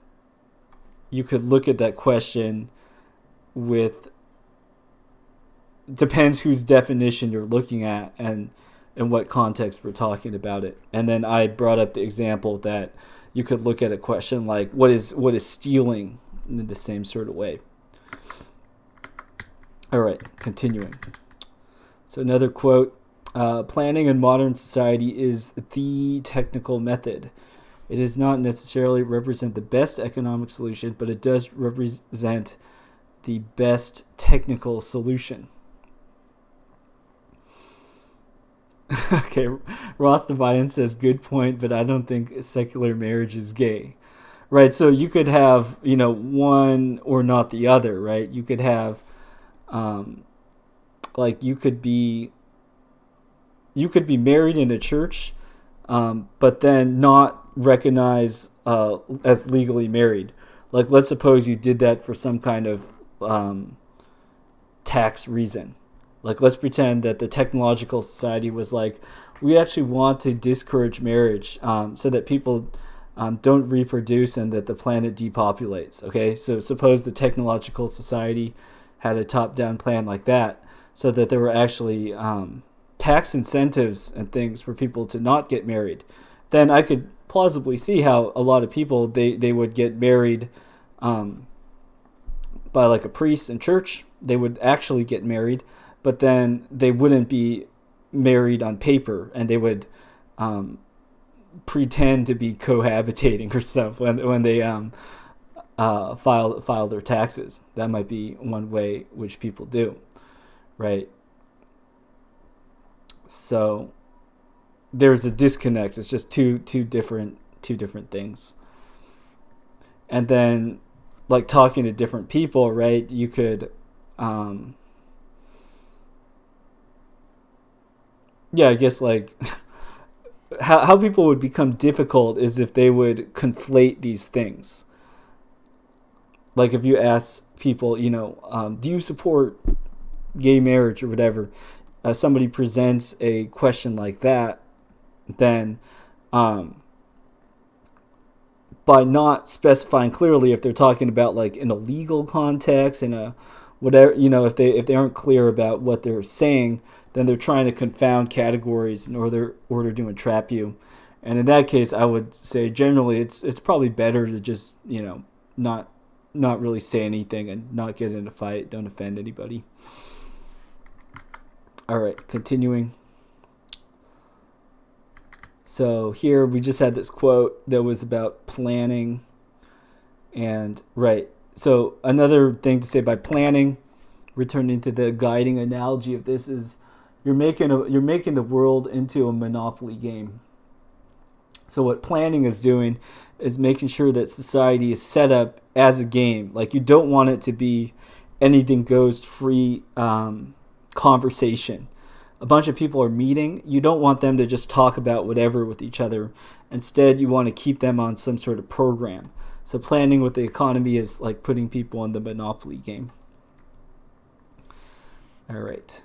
you could look at that question with, depends whose definition you're looking at and in what context we're talking about it. And then I brought up the example that you could look at a question like what is stealing in the same sort of way. All right, continuing. So another quote, planning in modern society is the technical method. It does not necessarily represent the best economic solution, but it does represent the best technical solution. Okay, Ross Devian says, good point, but I don't think secular marriage is gay. Right, so you could have, one or not the other, right? You could have, like, you could be married in a church, but then not recognize as legally married. Like, let's suppose you did that for some kind of tax reason. Like, let's pretend that the technological society was like, we actually want to discourage marriage so that people don't reproduce and that the planet depopulates. Okay, so suppose the technological society had a top-down plan like that, so that there were actually tax incentives and things for people to not get married. Then I could plausibly see how a lot of people, they would get married by like a priest in church. They would actually get married, but then they wouldn't be married on paper, and they would pretend to be cohabitating or stuff when they file their taxes. That might be one way which people do, right? So there's a disconnect. It's just two different things. And then, like, talking to different people, right? You could I guess, like, how people would become difficult is if they would conflate these things. Like, if you ask people, do you support gay marriage or whatever, somebody presents a question like that, then by not specifying clearly if they're talking about like in a legal context, in a whatever, if they aren't clear about what they're saying, then they're trying to confound categories in order to entrap you. And in that case, I would say generally it's probably better to just not really say anything and not get in a fight. Don't offend anybody. All right, continuing. So here we just had this quote that was about planning. And right, so another thing to say by planning, returning to the guiding analogy of this, is you're making the world into a Monopoly game. So what planning is doing is making sure that society is set up as a game. Like, you don't want it to be anything goes free conversation. A bunch of people are meeting. You don't want them to just talk about whatever with each other. Instead, you want to keep them on some sort of program. So planning with the economy is like putting people in the Monopoly game. All right.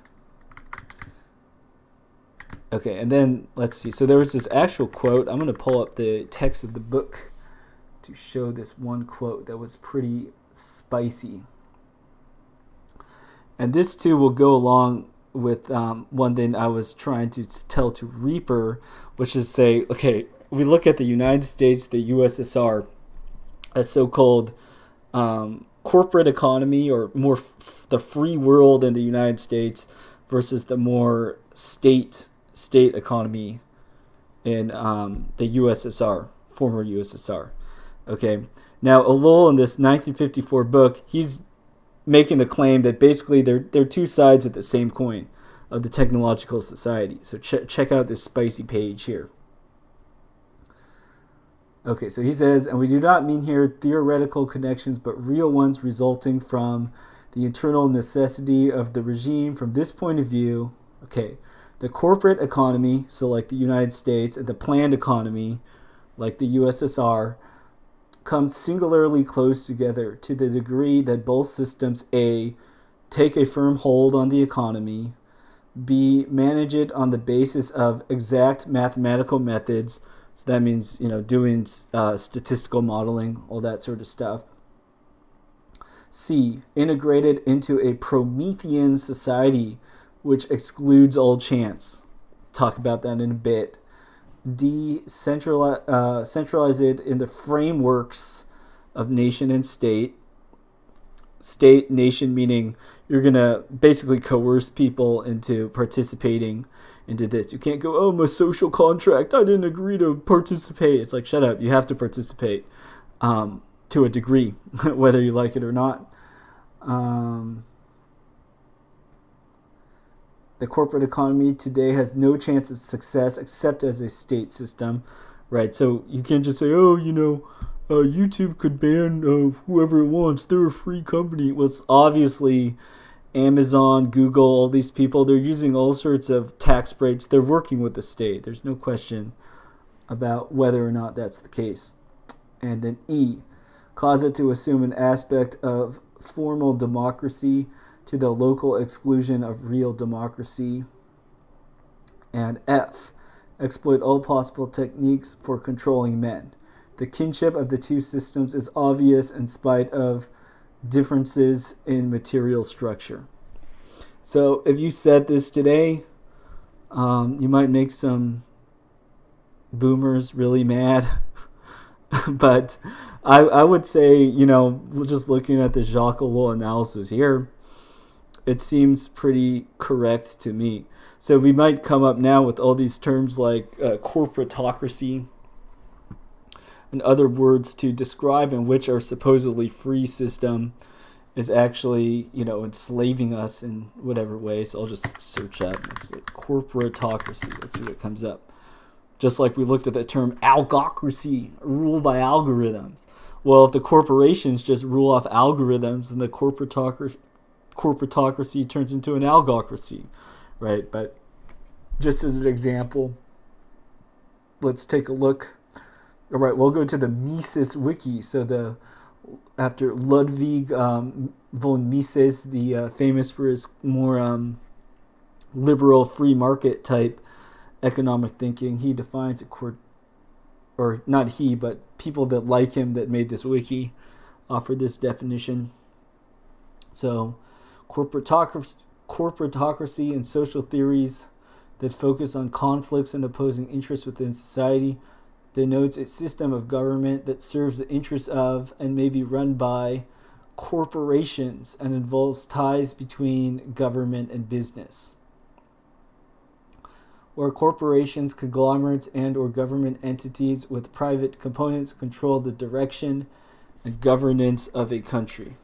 Okay, and then let's see. So there was this actual quote. I'm going to pull up the text of the book to show this one quote that was pretty spicy. And this too will go along with one thing I was trying to tell to Reaper, which is say, okay, we look at the United States, the USSR, as so-called corporate economy, or more the free world in the United States versus the more state economy in the USSR, former USSR. Okay, now Ellul in this 1954 book, he's making the claim that basically they're two sides of the same coin of the technological society. So check out this spicy page here. Okay, so he says, and we do not mean here theoretical connections, but real ones resulting from the internal necessity of the regime. From this point of view, okay, the corporate economy, so like the United States, and the planned economy, like the USSR, come singularly close together to the degree that both systems, A, take a firm hold on the economy, B, manage it on the basis of exact mathematical methods. So that means, doing statistical modeling, all that sort of stuff. C, integrated into a Promethean society, which excludes all chance. Talk about that in a bit. D, centralize it in the frameworks of nation and state. State, nation, meaning you're going to basically coerce people into participating into this. You can't go, oh, my social contract, I didn't agree to participate. It's like, shut up, you have to participate to a degree, whether you like it or not. The corporate economy today has no chance of success except as a state system, right? So you can't just say, oh, YouTube could ban whoever it wants. They're a free company. Well, it's obviously Amazon, Google, all these people, they're using all sorts of tax breaks. They're working with the state. There's no question about whether or not that's the case. And then E, cause it to assume an aspect of formal democracy to the local exclusion of real democracy. And F, exploit all possible techniques for controlling men. The kinship of the two systems is obvious in spite of differences in material structure. So if you said this today, you might make some boomers really mad. But I would say, just looking at the Jacques Ellul analysis here, it seems pretty correct to me. So we might come up now with all these terms like corporatocracy and other words to describe in which our supposedly free system is actually, enslaving us in whatever way. So I'll just search up. It's like corporatocracy. Let's see what comes up. Just like we looked at the term algocracy, rule by algorithms. Well, if the corporations just rule off algorithms, then the corporatocracy turns into an algocracy, right? But just as an example, let's take a look. All right, we'll go to the Mises wiki. So the after Ludwig von Mises, the famous for his more liberal free market type economic thinking. He defines or not he, but people that like him that made this wiki offer this definition. So, corporatocracy and social theories that focus on conflicts and opposing interests within society denotes a system of government that serves the interests of and may be run by corporations and involves ties between government and business. Where corporations, conglomerates, and or government entities with private components control the direction and governance of a country.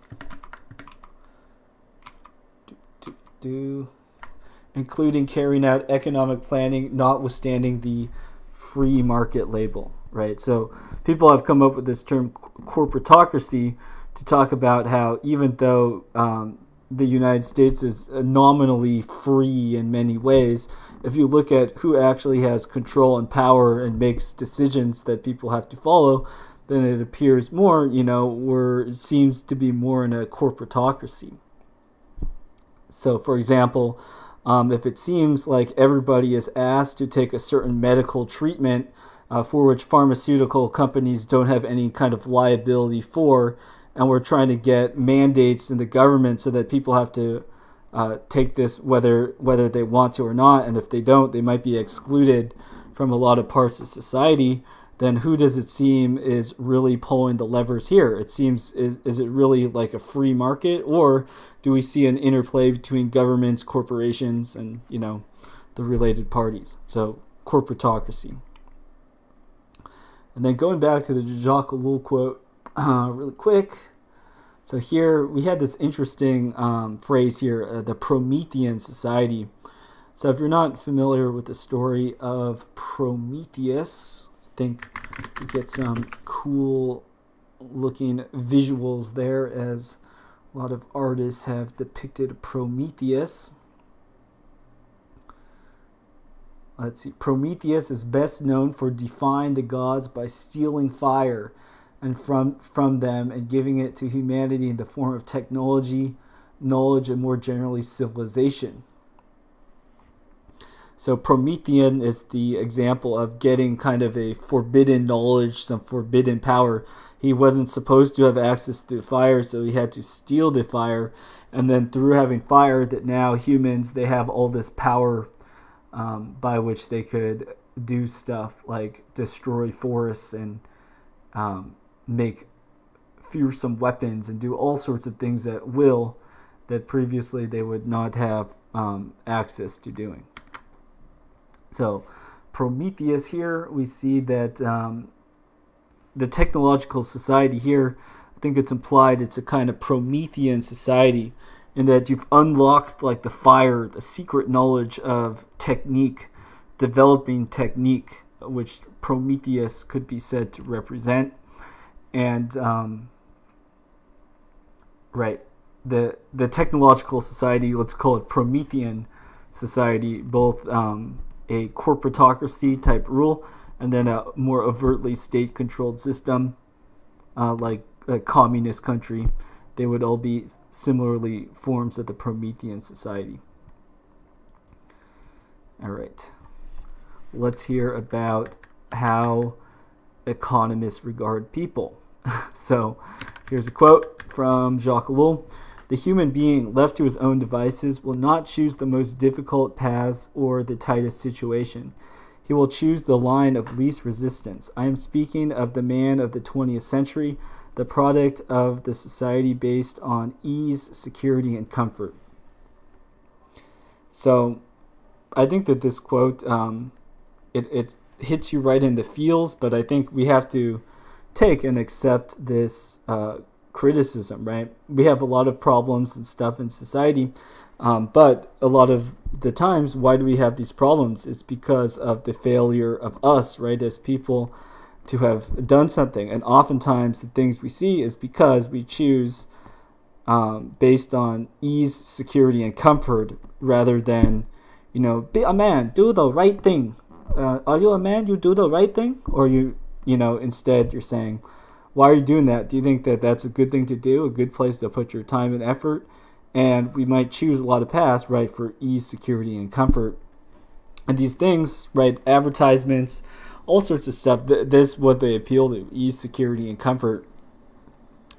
Including carrying out economic planning, notwithstanding the free market label, right? So people have come up with this term corporatocracy to talk about how even though the United States is nominally free in many ways, if you look at who actually has control and power and makes decisions that people have to follow, then it appears more, it seems to be more in a corporatocracy. So, for example, if it seems like everybody is asked to take a certain medical treatment for which pharmaceutical companies don't have any kind of liability for, and we're trying to get mandates in the government so that people have to take this whether they want to or not, and if they don't, they might be excluded from a lot of parts of society, then who does it seem is really pulling the levers here? It seems, is it really like a free market, or do we see an interplay between governments, corporations, and the related parties? So corporatocracy. And then going back to the Jacques Ellul quote really quick. So here we had this interesting phrase here, the Promethean society. So if you're not familiar with the story of Prometheus, I think you get some cool looking visuals there, as a lot of artists have depicted Prometheus. Let's see. Prometheus is best known for defying the gods by stealing fire and from them and giving it to humanity in the form of technology, knowledge, and more generally civilization. So Promethean is the example of getting kind of a forbidden knowledge, some forbidden power. He wasn't supposed to have access to fire, so he had to steal the fire. And then through having fire, that now humans, they have all this power by which they could do stuff like destroy forests and make fearsome weapons and do all sorts of things at will that previously they would not have access to doing. So Prometheus here, we see that the technological society here, I think it's implied it's a kind of Promethean society in that you've unlocked like the fire, the secret knowledge of technique, developing technique, which Prometheus could be said to represent. And the technological society, let's call it Promethean society, both a corporatocracy type rule and then a more overtly state controlled system like a communist country. They would all be similarly forms of the Promethean society. All right, let's hear about how economists regard people. So here's a quote from Jacques Ellul. The human being, left to his own devices, will not choose the most difficult paths or the tightest situation. He will choose the line of least resistance. I am speaking of the man of the 20th century, the product of the society based on ease, security, and comfort. So I think that this quote, it hits you right in the feels, but I think we have to take and accept this criticism, right? We have a lot of problems and stuff in society, but a lot of the times, why do we have these problems? It's because of the failure of us, right, as people to have done something. And oftentimes the things we see is because we choose based on ease, security, and comfort rather than, be a man, do the right thing. Are you a man? You do the right thing? Or instead you're saying, Why are you doing that? Do you think that that's a good thing to do, a good place to put your time and effort? And we might choose a lot of paths, right, for ease, security, and comfort. And these things, right, advertisements, all sorts of stuff, this is what they appeal to, ease, security, and comfort.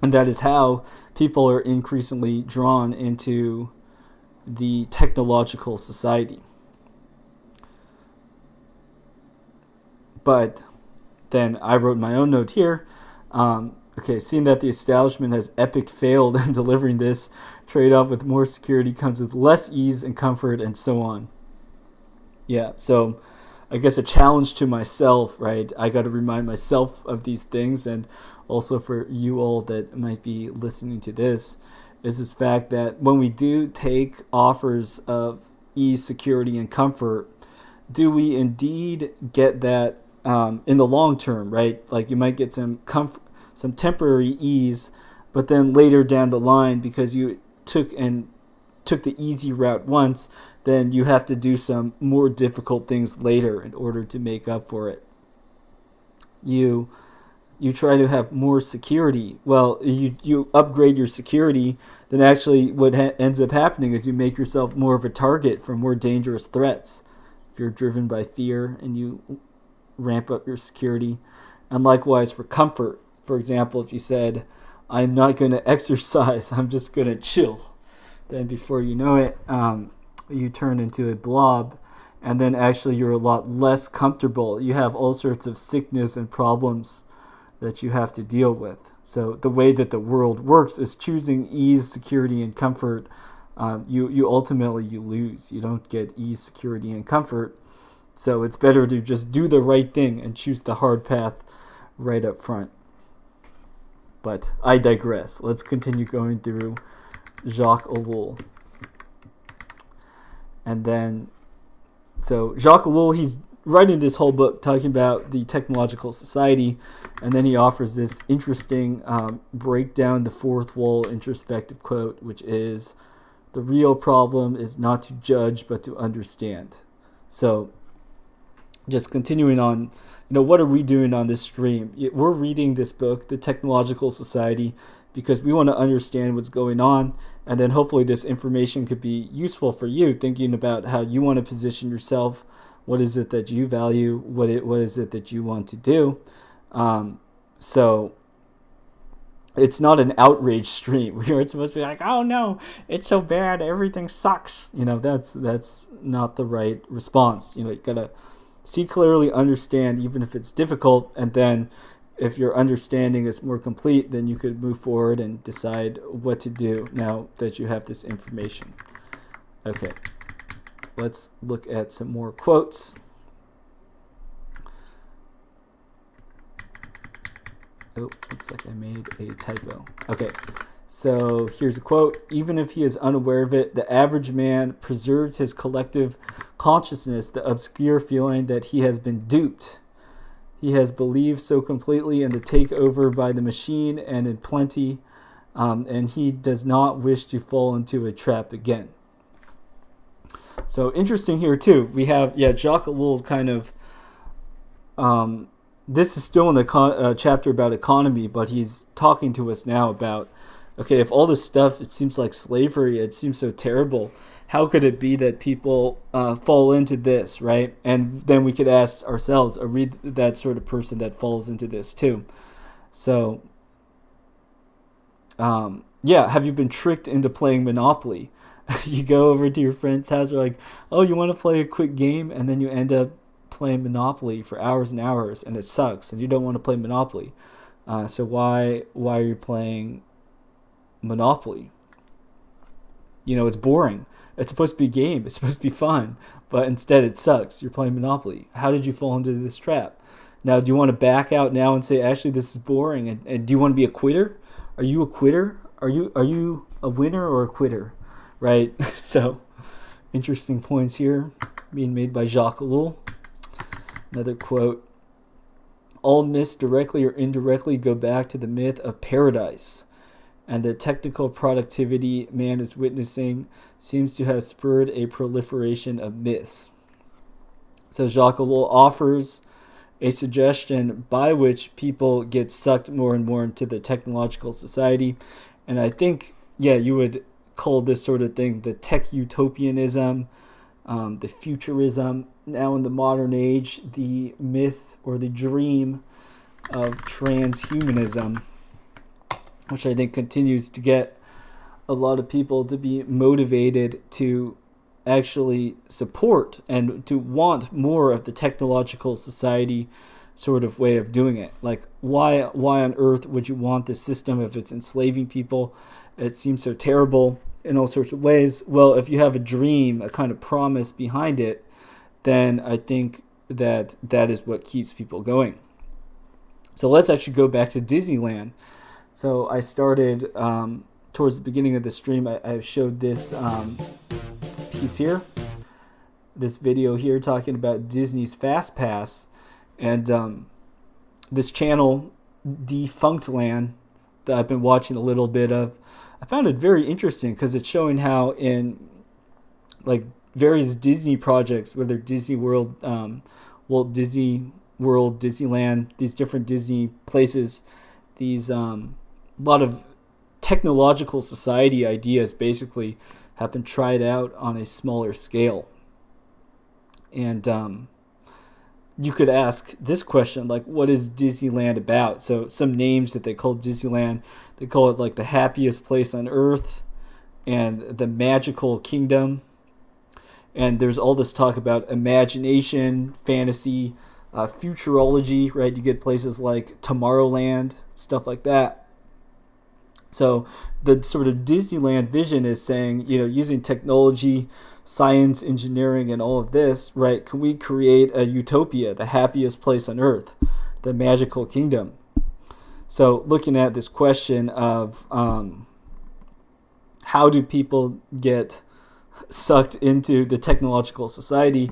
And that is how people are increasingly drawn into the technological society. But then I wrote my own note here. Seeing that the establishment has epic failed in delivering this trade-off with more security comes with less ease and comfort and so on. Yeah, so I guess a challenge to myself, right? I got to remind myself of these things, and also for you all that might be listening to this, is this fact that when we do take offers of ease, security, and comfort, do we indeed get that in the long term, right? Like you might get some comfort, some temporary ease, but then later down the line, because you took the easy route once, then you have to do some more difficult things later in order to make up for it. You try to have more security. Well, you upgrade your security, then actually what ends up happening is you make yourself more of a target for more dangerous threats. If you're driven by fear and you ramp up your security. And likewise for comfort. For example, if you said, I'm not going to exercise, I'm just going to chill, then before you know it, you turn into a blob, and then actually you're a lot less comfortable. You have all sorts of sickness and problems that you have to deal with. So the way that the world works is choosing ease, security, and comfort. You ultimately lose. You don't get ease, security, and comfort. So it's better to just do the right thing and choose the hard path right up front. But I digress. Let's continue going through Jacques Ellul. And then, so Jacques Ellul, he's writing this whole book talking about the technological society, and then he offers this interesting break down the fourth wall introspective quote, which is, the real problem is not to judge, but to understand. So just continuing on, what are we doing on this stream? We're reading this book, The Technological Society, because we want to understand what's going on, and then hopefully this information could be useful for you, thinking about how you want to position yourself, what is it that you value, what is it that you want to do. So it's not an outrage stream where it's supposed to be like, oh no, it's so bad, everything sucks. That's not the right response. You gotta see clearly, understand, even if it's difficult, and then if your understanding is more complete, then you could move forward and decide what to do now that you have this information. Okay, let's look at some more quotes. Oh, looks like I made a typo. Okay, so here's a quote. Even if he is unaware of it, the average man preserves his collective consciousness, the obscure feeling that he has been duped. He has believed so completely in the takeover by the machine and in plenty, and he does not wish to fall into a trap again. So interesting here too. We have Jacques Ellul kind of. This is still in the chapter about economy, but he's talking to us now about, okay, if all this stuff, it seems like slavery, it seems so terrible, how could it be that people fall into this, right? And then we could ask ourselves, are we that sort of person that falls into this too? So, have you been tricked into playing Monopoly? You go over to your friend's house, you're like, oh, you want to play a quick game? And then you end up playing Monopoly for hours and hours, and it sucks, and you don't want to play Monopoly. So why are you playing Monopoly? It's boring. It's supposed to be a game. It's supposed to be fun, but instead it sucks. You're playing Monopoly. How did you fall into this trap? Now, do you want to back out now and say, actually, this is boring? And do you want to be a quitter? Are you a quitter? Are you a winner or a quitter? Right? So, interesting points here being made by Jacques Ellul. Another quote. All myths directly or indirectly go back to the myth of paradise, and the technical productivity man is witnessing seems to have spurred a proliferation of myths. So Jacques Ellul offers a suggestion by which people get sucked more and more into the technological society. And I think, yeah, you would call this sort of thing the tech utopianism, the futurism. Now in the modern age, the myth or the dream of transhumanism, which I think continues to get a lot of people to be motivated to actually support and to want more of the technological society sort of way of doing it. Like, why on earth would you want this system if it's enslaving people? It seems so terrible in all sorts of ways. Well, if you have a dream, a kind of promise behind it, then I think that is what keeps people going. So let's actually go back to Disneyland. So I started towards the beginning of the stream. I showed this piece here, this video here talking about Disney's Fast Pass, and this channel Defunctland that I've been watching a little bit of. I found it very interesting because it's showing how in like various Disney projects, whether Disney World, Walt Disney World, Disneyland, these different Disney places, these lot of technological society ideas basically have been tried out on a smaller scale. And you could ask this question, like, what is Disneyland about? So some names that they call Disneyland, they call it like the happiest place on earth and the magical kingdom. And there's all this talk about imagination, fantasy, futurology, right? You get places like Tomorrowland, stuff like that. So the sort of Disneyland vision is saying, using technology, science, engineering, and all of this, right? Can we create a utopia, the happiest place on earth, the magical kingdom? So looking at this question of how do people get sucked into the technological society,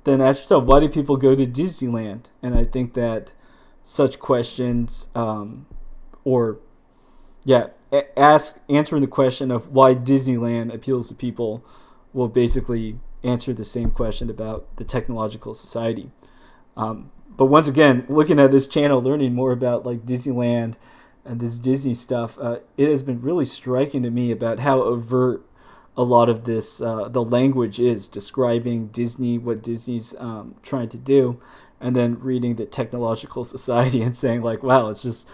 then ask yourself, why do people go to Disneyland? And I think that such questions, answering the question of why Disneyland appeals to people will basically answer the same question about the technological society. But once again, looking at this channel, learning more about like Disneyland and this Disney stuff, it has been really striking to me about how overt a lot of this, the language is describing Disney, what Disney's trying to do, and then reading the technological society and saying like, wow, it's just,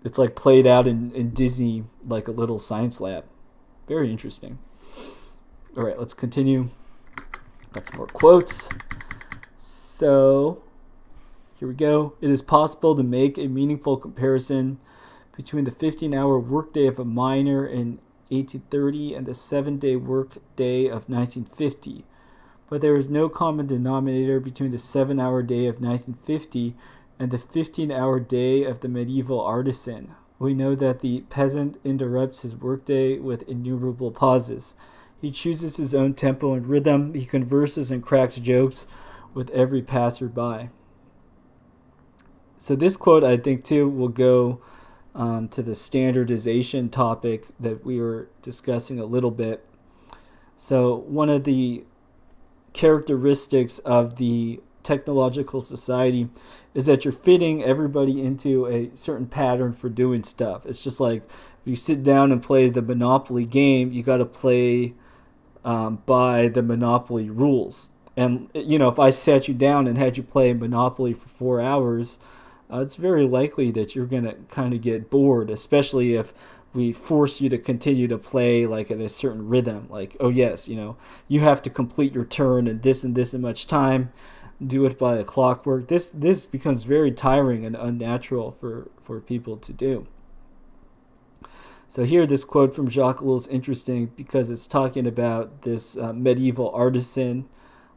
it's like played out in Disney like a little science lab. Very interesting. All right, let's continue. Got some more quotes. So here we go. It is possible to make a meaningful comparison between the 15-hour workday of a miner in 1830 and the 7-day workday of 1950. But there is no common denominator between the 7-hour day of 1950 and the 15-hour day of the medieval artisan. We know that the peasant interrupts his workday with innumerable pauses. He chooses his own tempo and rhythm. He converses and cracks jokes with every passerby. So this quote, I think, too, will go to the standardization topic that we were discussing a little bit. So one of the characteristics of the technological society is that you're fitting everybody into a certain pattern for doing stuff. It's just like if you sit down and play the Monopoly game, you got to play by the Monopoly rules. And if I sat you down and had you play Monopoly for 4 hours, it's very likely that you're going to kind of get bored, especially if we force you to continue to play like at a certain rhythm. Like, oh yes, you have to complete your turn in this and this and much time. Do it by a clockwork. This becomes very tiring and unnatural for people to do. So here, this quote from Jacques Ellul is interesting because it's talking about this medieval artisan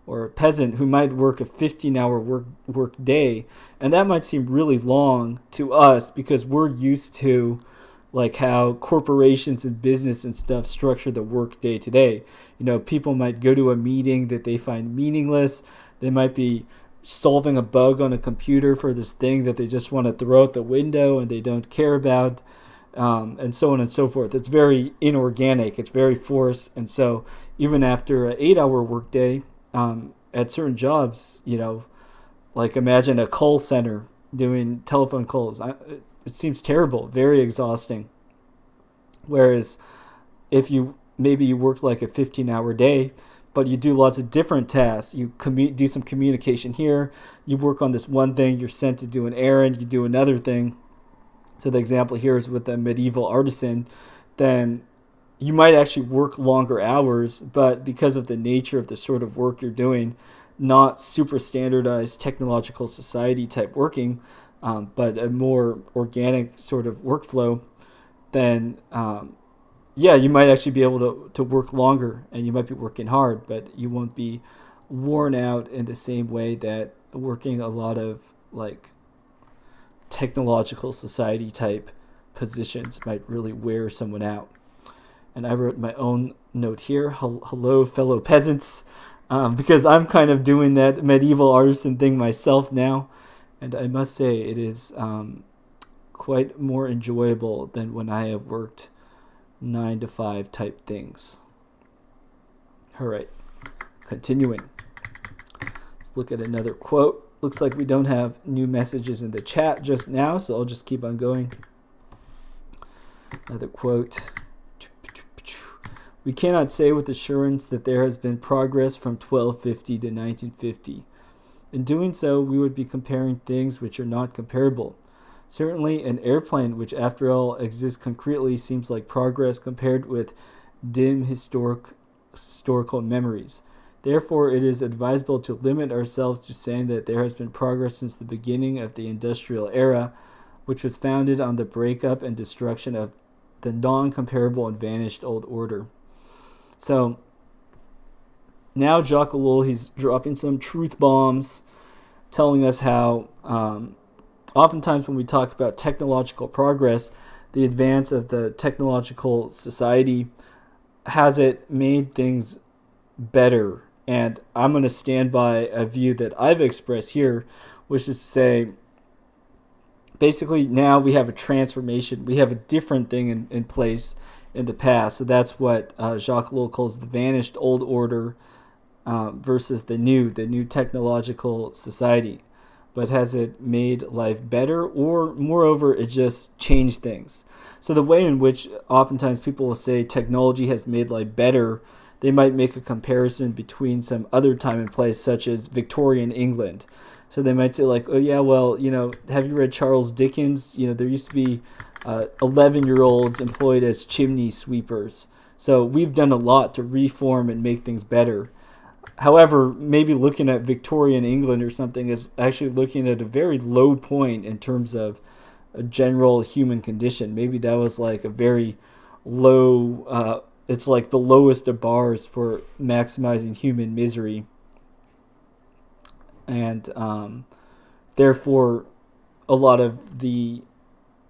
or a peasant who might work a 15-hour work day, and that might seem really long to us because we're used to like how corporations and business and stuff structure the work day today. People might go to a meeting that they find meaningless. They might be solving a bug on a computer for this thing that they just want to throw out the window and they don't care about, and so on and so forth. It's very inorganic. It's very forced. And so even after an 8-hour workday, at certain jobs, Like imagine a call center doing telephone calls. It seems terrible, very exhausting. Whereas if you maybe you work like a 15-hour day, but you do lots of different tasks. You do some communication here. You work on this one thing. You're sent to do an errand. You do another thing. So the example here is with a medieval artisan. Then you might actually work longer hours, but because of the nature of the sort of work you're doing, not super standardized technological society type working, but a more organic sort of workflow, then yeah, you might actually be able to work longer, and you might be working hard, but you won't be worn out in the same way that working a lot of like technological society type positions might really wear someone out. And I wrote my own note here. Hello, fellow peasants, because I'm kind of doing that medieval artisan thing myself now, and I must say it is quite more enjoyable than when I have worked 9 to 5 type things. All right, continuing. Let's look at another quote. Looks like we don't have new messages in the chat just now, so I'll just keep on going. Another quote. We cannot say with assurance that there has been progress from 1250 to 1950. In doing so, we would be comparing things which are not comparable. Certainly, an airplane, which after all exists concretely, seems like progress compared with dim historical memories. Therefore, it is advisable to limit ourselves to saying that there has been progress since the beginning of the industrial era, which was founded on the breakup and destruction of the non-comparable and vanished old order. So now Jacques Ellul, he's dropping some truth bombs, telling us how oftentimes when we talk about technological progress, the advance of the technological society has it made things better. And I'm going to stand by a view that I've expressed here, which is to say, basically now we have a transformation. We have a different thing in place in the past. So that's what Jacques Ellul calls the vanished old order versus the new technological society. But has it made life better, or moreover, it just changed things? So the way in which oftentimes people will say technology has made life better, they might make a comparison between some other time and place, such as Victorian England. So they might say like, oh yeah, well, have you read Charles Dickens? There used to be 11-year-olds employed as chimney sweepers. So we've done a lot to reform and make things better. However, maybe looking at Victorian England or something is actually looking at a very low point in terms of a general human condition. Maybe that was like a very low, it's like the lowest of bars for maximizing human misery. And therefore, a lot of the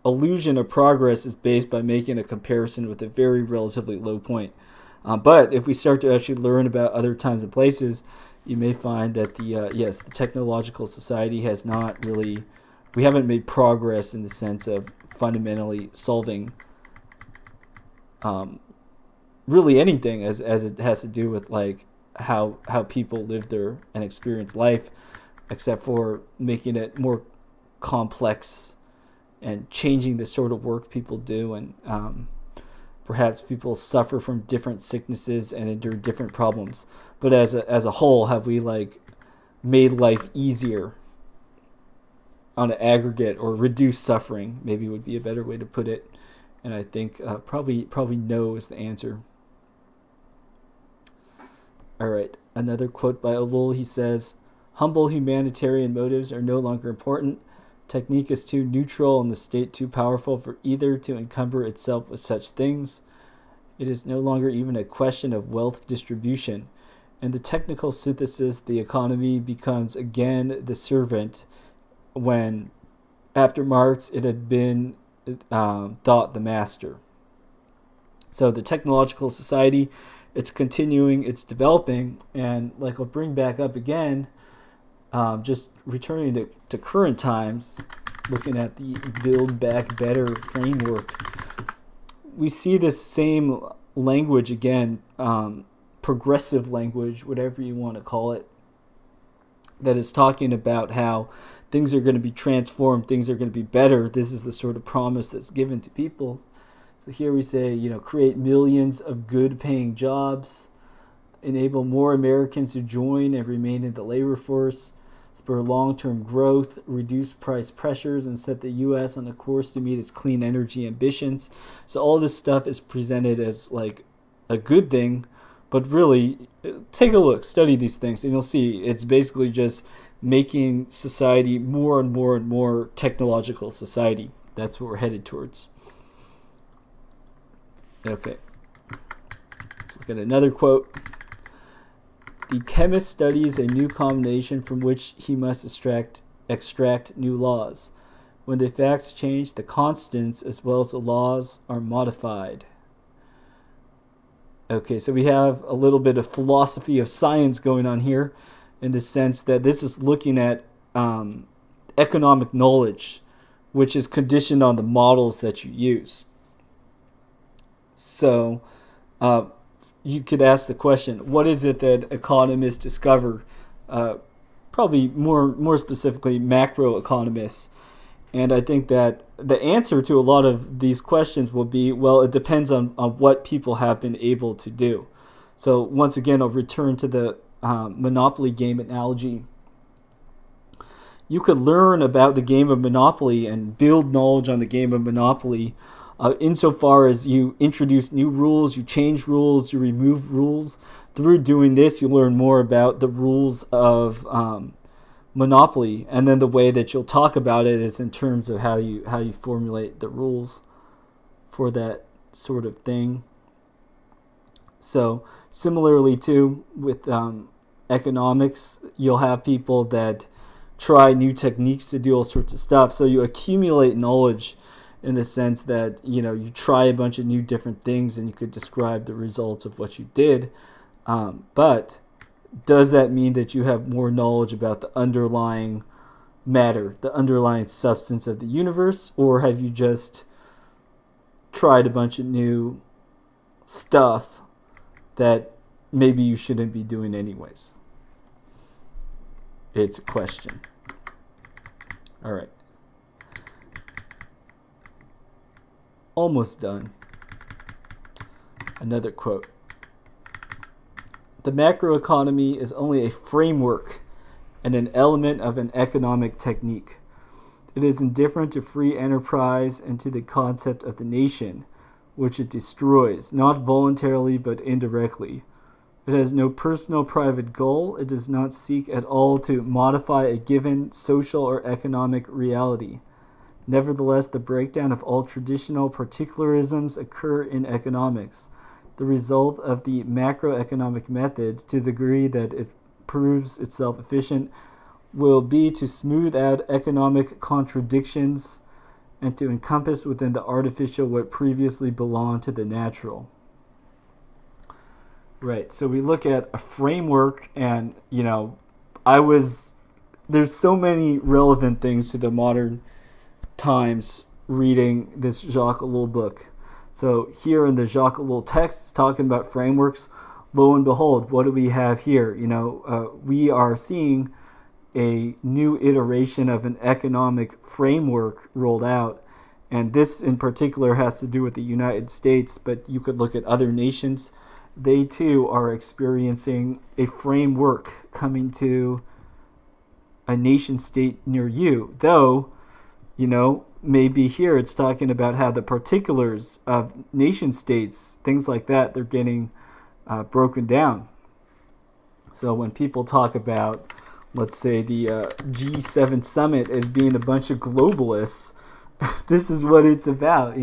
illusion of progress is based by making a comparison with a very relatively low point. But if we start to actually learn about other times and places, you may find that the technological society has not really, we haven't made progress in the sense of fundamentally solving really anything as it has to do with like how people live their and experience life, except for making it more complex and changing the sort of work people do, and perhaps people suffer from different sicknesses and endure different problems. But as a whole, have we like made life easier on an aggregate, or reduced suffering? Maybe would be a better way to put it. And I think probably no is the answer. All right, another quote by Ellul. He says, "Humble humanitarian motives are no longer important. Technique is too neutral and the state too powerful for either to encumber itself with such things. It is no longer even a question of wealth distribution. In the technical synthesis, the economy becomes again the servant when, after Marx, it had been thought the master." So the technological society, it's continuing, it's developing, and like I'll bring back up again, just returning to current times, looking at the Build Back Better framework, we see this same language again, progressive language, whatever you want to call it, that is talking about how things are going to be transformed, things are going to be better. This is the sort of promise that's given to people. So here we say, create millions of good-paying jobs, enable more Americans to join and remain in the labor force, spur long-term growth, reduce price pressures, and set the U.S. on a course to meet its clean energy ambitions. So all this stuff is presented as like a good thing, but really, take a look, study these things, and you'll see it's basically just making society more and more and more technological society. That's what we're headed towards. Okay. Let's look at another quote. The chemist studies a new combination from which he must extract new laws. When the facts change, the constants as well as the laws are modified. Okay, so we have a little bit of philosophy of science going on here, in the sense that this is looking at economic knowledge, which is conditioned on the models that you use. So you could ask the question, what is it that economists discover? Probably more specifically, macroeconomists. And I think that the answer to a lot of these questions will be, well, it depends on what people have been able to do. So once again, I'll return to the Monopoly game analogy. You could learn about the game of Monopoly and build knowledge on the game of Monopoly insofar as you introduce new rules, you change rules, you remove rules. Through doing this, you learn more about the rules of Monopoly, and then the way that you'll talk about it is in terms of how you formulate the rules for that sort of thing. So similarly too with economics, you'll have people that try new techniques to do all sorts of stuff. So you accumulate knowledge in the sense that you try a bunch of new different things and you could describe the results of what you did. But does that mean that you have more knowledge about the underlying matter, the underlying substance of the universe, or have you just tried a bunch of new stuff that maybe you shouldn't be doing anyways? It's a question. All right. Almost done. Another quote. The macroeconomy is only a framework and an element of an economic technique. It is indifferent to free enterprise and to the concept of the nation, which it destroys, not voluntarily but indirectly. It has no personal private goal. It does not seek at all to modify a given social or economic reality. Nevertheless, the breakdown of all traditional particularisms occur in economics. The result of the macroeconomic method, to the degree that it proves itself efficient, will be to smooth out economic contradictions and to encompass within the artificial what previously belonged to the natural. Right, so we look at a framework, and there's so many relevant things to the modern times reading this Jacques Ellul book. So here in the Jacques Ellul text, it's talking about frameworks. Lo and behold, what do we have here? We are seeing a new iteration of an economic framework rolled out. And this in particular has to do with the United States, but you could look at other nations. They too are experiencing a framework coming to a nation state near you. Though, maybe here it's talking about how the particulars of nation states, things like that, they're getting broken down. So when people talk about, let's say, the G7 summit as being a bunch of globalists, this is what it's about.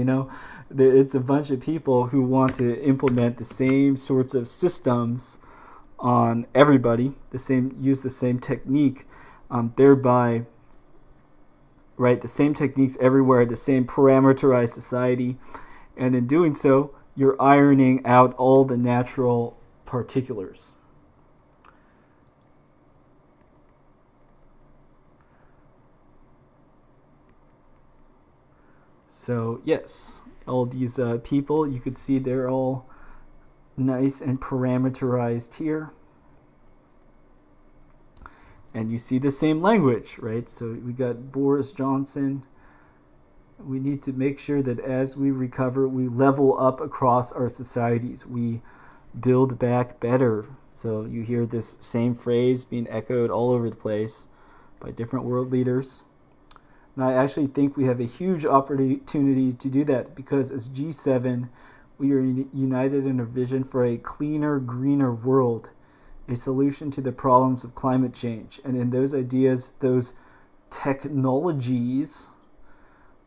It's a bunch of people who want to implement the same sorts of systems on everybody, use the same technique, thereby, right, the same techniques everywhere, the same parameterized society, and in doing so, you're ironing out all the natural particulars. So yes, all these people, you could see they're all nice and parameterized here. And you see the same language, right? So we got Boris Johnson. We need to make sure that as we recover, we level up across our societies. We build back better. So you hear this same phrase being echoed all over the place by different world leaders. And I actually think we have a huge opportunity to do that, because as G7, we are united in a vision for a cleaner, greener world, a solution to the problems of climate change. And in those ideas, those technologies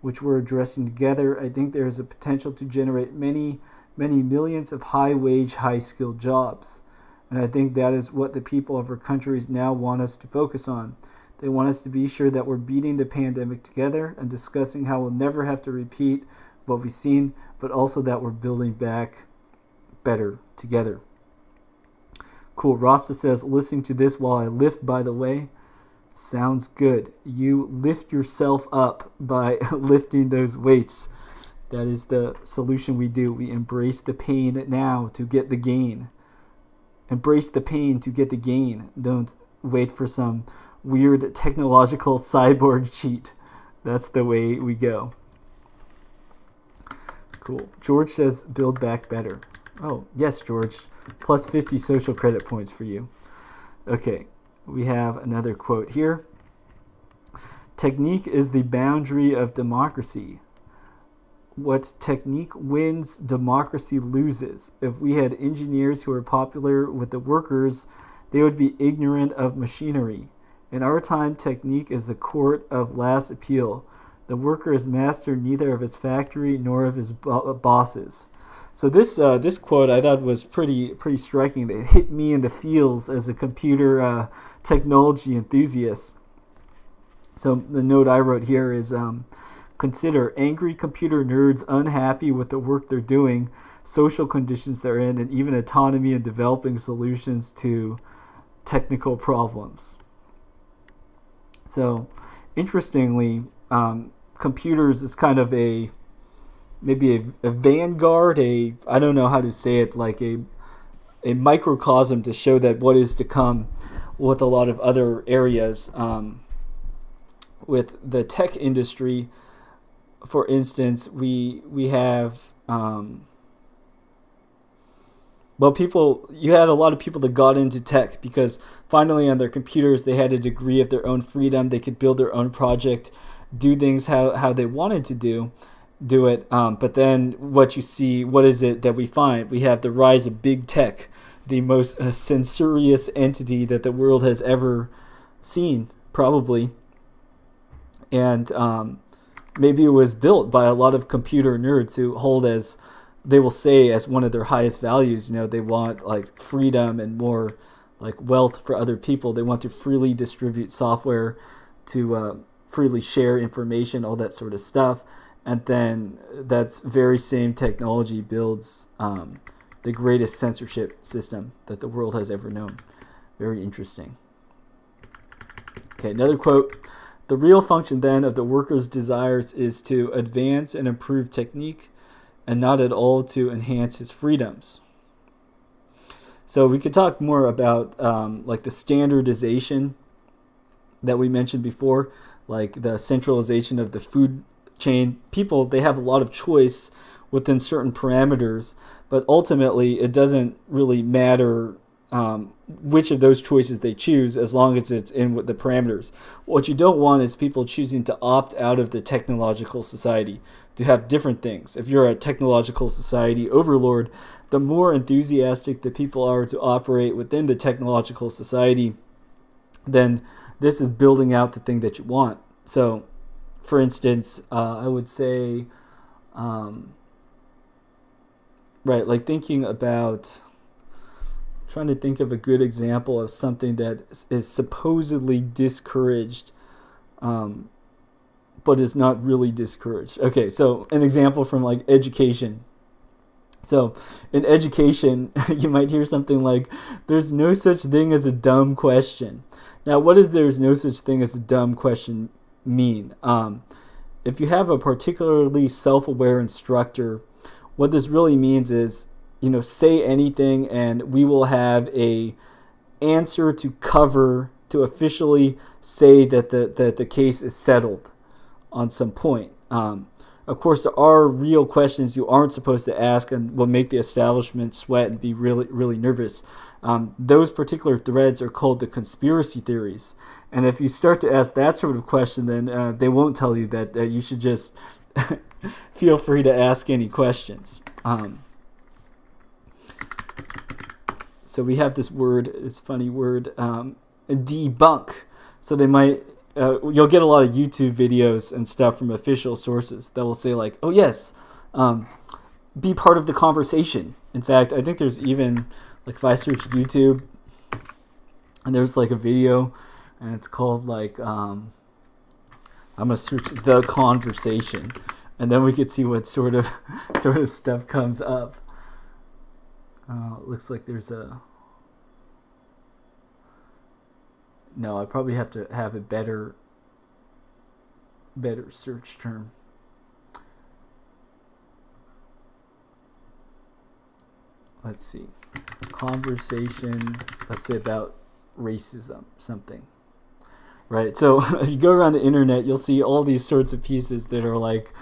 which we're addressing together, I think there is a potential to generate many, many millions of high-wage, high-skilled jobs. And I think that is what the people of our countries now want us to focus on. They want us to be sure that we're beating the pandemic together and discussing how we'll never have to repeat what we've seen, but also that we're building back better together. Cool. Rasta says, listening to this while I lift, by the way. Sounds good. You lift yourself up by lifting those weights. That is the solution we do. We embrace the pain now to get the gain. Embrace the pain to get the gain. Don't wait for some weird technological cyborg cheat. That's the way we go. Cool. George says, build back better. Oh, yes, George. Plus 50 social credit points for you. Okay. We have another quote here. Technique is the boundary of democracy. What technique wins, democracy loses. If we had engineers who are popular with the workers, they would be ignorant of machinery. In our time, technique is the court of last appeal. The worker is master neither of his factory nor of his bosses. So this quote I thought was pretty striking. It hit me in the feels as a computer technology enthusiast. So the note I wrote here is, consider angry computer nerds unhappy with the work they're doing, social conditions they're in, and even autonomy in developing solutions to technical problems. So interestingly, computers is kind of maybe a vanguard, I don't know how to say it, like a microcosm to show that what is to come with a lot of other areas. With the tech industry, for instance, we have you had a lot of people that got into tech because finally on their computers they had a degree of their own freedom. They could build their own project, do things how they wanted to do it. But then what is it that we find? We have the rise of big tech, the most censorious entity that the world has ever seen, probably. And maybe it was built by a lot of computer nerds who hold as, they will say, as one of their highest values, they want like freedom and more like wealth for other people. They want to freely distribute software, to freely share information, all that sort of stuff. And then that very same technology builds the greatest censorship system that the world has ever known. Very interesting. Okay, another quote. The real function then of the worker's desires is to advance and improve technique, and not at all to enhance his freedoms. So we could talk more about like the standardization that we mentioned before, like the centralization of the food chain. People, they have a lot of choice within certain parameters, but ultimately it doesn't really matter which of those choices they choose as long as it's in the parameters. What you don't want is people choosing to opt out of the technological society, to have different things. If you're a technological society overlord, the more enthusiastic the people are to operate within the technological society, then this is building out the thing that you want. So, for instance, I would say, like thinking about, trying to think of a good example of something that is supposedly discouraged, but is not really discouraged. Okay, so an example from like education. So in education, you might hear something like, there's no such thing as a dumb question. Now, what does there's no such thing as a dumb question mean? If you have a particularly self-aware instructor, what this really means is, say anything and we will have a answer to cover to officially say that the case is settled on some point. Of course, there are real questions you aren't supposed to ask and will make the establishment sweat and be really, really nervous. Those particular threads are called the conspiracy theories. And if you start to ask that sort of question, then they won't tell you that you should just feel free to ask any questions. So we have this word, this funny word, debunk. So they might, you'll get a lot of YouTube videos and stuff from official sources that will say like, oh yes, be part of the conversation. In fact, I think there's even, like if I search YouTube, and there's like a video, and it's called like, I'm going to search the conversation, and then we could see what sort of stuff comes up. It looks like there's a... No, I probably have to have a better search term. Let's see. Conversation, let's say about racism, something. Right, so if you go around the internet, you'll see all these sorts of pieces that are like,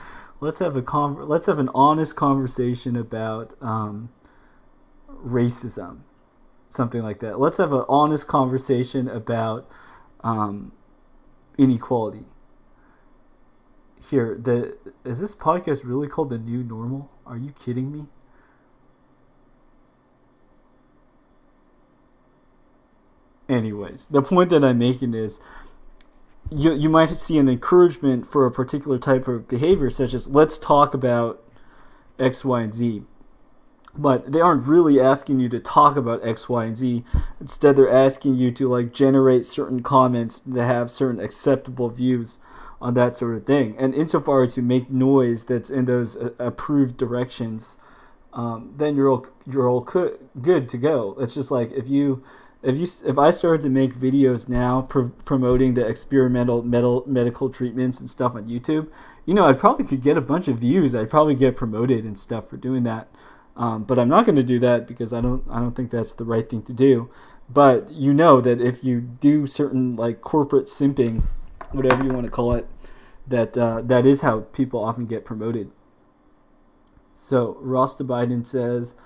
let's have an honest conversation about racism, something like that. Let's have an honest conversation about inequality. Here, is this podcast really called The New Normal? Are you kidding me? Anyways, the point that I'm making is you might see an encouragement for a particular type of behavior, such as let's talk about X, Y, and Z. But they aren't really asking you to talk about X, Y, and Z. Instead, they're asking you to like generate certain comments to have certain acceptable views on that sort of thing. And insofar as you make noise that's in those approved directions, then you're all good to go. It's just like if I started to make videos now promoting the experimental medical treatments and stuff on YouTube, I probably could get a bunch of views. I'd probably get promoted and stuff for doing that. But I'm not going to do that because I don't think that's the right thing to do. But that if you do certain like corporate simping, whatever you want to call it, that is how people often get promoted. So Rosta Biden says,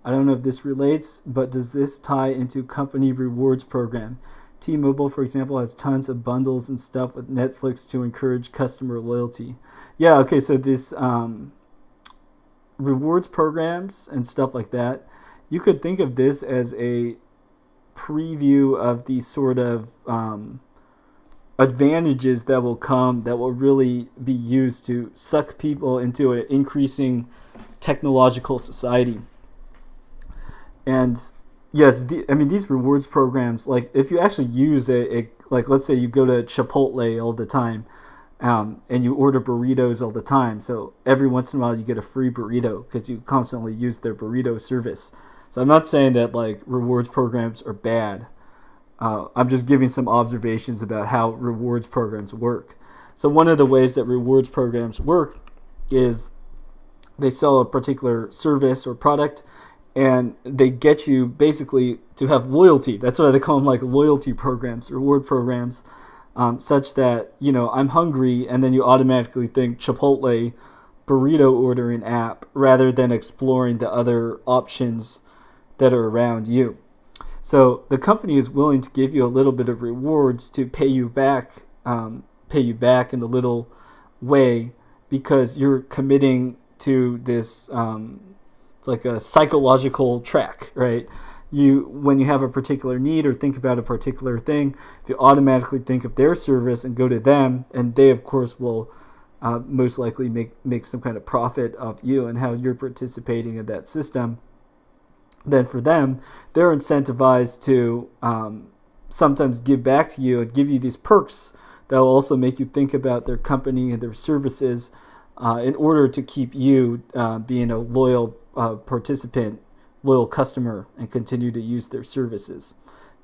I don't know if this relates, but does this tie into company rewards program? T-Mobile, for example, has tons of bundles and stuff with Netflix to encourage customer loyalty. Yeah, okay, so this rewards programs and stuff like that, you could think of this as a preview of the sort of advantages that will come that will really be used to suck people into an increasing technological society. And yes, these rewards programs, like if you actually use like let's say you go to Chipotle all the time, and you order burritos all the time, so every once in a while you get a free burrito because you constantly use their burrito service. So I'm not saying that like rewards programs are bad. I'm just giving some observations about how rewards programs work. So one of the ways that rewards programs work is they sell a particular service or product, and they get you basically to have loyalty. That's why they call them like loyalty programs, reward programs, such that, I'm hungry, and then you automatically think Chipotle burrito ordering app rather than exploring the other options that are around you. So the company is willing to give you a little bit of rewards to pay you back in a little way because you're committing to this. It's like a psychological track, right? When you have a particular need or think about a particular thing, if you automatically think of their service and go to them, and they of course will most likely make some kind of profit off you and how you're participating in that system, then for them, they're incentivized to sometimes give back to you and give you these perks that will also make you think about their company and their services in order to keep you being a loyal participant, loyal customer, and continue to use their services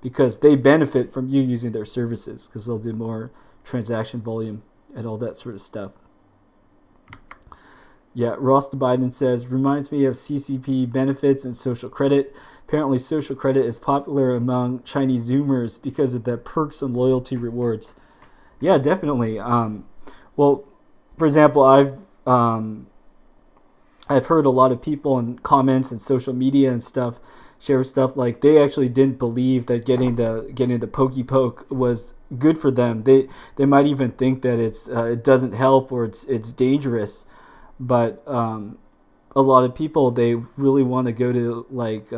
because they benefit from you using their services because they'll do more transaction volume and all that sort of stuff. Yeah, Ross Biden says, reminds me of CCP benefits and social credit. Apparently, social credit is popular among Chinese Zoomers because of the perks and loyalty rewards. Yeah, definitely. Well, for example, I've heard a lot of people in comments and social media and stuff share stuff like they actually didn't believe that getting the pokey poke was good for them. They might even think that it doesn't help or it's dangerous, but a lot of people, they really want to go to like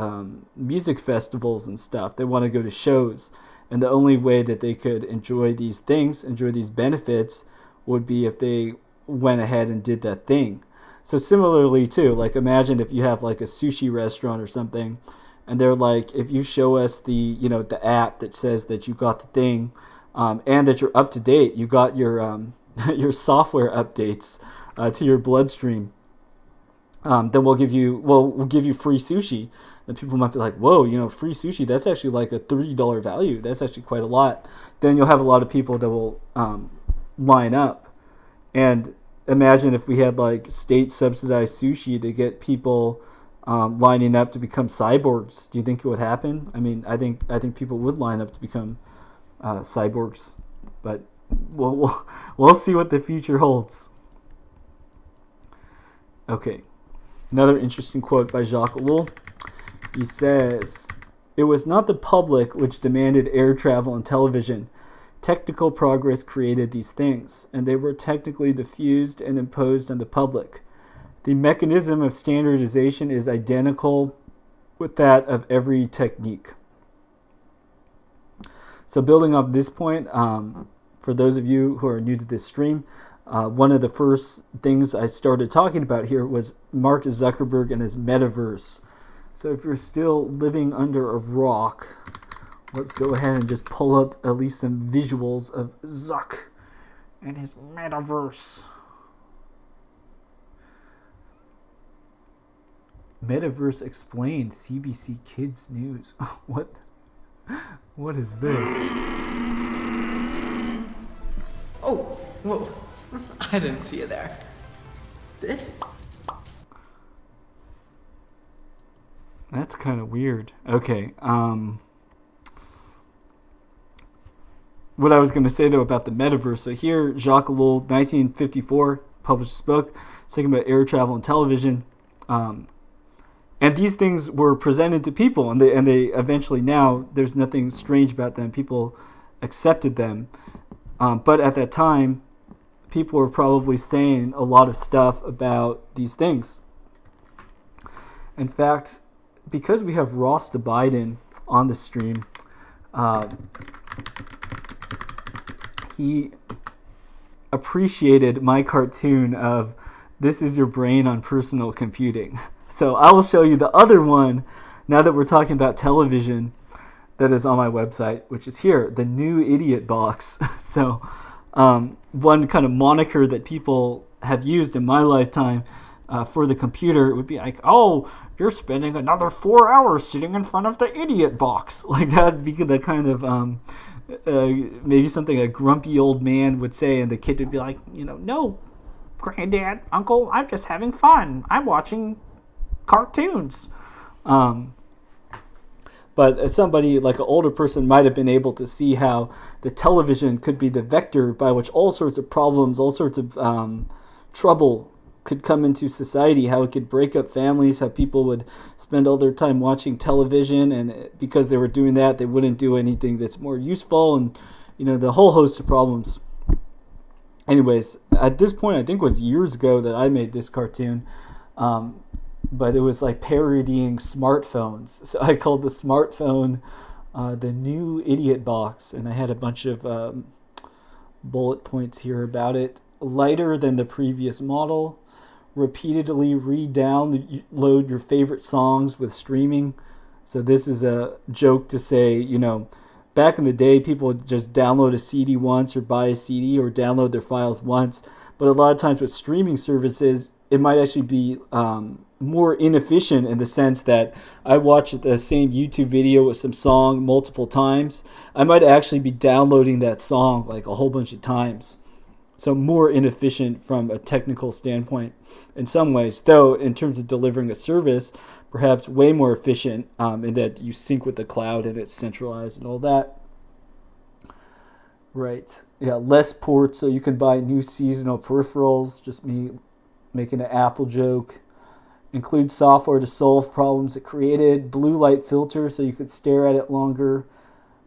music festivals and stuff. They want to go to shows, and the only way that they could enjoy these benefits, would be if they went ahead and did that thing. So similarly too, like imagine if you have like a sushi restaurant or something, and they're like, if you show us the app that says that you got the thing, and that you're up to date, you got your your software updates to your bloodstream, then we'll give you free sushi. Then people might be like, whoa, free sushi, that's actually like a $30 value. That's actually quite a lot. Then you'll have a lot of people that will line up. And imagine if we had like state subsidized sushi to get people lining up to become cyborgs. Do you think it would happen? I mean, I think people would line up to become cyborgs, but we'll see what the future holds. Okay, another interesting quote by Jacques Ellul. He says, "It was not the public which demanded air travel and television. Technical progress created these things, and they were technically diffused and imposed on the public. The mechanism of standardization is identical with that of every technique." So building up this point, for those of you who are new to this stream, one of the first things I started talking about here was Mark Zuckerberg and his metaverse. So if you're still living under a rock, let's go ahead and just pull up at least some visuals of Zuck and his metaverse. Metaverse explained, CBC Kids News. What is this? Oh, whoa. I didn't see it there. This? That's kind of weird. Okay. What I was going to say, though, about the metaverse. So here, Jacques Ellul, 1954, published this book, talking about air travel and television. And these things were presented to people, and they eventually, now, there's nothing strange about them. People accepted them. But at that time, people were probably saying a lot of stuff about these things. In fact, because we have Ross to Biden on the stream, he appreciated my cartoon of "This is your brain on personal computing." So I will show you the other one now that we're talking about television that is on my website, which is here, the new idiot box. So one kind of moniker that people have used in my lifetime for the computer would be like, "Oh, you're spending another 4 hours sitting in front of the idiot box." Like that would be the kind of maybe something a grumpy old man would say, and the kid would be like, "No, granddad, uncle, I'm just having fun. I'm watching cartoons." But as somebody like an older person might have been able to see how the television could be the vector by which all sorts of problems, all sorts of trouble could come into society, how it could break up families, how people would spend all their time watching television, and because they were doing that, they wouldn't do anything that's more useful, and the whole host of problems. Anyways, at this point, I think it was years ago that I made this cartoon, but it was like parodying smartphones. So I called the smartphone the new idiot box, and I had a bunch of bullet points here about it. Lighter than the previous model. Repeatedly re-download your favorite songs with streaming. So this is a joke to say, back in the day, people would just download a CD once or buy a CD or download their files once. But a lot of times with streaming services, it might actually be more inefficient in the sense that I watch the same YouTube video with some song multiple times. I might actually be downloading that song like a whole bunch of times. So more inefficient from a technical standpoint in some ways, though in terms of delivering a service, perhaps way more efficient in that you sync with the cloud and it's centralized and all that. Right. Yeah, less ports, so you can buy new seasonal peripherals. Just me making an Apple joke. Include software to solve problems it created. Blue light filter, so you could stare at it longer.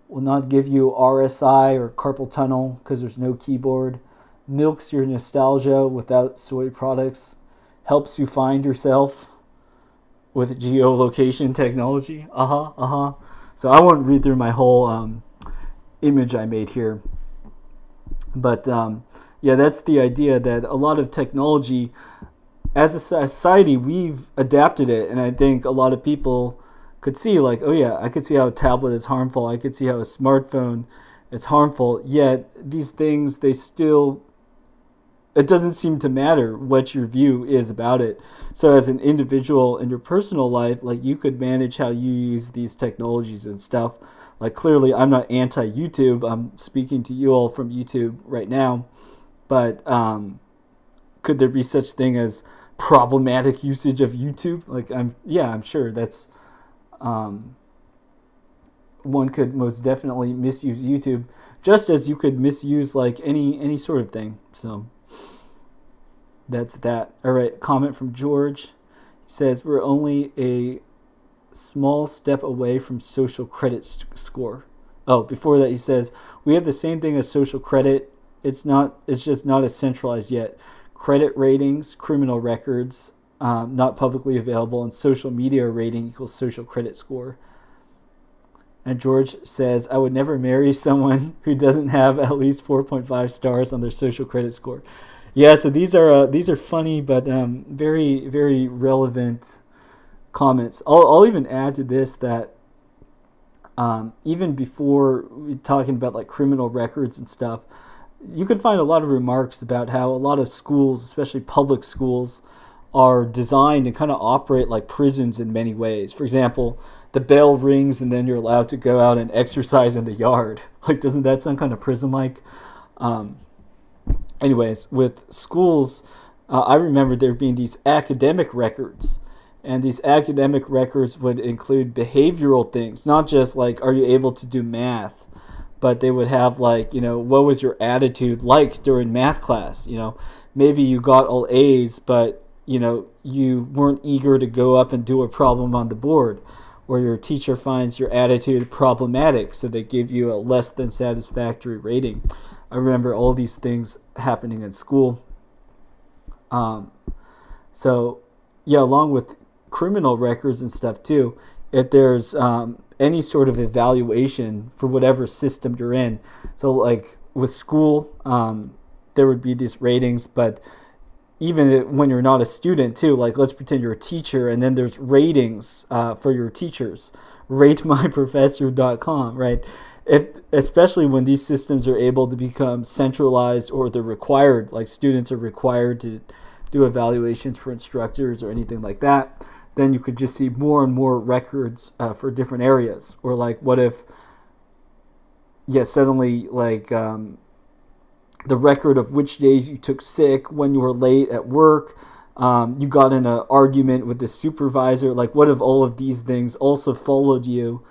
Will not give you RSI or carpal tunnel because there's no keyboard. Milks your nostalgia without soy products. Helps you find yourself with geolocation technology. So I won't read through my whole image I made here. But yeah, that's the idea that a lot of technology, as a society, we've adapted it. And I think a lot of people could see, like, oh yeah, I could see how a tablet is harmful. I could see how a smartphone is harmful. Yet these things, they still, it doesn't seem to matter what your view is about it. So as an individual in your personal life, like, you could manage how you use these technologies and stuff. Like, clearly I'm not anti-YouTube. I'm speaking to you all from YouTube right now. But could there be such thing as problematic usage of YouTube? Like, I'm sure that's one could most definitely misuse YouTube, just as you could misuse like any sort of thing. So that's that. All right, comment from George. He says we're only a small step away from social credit score. Oh, before that he says we have the same thing as social credit. It's just not as centralized yet. Credit ratings, criminal records, not publicly available, and social media rating equals social credit score. And George says, I would never marry someone who doesn't have at least 4.5 stars on their social credit score. Yeah, so these are funny but very, very relevant comments. I'll even add to this that even before we're talking about like criminal records and stuff, you can find a lot of remarks about how a lot of schools, especially public schools, are designed and kind of operate like prisons in many ways. For example, the bell rings and then you're allowed to go out and exercise in the yard. Like, doesn't that sound kind of prison-like? Anyways, with schools, I remember there being these academic records. And these academic records would include behavioral things, not just like, are you able to do math? But they would have like, what was your attitude like during math class? Maybe you got all A's, but, you weren't eager to go up and do a problem on the board. Or your teacher finds your attitude problematic, so they give you a less than satisfactory rating. I remember all these things happening in school. So, yeah, along with criminal records and stuff too, if there's any sort of evaluation for whatever system you're in. So like with school, there would be these ratings, but even when you're not a student too, like let's pretend you're a teacher and then there's ratings for your teachers. RateMyProfessor.com, right? Especially when these systems are able to become centralized or they're required, like students are required to do evaluations for instructors or anything like that, then you could just see more and more records for different areas. Or like, what if, suddenly like the record of which days you took sick, when you were late at work, you got in an argument with the supervisor. Like, what if all of these things also followed you,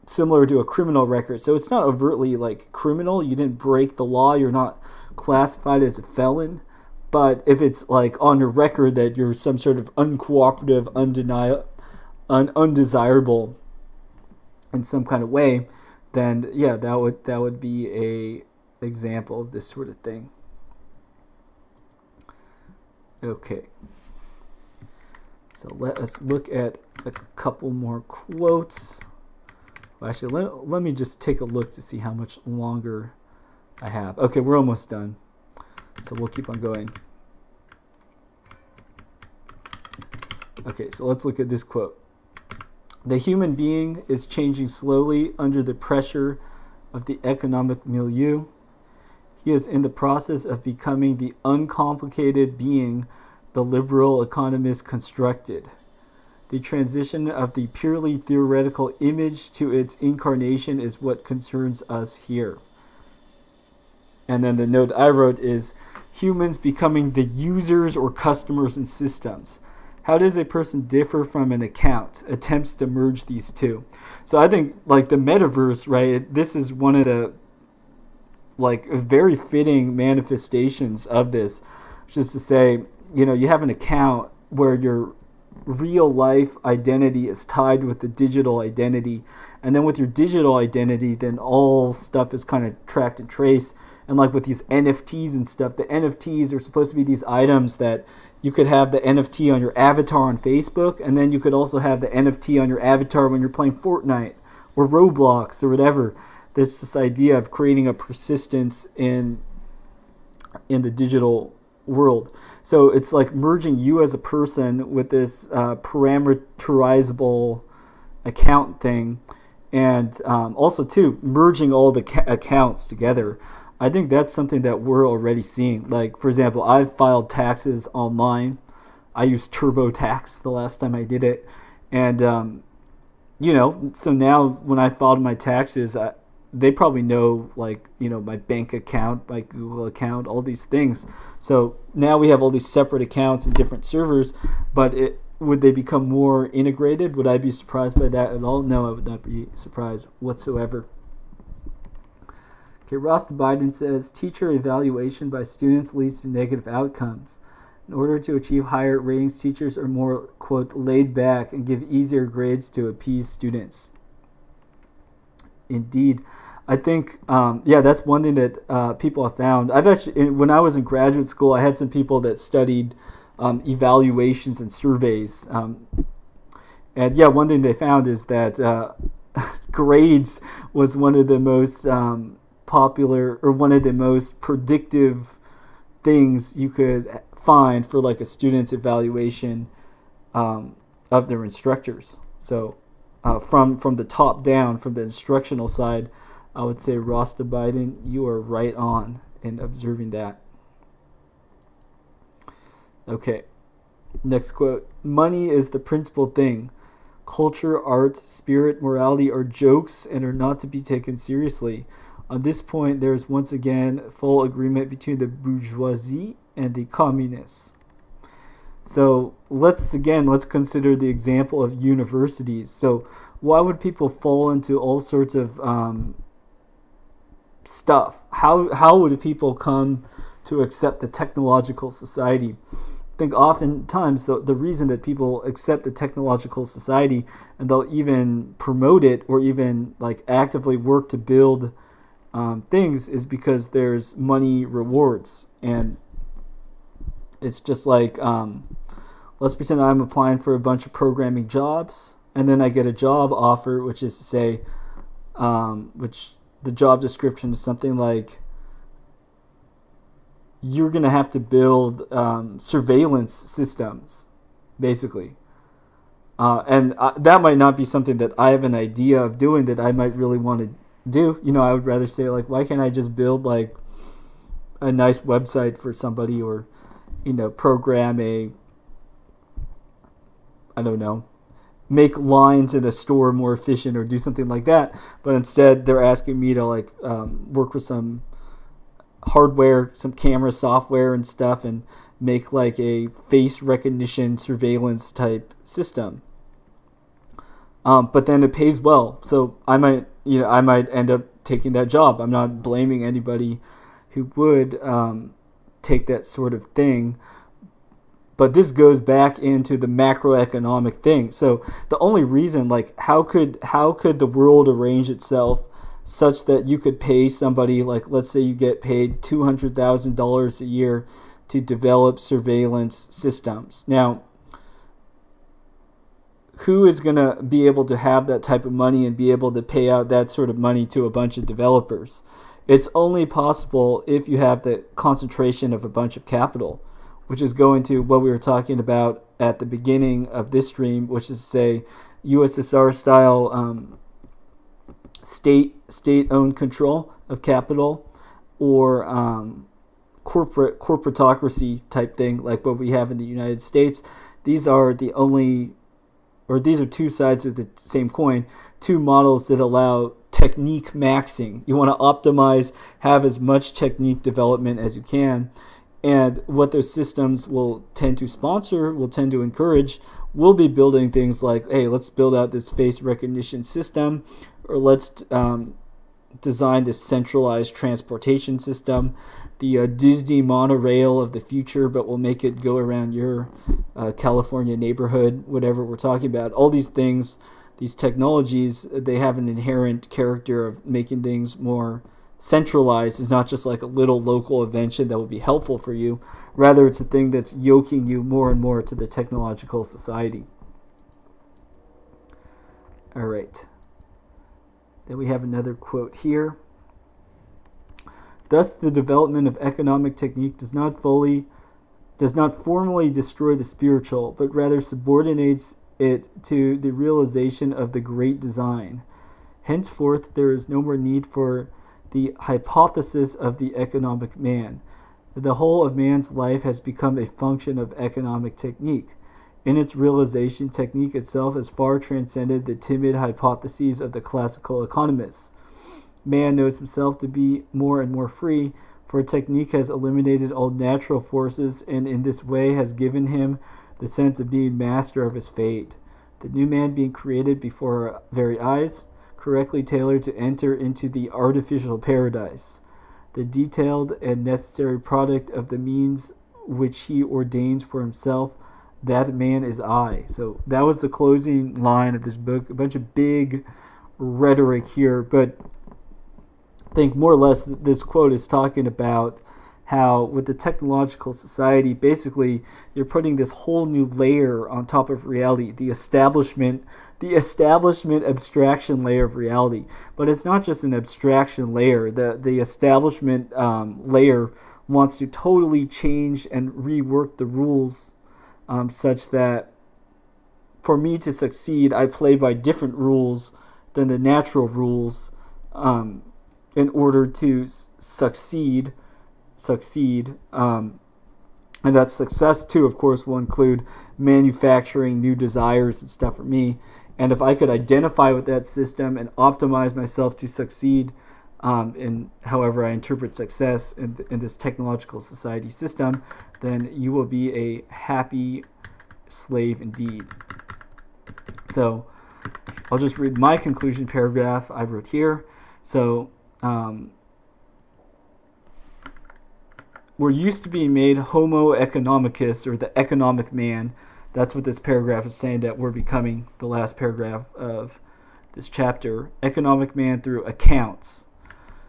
similar to a criminal record? So it's not overtly like criminal. You didn't break the law. You're not classified as a felon. But if it's like on your record that you're some sort of uncooperative, undesirable in some kind of way, then yeah, that would be a example of this sort of thing. Okay. So let us look at a couple more quotes. Well, actually, let me just take a look to see how much longer I have. Okay, we're almost done. So we'll keep on going. Okay, so let's look at this quote. The human being is changing slowly under the pressure of the economic milieu. He is in the process of becoming the uncomplicated being the liberal economists constructed. The transition of the purely theoretical image to its incarnation is what concerns us here. And then the note I wrote is humans becoming the users or customers in systems. How does a person differ from an account? Attempts to merge these two. So I think like the metaverse, right? This is one of the like very fitting manifestations of this, which is to say, you have an account where your real life identity is tied with the digital identity, and then with your digital identity, then all stuff is kind of tracked and traced. And like with these NFTs and stuff, the NFTs are supposed to be these items that you could have the NFT on your avatar on Facebook, and then you could also have the NFT on your avatar when you're playing Fortnite or Roblox or whatever. There's this idea of creating a persistence in the digital world. So it's like merging you as a person with this parameterizable account thing, and also too merging all the accounts together. I think that's something that we're already seeing. Like, for example, I've filed taxes online. I used TurboTax the last time I did it. And, so now when I filed my taxes, they probably know, like, my bank account, my Google account, all these things. So now we have all these separate accounts and different servers, but would they become more integrated? Would I be surprised by that at all? No, I would not be surprised whatsoever. Okay, Ross Biden says, teacher evaluation by students leads to negative outcomes. In order to achieve higher ratings, teachers are more, quote, laid back and give easier grades to appease students. Indeed. I think, that's one thing that people have found. I've actually, when I was in graduate school, I had some people that studied evaluations and surveys. And one thing they found is that grades was one of the most popular, or one of the most predictive things you could find for like a student's evaluation of their instructors. So from the top down, from the instructional side, I would say, Rasta Biden, you are right on in observing that. Okay, next quote. Money is the principal thing. Culture, art, spirit, morality are jokes and are not to be taken seriously. On this point, there is once again full agreement between the bourgeoisie and the communists. So let's consider the example of universities. So why would people fall into all sorts of stuff? How would people come to accept the technological society? I think oftentimes the reason that people accept the technological society and they'll even promote it or even like actively work to build things is because there's money rewards. And it's just like, let's pretend I'm applying for a bunch of programming jobs, and then I get a job offer, which is to say, which the job description is something like, you're going to have to build surveillance systems, basically. And that might not be something that I have an idea of doing that I might really want to do. I would rather say, like, why can't I just build, like, a nice website for somebody, or, program make lines in a store more efficient, or do something like that. But instead, they're asking me to, like, work with some hardware, some camera software and stuff, and make like a face recognition surveillance type system. But then it pays well, so I might end up taking that job. I'm not blaming anybody who would take that sort of thing, but this goes back into the macroeconomic thing. So the only reason, like, how could the world arrange itself such that you could pay somebody, like, let's say you get paid $200,000 a year to develop surveillance systems. Now, who is going to be able to have that type of money and be able to pay out that sort of money to a bunch of developers? It's only possible if you have the concentration of a bunch of capital, which is going to what we were talking about at the beginning of this stream, which is to say USSR style state-owned control of capital, or corporatocracy type thing, like what we have in the United States. These are two sides of the same coin, two models that allow technique maxing. You want to optimize, have as much technique development as you can. And what those systems will tend to sponsor, will tend to encourage, will be building things like, hey, let's build out this face recognition system, or let's design this centralized transportation system, the Disney monorail of the future, but we'll make it go around your California neighborhood, whatever we're talking about. All these things, these technologies, they have an inherent character of making things more centralized. It's not just like a little local invention that will be helpful for you. Rather, it's a thing that's yoking you more and more to the technological society. All right. Then we have another quote here. Thus, the development of economic technique does not formally destroy the spiritual, but rather subordinates it to the realization of the great design. Henceforth, there is no more need for the hypothesis of the economic man. The whole of man's life has become a function of economic technique. In its realization, technique itself has far transcended the timid hypotheses of the classical economists. Man knows himself to be more and more free, for technique has eliminated all natural forces and in this way has given him the sense of being master of his fate. The new man being created before our very eyes, correctly tailored to enter into the artificial paradise, the detailed and necessary product of the means which he ordains for himself, that man is I. So that was the closing line of this book. A bunch of big rhetoric here, but I think more or less this quote is talking about how with the technological society, basically you're putting this whole new layer on top of reality, the establishment abstraction layer of reality. But it's not just an abstraction layer. The establishment layer wants to totally change and rework the rules such that for me to succeed, I play by different rules than the natural rules in order to succeed. And that success, too, of course, will include manufacturing new desires and stuff for me. And if I could identify with that system and optimize myself to succeed in however I interpret success in this technological society system, then you will be a happy slave indeed. So I'll just read my conclusion paragraph I wrote here. So we're used to being made Homo economicus, or the economic man. That's what this paragraph is saying, that we're becoming, the last paragraph of this chapter. Economic man through accounts.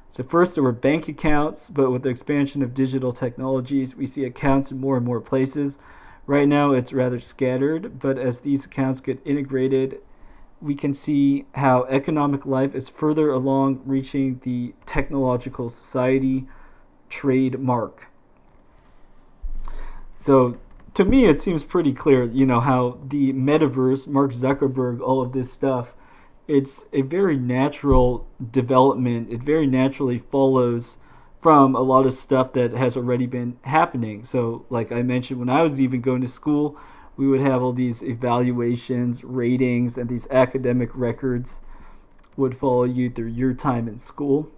So first there were bank accounts, but with the expansion of digital technologies, we see accounts in more and more places. Right now it's rather scattered, but as these accounts get integrated, we can see how economic life is further along, reaching the technological society trademark. So to me, it seems pretty clear, how the metaverse, Mark Zuckerberg, all of this stuff, it's a very natural development. It very naturally follows from a lot of stuff that has already been happening. So like I mentioned, when I was even going to school, we would have all these evaluations, ratings, and these academic records would follow you through your time in school.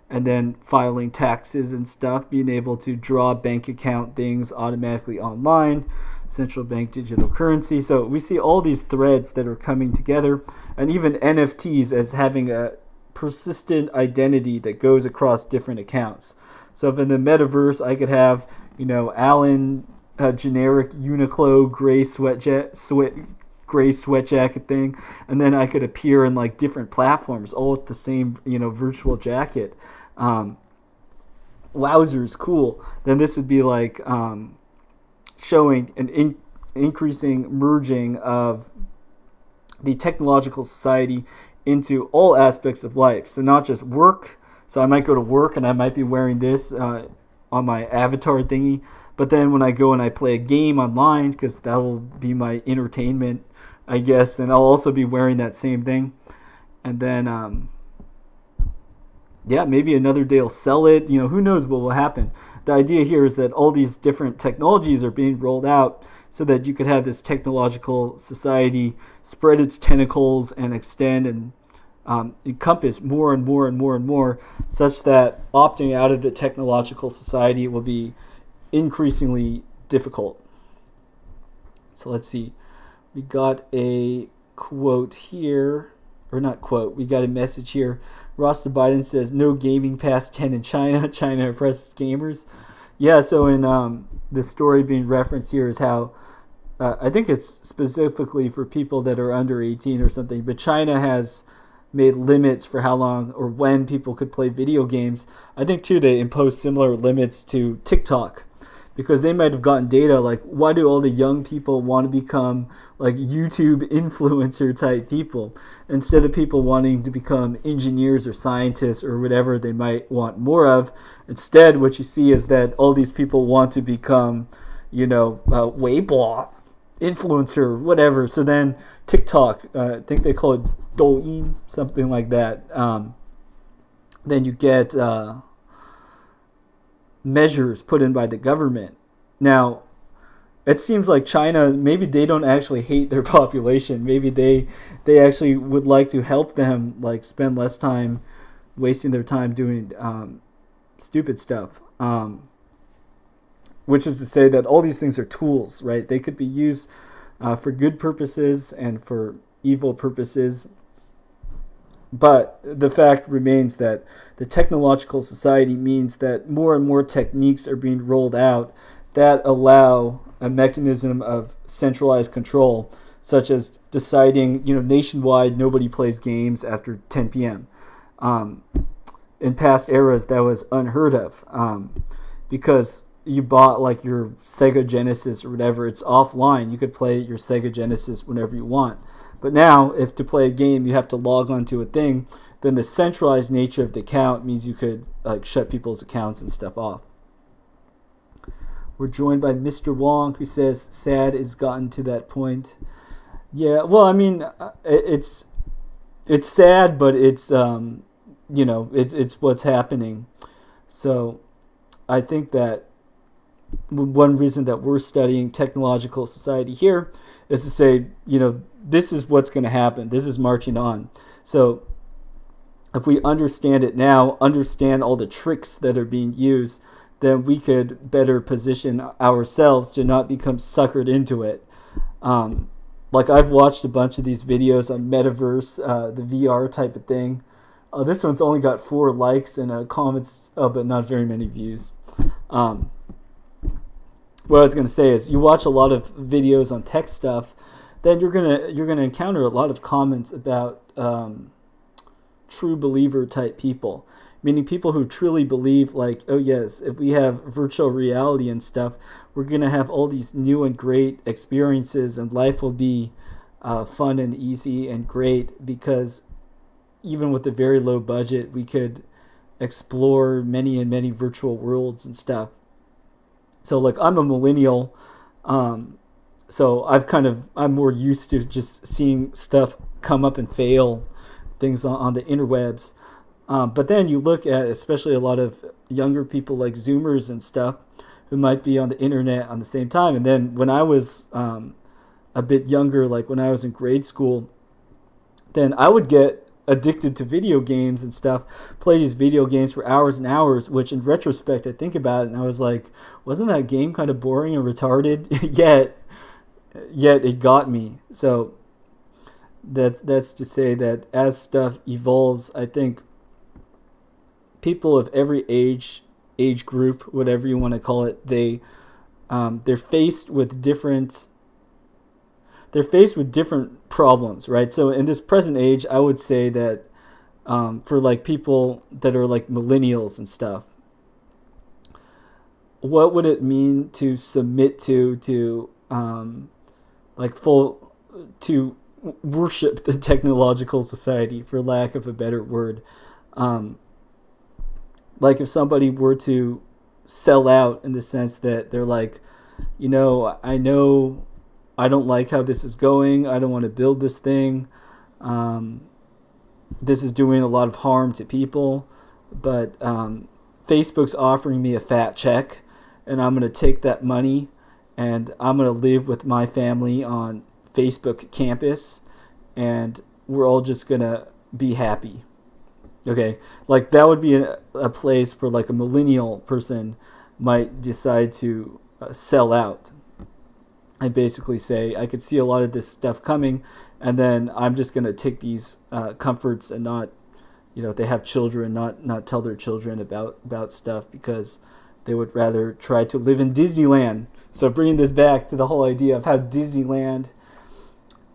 And then filing taxes and stuff, being able to draw bank account things automatically online, central bank digital currency. So we see all these threads that are coming together, and even NFTs as having a persistent identity that goes across different accounts. So if in the metaverse I could have, Alan, generic Uniqlo gray sweat jacket thing, and then I could appear in like different platforms, all with the same, virtual jacket. Wowzers, cool. Then this would be like showing an increasing merging of the technological society into all aspects of life. So not just work. So I might go to work and I might be wearing this on my avatar thingy. But then when I go and I play a game online, because that will be my entertainment, I guess, and I'll also be wearing that same thing. And then maybe another day I'll sell it. Who knows what will happen. The idea here is that all these different technologies are being rolled out so that you could have this technological society spread its tentacles and extend and encompass more and more and more and more, such that opting out of the technological society will be increasingly difficult. So let's see. We got a quote here, or not quote, we got a message here. Ross Biden says, no gaming past 10 in China. China oppresses gamers. Yeah, so in the story being referenced here is how, I think it's specifically for people that are under 18 or something, but China has made limits for how long or when people could play video games. I think, too, they imposed similar limits to TikTok, because they might have gotten data like, why do all the young people want to become like YouTube influencer type people instead of people wanting to become engineers or scientists or whatever they might want more of? Instead, what you see is that all these people want to become, Weibo influencer, whatever. So then TikTok, I think they call it Douyin, something like that. Then you get measures put in by the government. Now, it seems like China, maybe they don't actually hate their population. Maybe they actually would like to help them, like spend less time wasting their time doing stupid stuff. Which is to say that all these things are tools, right? They could be used for good purposes and for evil purposes. But the fact remains that the technological society means that more and more techniques are being rolled out that allow a mechanism of centralized control, such as deciding, nationwide nobody plays games after 10 p.m. In past eras, that was unheard of because you bought like your Sega Genesis or whatever, it's offline. You could play your Sega Genesis whenever you want. But now, if to play a game you have to log onto a thing, then the centralized nature of the account means you could like shut people's accounts and stuff off. We're joined by Mr. Wong, who says sad it's gotten to that point. Yeah, well, I mean, it's sad, but it's it's what's happening. So I think that one reason that we're studying technological society here is to say, this is what's going to happen. This is marching on. So if we understand it now, understand all the tricks that are being used, then we could better position ourselves to not become suckered into it. Like I've watched a bunch of these videos on METAVERSE, the VR type of thing. This one's only got 4 likes and comments, but not very many views. What I was going to say is, you watch a lot of videos on tech stuff, then you're gonna encounter a lot of comments about true believer type people, meaning people who truly believe like, oh yes, if we have virtual reality and stuff, we're gonna have all these new and great experiences, and life will be fun and easy and great because even with a very low budget, we could explore many and many virtual worlds and stuff. So like I'm a millennial, so I'm more used to just seeing stuff come up and fail, things on the interwebs. But then you look at especially a lot of younger people like Zoomers and stuff who might be on the internet on the same time. And then when I was a bit younger, like when I was in grade school, then I would get addicted to video games and stuff, play these video games for hours and hours, which in retrospect I think about it and I was like, wasn't that game kind of boring and retarded? yet it got me. So that's to say that as stuff evolves, I think people of every age group, whatever you want to call it, they're faced with different problems, right? So in this present age, I would say that for like people that are like millennials and stuff, what would it mean to submit to worship the technological society, for lack of a better word? Like if somebody were to sell out in the sense that they're like, I know I don't like how this is going. I don't want to build this thing. This is doing a lot of harm to people. But Facebook's offering me a fat check, and I'm going to take that money, and I'm going to live with my family on Facebook campus, and we're all just going to be happy. Okay, like that would be a place where like a millennial person might decide to sell out and basically say, I could see a lot of this stuff coming, and then I'm just going to take these comforts and not, if they have children, not tell their children about stuff, because they would rather try to live in Disneyland. So bringing this back to the whole idea of how Disneyland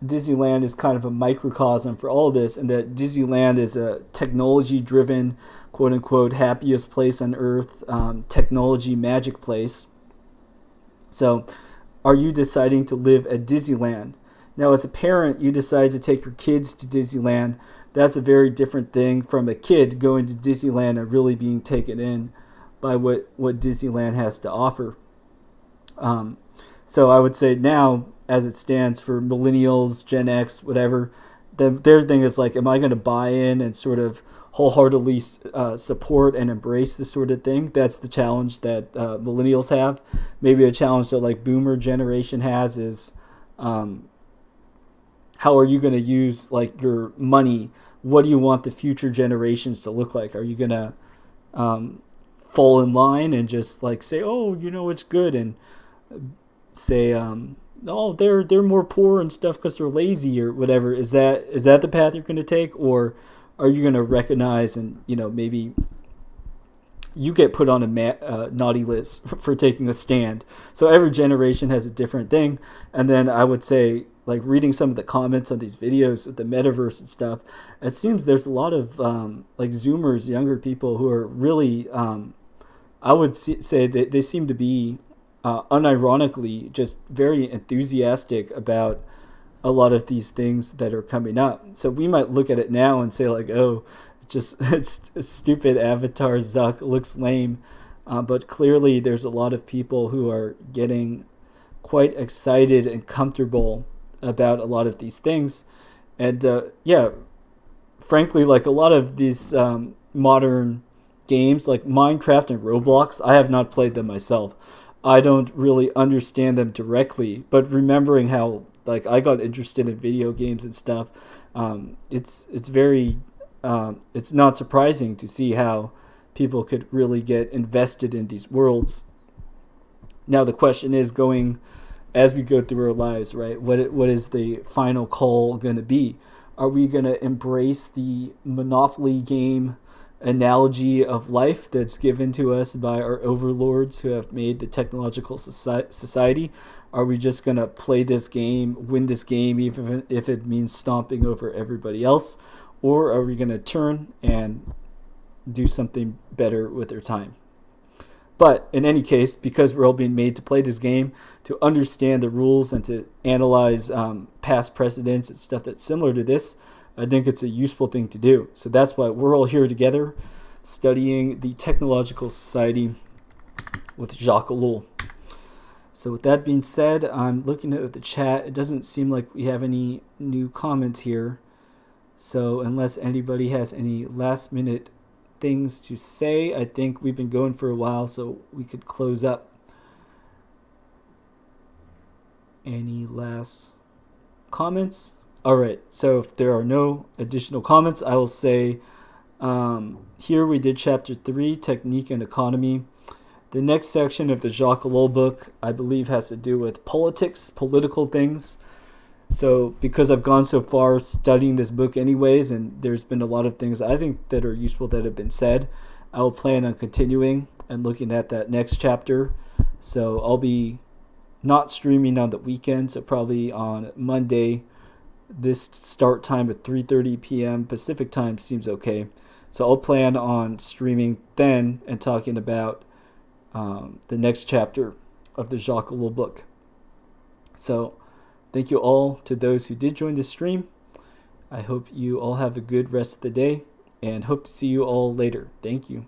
is kind of a microcosm for all of this, and that Disneyland is a technology-driven, quote-unquote, happiest place on earth, technology magic place. So are you deciding to live at Disneyland? Now, as a parent, you decide to take your kids to Disneyland. That's a very different thing from a kid going to Disneyland and really being taken in by what Disneyland has to offer. So I would say now, as it stands for millennials, Gen X, whatever, their thing is like, am I going to buy in and sort of wholeheartedly support and embrace this sort of thing? That's the challenge that millennials have. Maybe a challenge that like boomer generation has is how are you going to use like your money? What do you want the future generations to look like? Are you going to fall in line and just like say, oh, it's good, and say, oh, they're more poor and stuff because they're lazy or whatever? Is that the path you're going to take, or are you going to recognize and maybe you get put on a naughty list for taking a stand? So every generation has a different thing. And then I would say, like, reading some of the comments on these videos of the metaverse and stuff, it seems there's a lot of like Zoomers, younger people who are really, I would say that they seem to be unironically just very enthusiastic about a lot of these things that are coming up. So we might look at it now and say like, oh, just it's stupid avatar Zuck, looks lame, but clearly there's a lot of people who are getting quite excited and comfortable about a lot of these things. And frankly, like a lot of these modern games like Minecraft and Roblox, I have not played them myself. I don't really understand them directly, but remembering how like I got interested in video games and stuff, it's very it's not surprising to see how people could really get invested in these worlds. Now the question is, going as we go through our lives, right? What is the final call going to be? Are we going to embrace the Monopoly game analogy of life that's given to us by our overlords who have made the technological society? Are we just going to play this game, win this game, even if it means stomping over everybody else? Or are we going to turn and do something better with our time? But in any case, because we're all being made to play this game, to understand the rules and to analyze past precedents and stuff that's similar to this, I think it's a useful thing to do. So that's why we're all here together studying the Technological Society with Jacques Ellul. So with that being said, I'm looking at the chat. It doesn't seem like we have any new comments here. So unless anybody has any last minute things to say, I think we've been going for a while, so we could close up. Any last comments? All right, so if there are no additional comments, I will say here we did chapter 3, Technique and Economy. The next section of the Jacques Ellul book, I believe, has to do with politics, political things. So because I've gone so far studying this book anyways, and there's been a lot of things I think that are useful that have been said, I will plan on continuing and looking at that next chapter. So I'll be not streaming on the weekend, so probably on Monday. This start time at 3:30 p.m. Pacific time seems okay. So I'll plan on streaming then and talking about the next chapter of the Jacques Ellul book. So thank you all to those who did join the stream. I hope you all have a good rest of the day and hope to see you all later. Thank you.